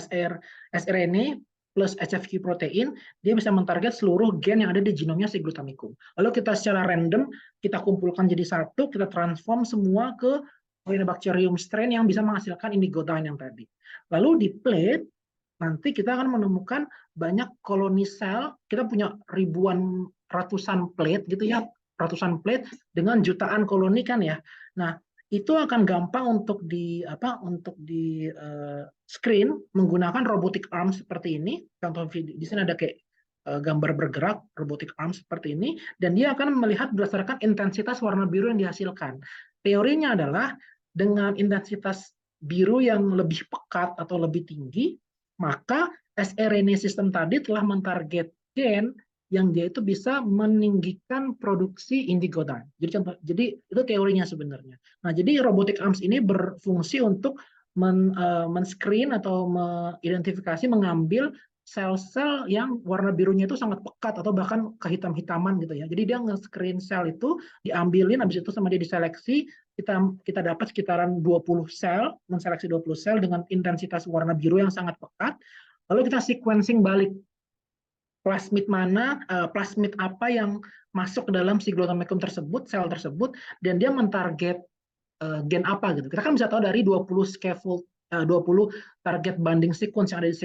sRNA plus HFQ protein, dia bisa mentarget seluruh gen yang ada di genomnya si glutamicum. Lalu kita secara random, kita kumpulkan jadi satu, kita transform semua ke Corynebacterium strain yang bisa menghasilkan indigodyne yang tadi. Lalu di plate, nanti kita akan menemukan banyak koloni sel, kita punya ribuan, ratusan plate gitu ya, ratusan plate dengan jutaan koloni kan ya. Nah, itu akan gampang untuk di screen menggunakan robotic arm seperti ini. Contoh di sini ada kayak gambar bergerak robotic arm seperti ini, dan dia akan melihat berdasarkan intensitas warna biru yang dihasilkan. Teorinya adalah dengan intensitas biru yang lebih pekat atau lebih tinggi, maka sRNA system tadi telah mentarget gen yang dia itu bisa meninggikan produksi indigodyne. Jadi itu teorinya sebenarnya. Nah, jadi robotic arms ini berfungsi untuk men-screen atau mengidentifikasi, mengambil sel-sel yang warna birunya itu sangat pekat atau bahkan kehitam-hitaman gitu ya. Jadi dia nge-screen sel itu, diambilin, habis itu sama dia diseleksi, kita dapat sekitaran 20 sel, menseleksi 20 sel dengan intensitas warna biru yang sangat pekat. Lalu kita sequencing balik plasmid mana, plasmid apa yang masuk ke dalam si glutamicum tersebut, sel tersebut, dan dia mentarget gen apa gitu. Kita kan bisa tahu dari 20 scaffold 20 target binding sequence yang ada di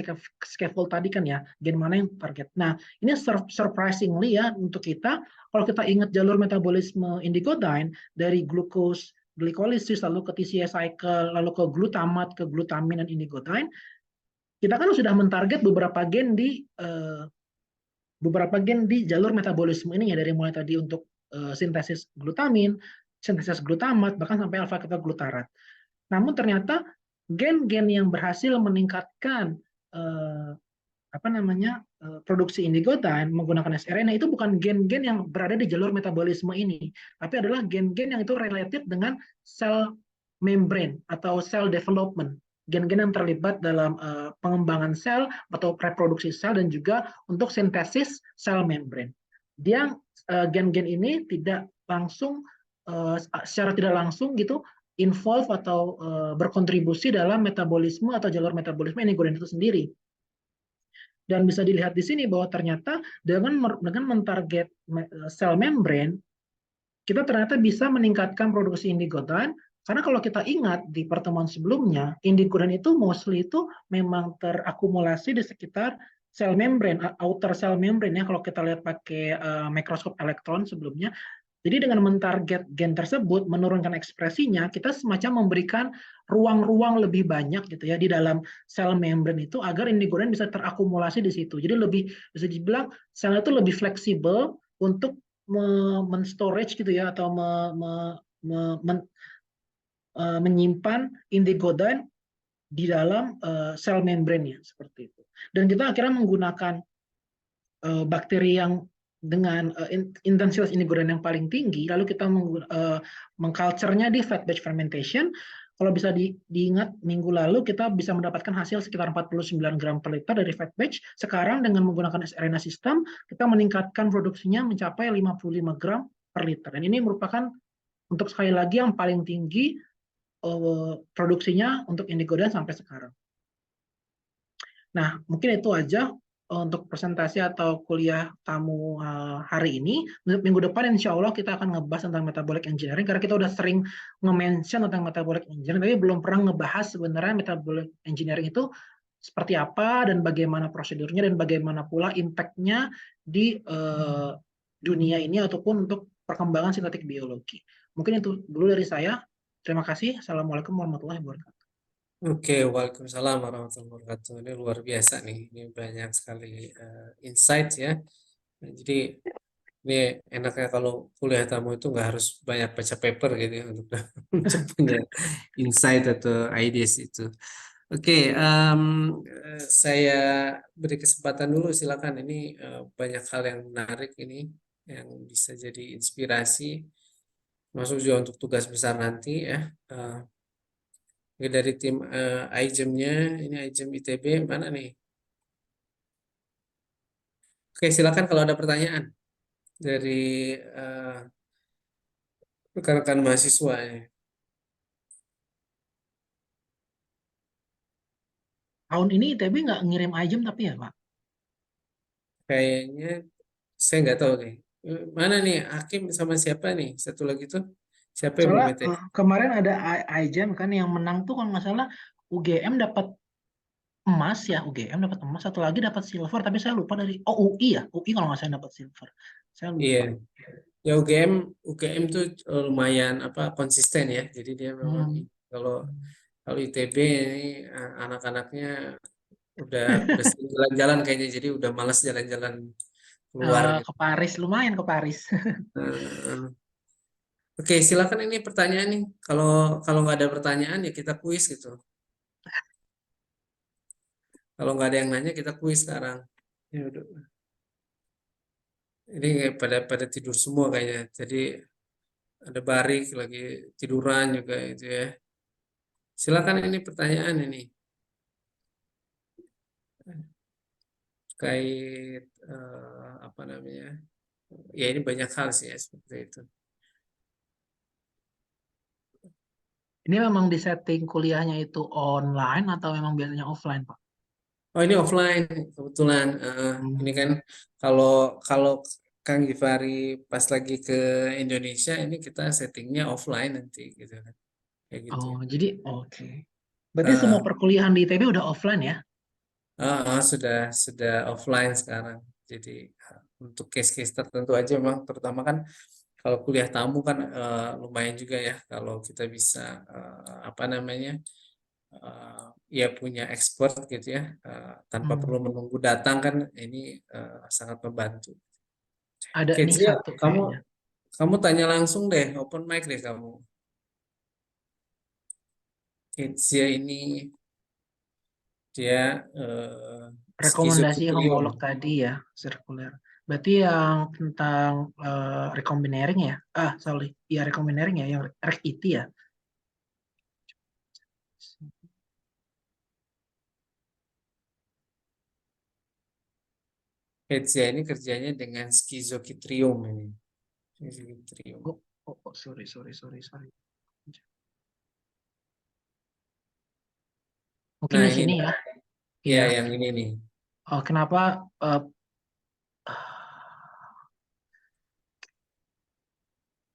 scaffold tadi kan ya, gen mana yang target. Nah, ini surprisingly ya untuk kita, kalau kita ingat jalur metabolisme indigodyne dari glucose glycolysis lalu ke TCA cycle, lalu ke glutamat, ke glutamin dan indigodyne, kita kan sudah mentarget beberapa gen di jalur metabolisme ini ya, dari mulai tadi untuk sintesis glutamin, sintesis glutamat, bahkan sampai alfa ketoglutarat. Namun ternyata gen-gen yang berhasil meningkatkan produksi indigodyne menggunakan sRNA itu bukan gen-gen yang berada di jalur metabolisme ini, tapi adalah gen-gen yang itu related dengan sel membrane atau cell development, gen-gen yang terlibat dalam pengembangan sel atau reproduksi sel dan juga untuk sintesis sel membrane. Dia gen-gen ini tidak langsung secara tidak langsung gitu involve atau berkontribusi dalam metabolisme atau jalur metabolisme indigodyne itu sendiri. Dan bisa dilihat di sini bahwa ternyata dengan mentarget sel membrane, kita ternyata bisa meningkatkan produksi indigodyne. Karena kalau kita ingat di pertemuan sebelumnya, indigodyne itu mostly itu memang terakumulasi di sekitar sel membrane, outer cell membrane ya, kalau kita lihat pakai mikroskop elektron sebelumnya. Jadi dengan mentarget gen tersebut, menurunkan ekspresinya, kita semacam memberikan ruang-ruang lebih banyak gitu ya di dalam sel membrane itu agar indigodyne bisa terakumulasi di situ. Jadi lebih bisa dibilang sel itu lebih fleksibel untuk men-storage gitu ya, atau menyimpan indigodyne di dalam sel membrane-nya seperti itu. Dan kita akhirnya menggunakan bakteri yang dengan intensitas indigodyne yang paling tinggi, lalu kita mengculture-nya di fat batch fermentation. Kalau bisa diingat minggu lalu kita bisa mendapatkan hasil sekitar 49 gram per liter dari fat batch. Sekarang dengan menggunakan sRNA system, kita meningkatkan produksinya mencapai 55 gram per liter. Dan ini merupakan untuk sekali lagi yang paling tinggi produksinya untuk indigodyne sampai sekarang. Nah, mungkin itu aja untuk presentasi atau kuliah tamu hari ini. Minggu depan insya Allah kita akan ngebahas tentang metabolic engineering, karena kita udah sering nge-mention tentang metabolic engineering, tapi belum pernah ngebahas sebenarnya metabolic engineering itu seperti apa dan bagaimana prosedurnya dan bagaimana pula impact-nya di dunia ini ataupun untuk perkembangan sintetik biologi. Mungkin itu dulu dari saya. Terima kasih. Assalamualaikum warahmatullahi wabarakatuh. Oke, waalaikumsalam warahmatullahi wabarakatuh. Ini luar biasa nih, ini banyak sekali insight ya. Nah, jadi ini enaknya kalau kuliah tamu itu nggak harus banyak baca paper gitu ya untuk punya insight atau ideas itu. Oke, saya beri kesempatan dulu, silakan. Ini banyak hal yang menarik ini yang bisa jadi inspirasi, masuk juga untuk tugas besar nanti ya. Dari tim iGEM-nya, ini iGEM ITB mana nih? Oke, silakan kalau ada pertanyaan dari rekan-rekan mahasiswa ya. Tahun ini ITB nggak ngirim iGEM tapi ya Pak? kayaknya saya nggak tahu nih. Mana nih Hakim sama siapa nih? Satu lagi tuh siapa yang Soalnya belum ITB? kemarin ada iJam kan yang menang tuh kalau nggak salah UGM dapat emas ya, UGM dapat emas, satu lagi dapat silver, tapi saya lupa dari UI ya, UI kalau nggak salah dapat silver. Saya Iya, lupa. ya UGM tuh lumayan apa konsisten ya. Jadi dia memang Hmm. kalau kalau ITB ini anak-anaknya udah sering jalan-jalan kayaknya, jadi udah malas jalan-jalan keluar gitu. Ke Paris, lumayan ke Paris. Eh, Oke, silakan ini pertanyaan nih. Kalau kalau nggak ada pertanyaan ya kita kuis gitu. Kalau nggak ada yang nanya kita kuis sekarang. Ya udah. Ini kayak pada tidur semua kayaknya. Jadi ada Barik lagi tiduran juga itu ya. Silakan ini pertanyaan ini terkait apa namanya? Ya ini banyak hal sih ya seperti itu. Ini memang disetting kuliahnya itu online atau memang biasanya offline, Pak? Oh ini offline kebetulan. Ini kan kalau kalau Kang Givari pas lagi ke Indonesia ini kita settingnya offline nanti gitu kan. Kayak gitu. Oh, jadi oke. Berarti semua Eh, perkuliahan di ITB udah offline ya? sudah offline sekarang. Jadi untuk case-case tertentu aja memang terutama kan kalau kuliah tamu kan lumayan juga ya kalau kita bisa apa namanya ya punya expert gitu ya tanpa perlu Hmm. menunggu datang kan ini sangat membantu. Ada Oke, nih Cia, satu kamu kayaknya. kamu tanya langsung deh, open mic deh kamu. Oke, Cia ini dia Rekomendasi skizofrenium. homolog tadi ya, sirkuler. Berarti yang tentang recombinering ya? Sorry. Ya, recombinering ya, yang REC-IT ya? Cia ini kerjanya dengan skizokitrium ini. Skizokitrium. Sorry. Mungkin Nah di ini sini nih, ya. ya Iya. yang ini nih. Kenapa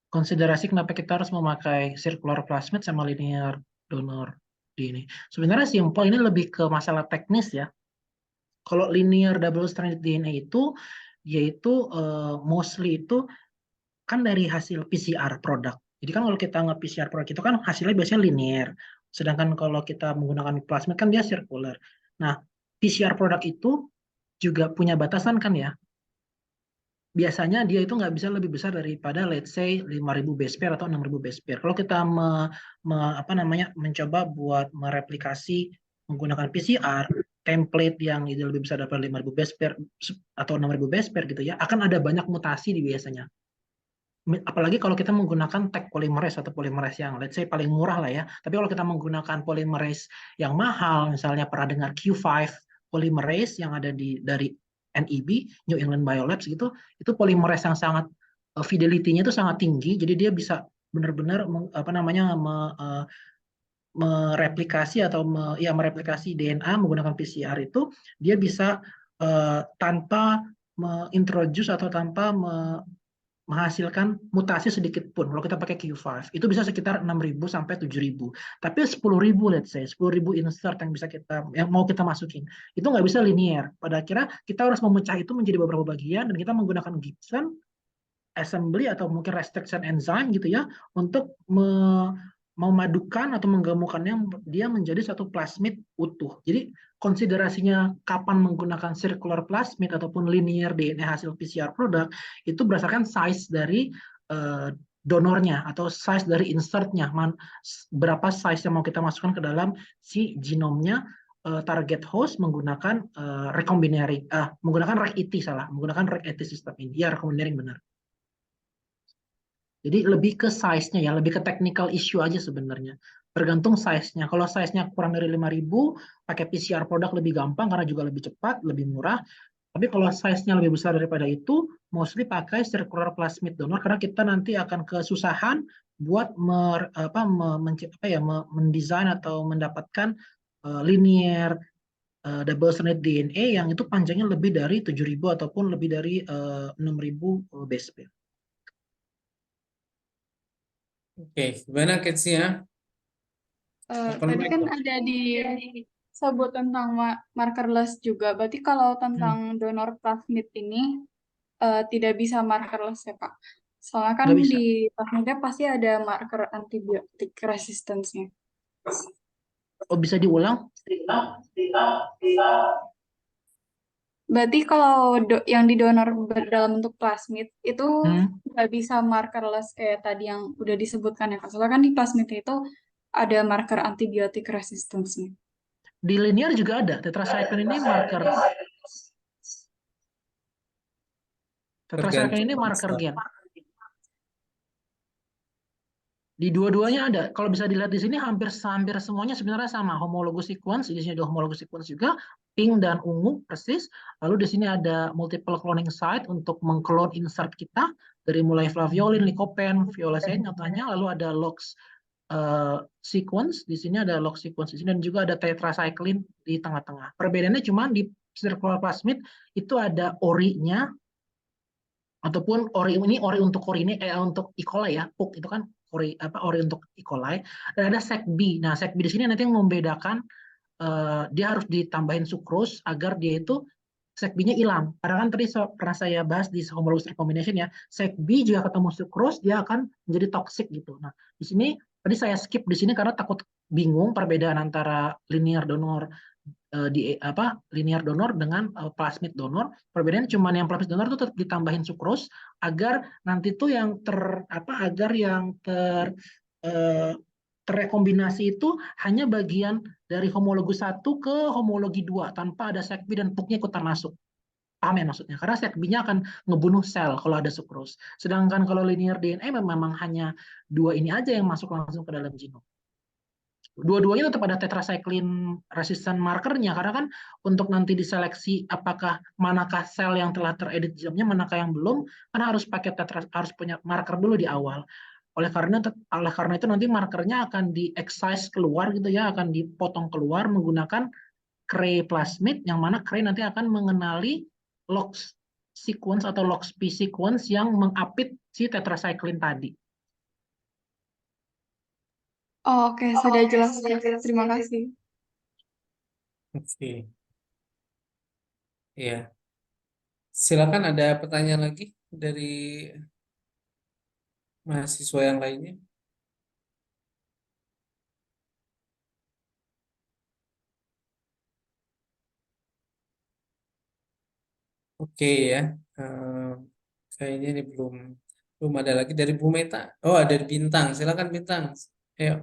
konsiderasi kenapa kita harus memakai circular plasmid sama linear donor di ini? Sebenarnya simpel, ini lebih ke masalah teknis ya. Kalau linear double stranded DNA itu yaitu mostly itu kan dari hasil PCR produk. Jadi kan kalau kita nge-PCR produk itu kan hasilnya biasanya linear. Sedangkan kalau kita menggunakan plasmid kan dia circular. Nah, PCR produk itu juga punya batasan kan ya. Biasanya dia itu nggak bisa lebih besar daripada let's say 5.000 base pair atau 6.000 base pair. Kalau kita apa namanya mencoba buat mereplikasi menggunakan PCR template yang itu lebih besar daripada 5.000 base pair atau 6.000 base pair gitu ya, akan ada banyak mutasi di biasanya. Apalagi kalau kita menggunakan tag polymerase atau polymerase yang let's say paling murah lah ya. Tapi kalau kita menggunakan polymerase yang mahal, misalnya pernah dengar Q5 polymerase yang ada dari NEB, New England Biolabs gitu, itu polymerase yang sangat fidelity-nya itu sangat tinggi, jadi dia bisa benar-benar apa namanya mereplikasi atau mereplikasi DNA menggunakan PCR itu dia bisa tanpa mengintroduce atau tanpa menghasilkan mutasi sedikit pun. Kalau kita pakai Q5, itu bisa sekitar 6.000 sampai 7.000. Tapi 10.000, let's say, 10.000 insert yang bisa yang mau kita masukin, itu nggak bisa linear. Pada akhirnya kita harus memecah itu menjadi beberapa bagian dan kita menggunakan Gibson assembly atau mungkin restriction enzyme gitu ya untuk memadukan atau menggabungkannya dia menjadi satu plasmid utuh. Jadi konsiderasinya kapan menggunakan circular plasmid ataupun linear DNA hasil PCR produk itu berdasarkan size dari donornya atau size dari insertnya, berapa size yang mau kita masukkan ke dalam si genomnya target host menggunakan recombinering, menggunakan REC-IT menggunakan REC-IT sistem ini. Ya, recombinering benar. Jadi lebih ke size-nya ya, lebih ke technical issue aja sebenarnya. Tergantung size-nya. Kalau size-nya kurang dari 5.000, pakai PCR produk lebih gampang karena juga lebih cepat, lebih murah. Tapi kalau size-nya lebih besar daripada itu, mostly pakai circular plasmid donor karena kita nanti akan kesusahan buat mendesain atau mendapatkan linear double stranded DNA yang itu panjangnya lebih dari 7.000 ataupun lebih dari 6.000 base pair. Oke, gimana Ketsia? Open Tadi mic kan dong. ada disebut tentang markerless juga. Berarti kalau tentang donor plasmid ini tidak bisa markerless ya, Pak? Soalnya kan Nggak bisa. di plasmidnya pasti ada marker antibiotik resistance-nya. Oh, bisa diulang? Berarti kalau yang didonor dalam bentuk plasmid itu nggak bisa markerless kayak tadi yang udah disebutkan ya, Kak. Soalnya kan di plasmid itu ada marker antibiotik resistance-nya. Di linear juga ada. Tetracycline ini marker. Tetracycline ini marker gen. Di dua-duanya ada. Kalau bisa dilihat di sini hampir semuanya sebenarnya sama. Homologous sequence, di sini ada homologous sequence juga, pink dan ungu persis. Lalu di sini ada multiple cloning site untuk mengclone insert kita dari mulai flaviolin, lycopene, violacin contohnya. Lalu ada LOX sequence, di sini ada LOX sequence di sini dan juga ada tetracycline di tengah-tengah. Perbedaannya cuma di circular plasmid itu ada ori-nya ataupun ori ini ori untuk untuk E. coli ya, PUK itu kan ori untuk E. coli, dan ada sec-B. Nah, sec-B di sini nanti yang membedakan dia harus ditambahin sukrus agar dia itu sec-B-nya hilang. Karena kan tadi pernah saya bahas di homologous recombination ya, sec-B jika ketemu sukrus dia akan menjadi toxic gitu. Nah, di sini tadi saya skip di sini karena takut bingung perbedaan antara linear donor linear donor dengan plasmid donor. Perbedaannya cuma yang plasmid donor itu tetap ditambahin sukrus agar nanti tuh yang terrekombinasi itu hanya bagian dari homologi 1 ke homologi 2 tanpa ada sec-B dan PUK-nya ikutan masuk. Paham ya maksudnya? Karena sec-B-nya akan ngebunuh sel kalau ada sukrus. Sedangkan kalau linear DNA memang hanya 2 ini aja yang masuk langsung ke dalam genom. Dua-duanya tetap ada tetracycline resistant markernya karena kan untuk nanti diseleksi apakah manakah sel yang telah teredit genomnya, manakah yang belum, kan harus punya marker dulu di awal. Oleh karena itu nanti markernya akan di-excise keluar gitu ya, akan dipotong keluar menggunakan Cray plasmid yang mana Cray nanti akan mengenali LOX sequence atau LOXP sequence yang mengapit si tetracycline tadi. Oh, oke, sudah jelas. Terima kasih. Oke. Ya. Silakan ada pertanyaan lagi dari mahasiswa yang lainnya. Oke ya. Kayaknya ini belum ada lagi dari Bu Meta. Oh, ada Bintang. Silakan Bintang. Ayo.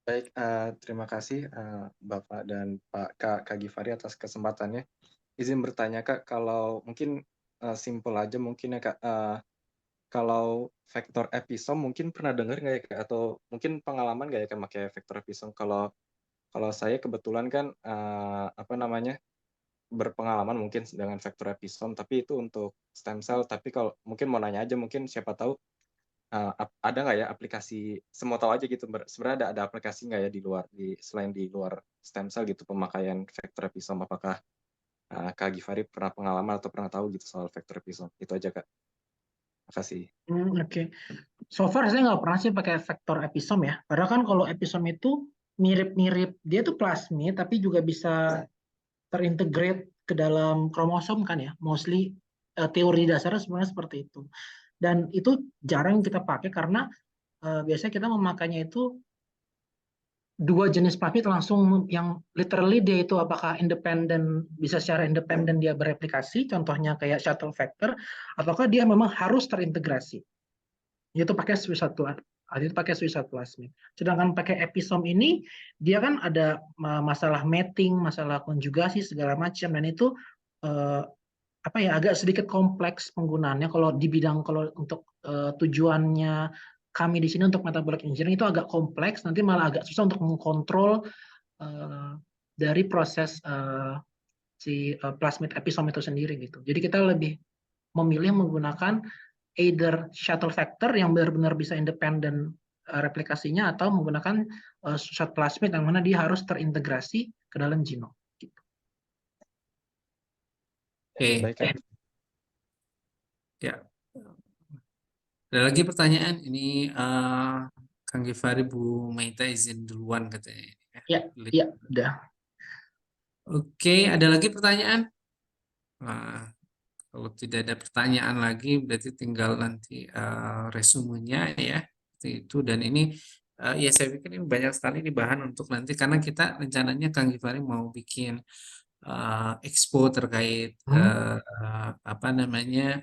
Baik, terima kasih Bapak dan Kak Givari atas kesempatannya. Izin bertanya Kak, kalau mungkin simpel aja mungkin ya Kak, kalau vektor episom mungkin pernah dengar nggak ya Kak? Atau mungkin pengalaman nggak ya Kak pakai vektor episom? Kalau saya kebetulan kan berpengalaman mungkin dengan vektor episom, tapi itu untuk stem cell. Tapi kalau mungkin mau nanya aja, mungkin siapa tahu ada nggak ya aplikasi, semua tahu aja gitu, sebenarnya ada aplikasi nggak ya selain di luar stem cell gitu pemakaian vektor episom? Apakah Kak Givari pernah pengalaman atau pernah tahu gitu soal vektor episom? Itu aja Kak. Makasih. Oke. So far saya nggak pernah sih pakai vektor episom ya. Karena kan kalau episom itu mirip-mirip, dia tuh plasmid tapi juga bisa terintegrate ke dalam kromosom kan ya. Mostly teori dasarnya sebenarnya seperti itu. Dan itu jarang kita pakai karena biasanya kita memakainya itu dua jenis plasmid langsung yang literally dia itu apakah independen, bisa secara independen dia bereplikasi, contohnya kayak shuttle vector, ataukah dia memang harus terintegrasi. Itu pakai Swiss plasmid. Sedangkan pakai episom ini dia kan ada masalah mating, masalah konjugasi segala macam, dan itu agak sedikit kompleks penggunaannya kalau untuk tujuannya kami di sini untuk metabolic engineering itu agak kompleks, nanti malah agak susah untuk mengkontrol dari proses si plasmid episom itu sendiri gitu. Jadi kita lebih memilih menggunakan either shuttle vector yang benar-benar bisa independen replikasinya atau menggunakan short plasmid yang mana dia harus terintegrasi ke dalam genom. Gitu. Oke, Baik ya. ya. Ada lagi pertanyaan? Ini Kang Givari, Bu Maita izin duluan katanya. Ya, ya, udah. Oke, ada lagi pertanyaan? Nah, kalau tidak ada pertanyaan lagi, berarti tinggal nanti resumenya ya. Seperti itu. Dan ini ya saya pikir ini banyak sekali ini bahan untuk nanti karena kita rencananya Kang Givari mau bikin expo terkait apa namanya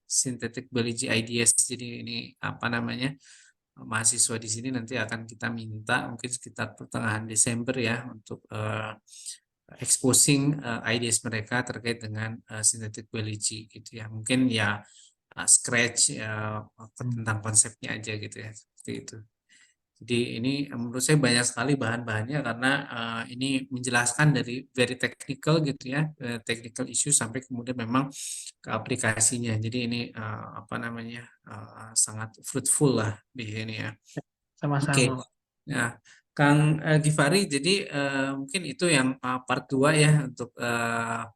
synthetic biology ideas. Jadi ini apa namanya mahasiswa di sini nanti akan kita minta mungkin sekitar pertengahan Desember ya untuk exposing ideas mereka terkait dengan synthetic biology gitu ya. Mungkin ya scratch tentang konsepnya aja gitu ya. Seperti itu. Jadi ini menurut saya banyak sekali bahan-bahannya karena ini menjelaskan dari very technical gitu ya, technical issue sampai kemudian memang ke aplikasinya. Jadi ini apa namanya sangat fruitful lah di sini ya. Oke, Sama-sama. nah Kang Givari, jadi mungkin itu yang part 2 ya untuk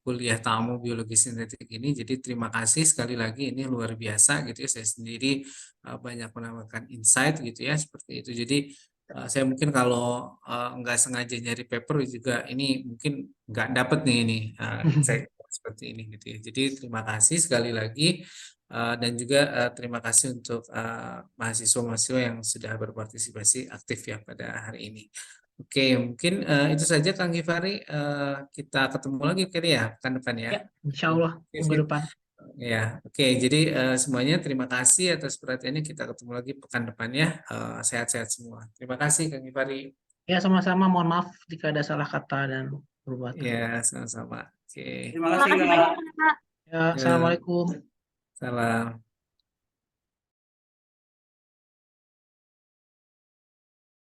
kuliah tamu biologi sintetik ini. Jadi terima kasih sekali lagi, ini luar biasa gitu ya. Saya sendiri banyak mendapatkan insight gitu ya seperti itu. Jadi saya mungkin kalau nggak sengaja nyari paper juga ini mungkin nggak dapet nih ini insight seperti ini gitu ya. Jadi terima kasih sekali lagi. Dan juga terima kasih untuk mahasiswa-mahasiswa yang sudah berpartisipasi aktif ya pada hari ini. Oke, mungkin itu saja Kang Givari. Kita ketemu lagi kira ya pekan depan ya. Ya, insya Allah minggu depan. Ya, oke. Jadi semuanya terima kasih atas perhatiannya. Kita ketemu lagi pekan depan ya. Sehat-sehat semua. Terima kasih Kang Givari. Ya, sama-sama. Mohon maaf jika ada salah kata dan perbuatan. Ya, sama-sama. Oke. Terima Terima kasih kasih Kak. banyak, Kak. Ya, assalamualaikum. Salam.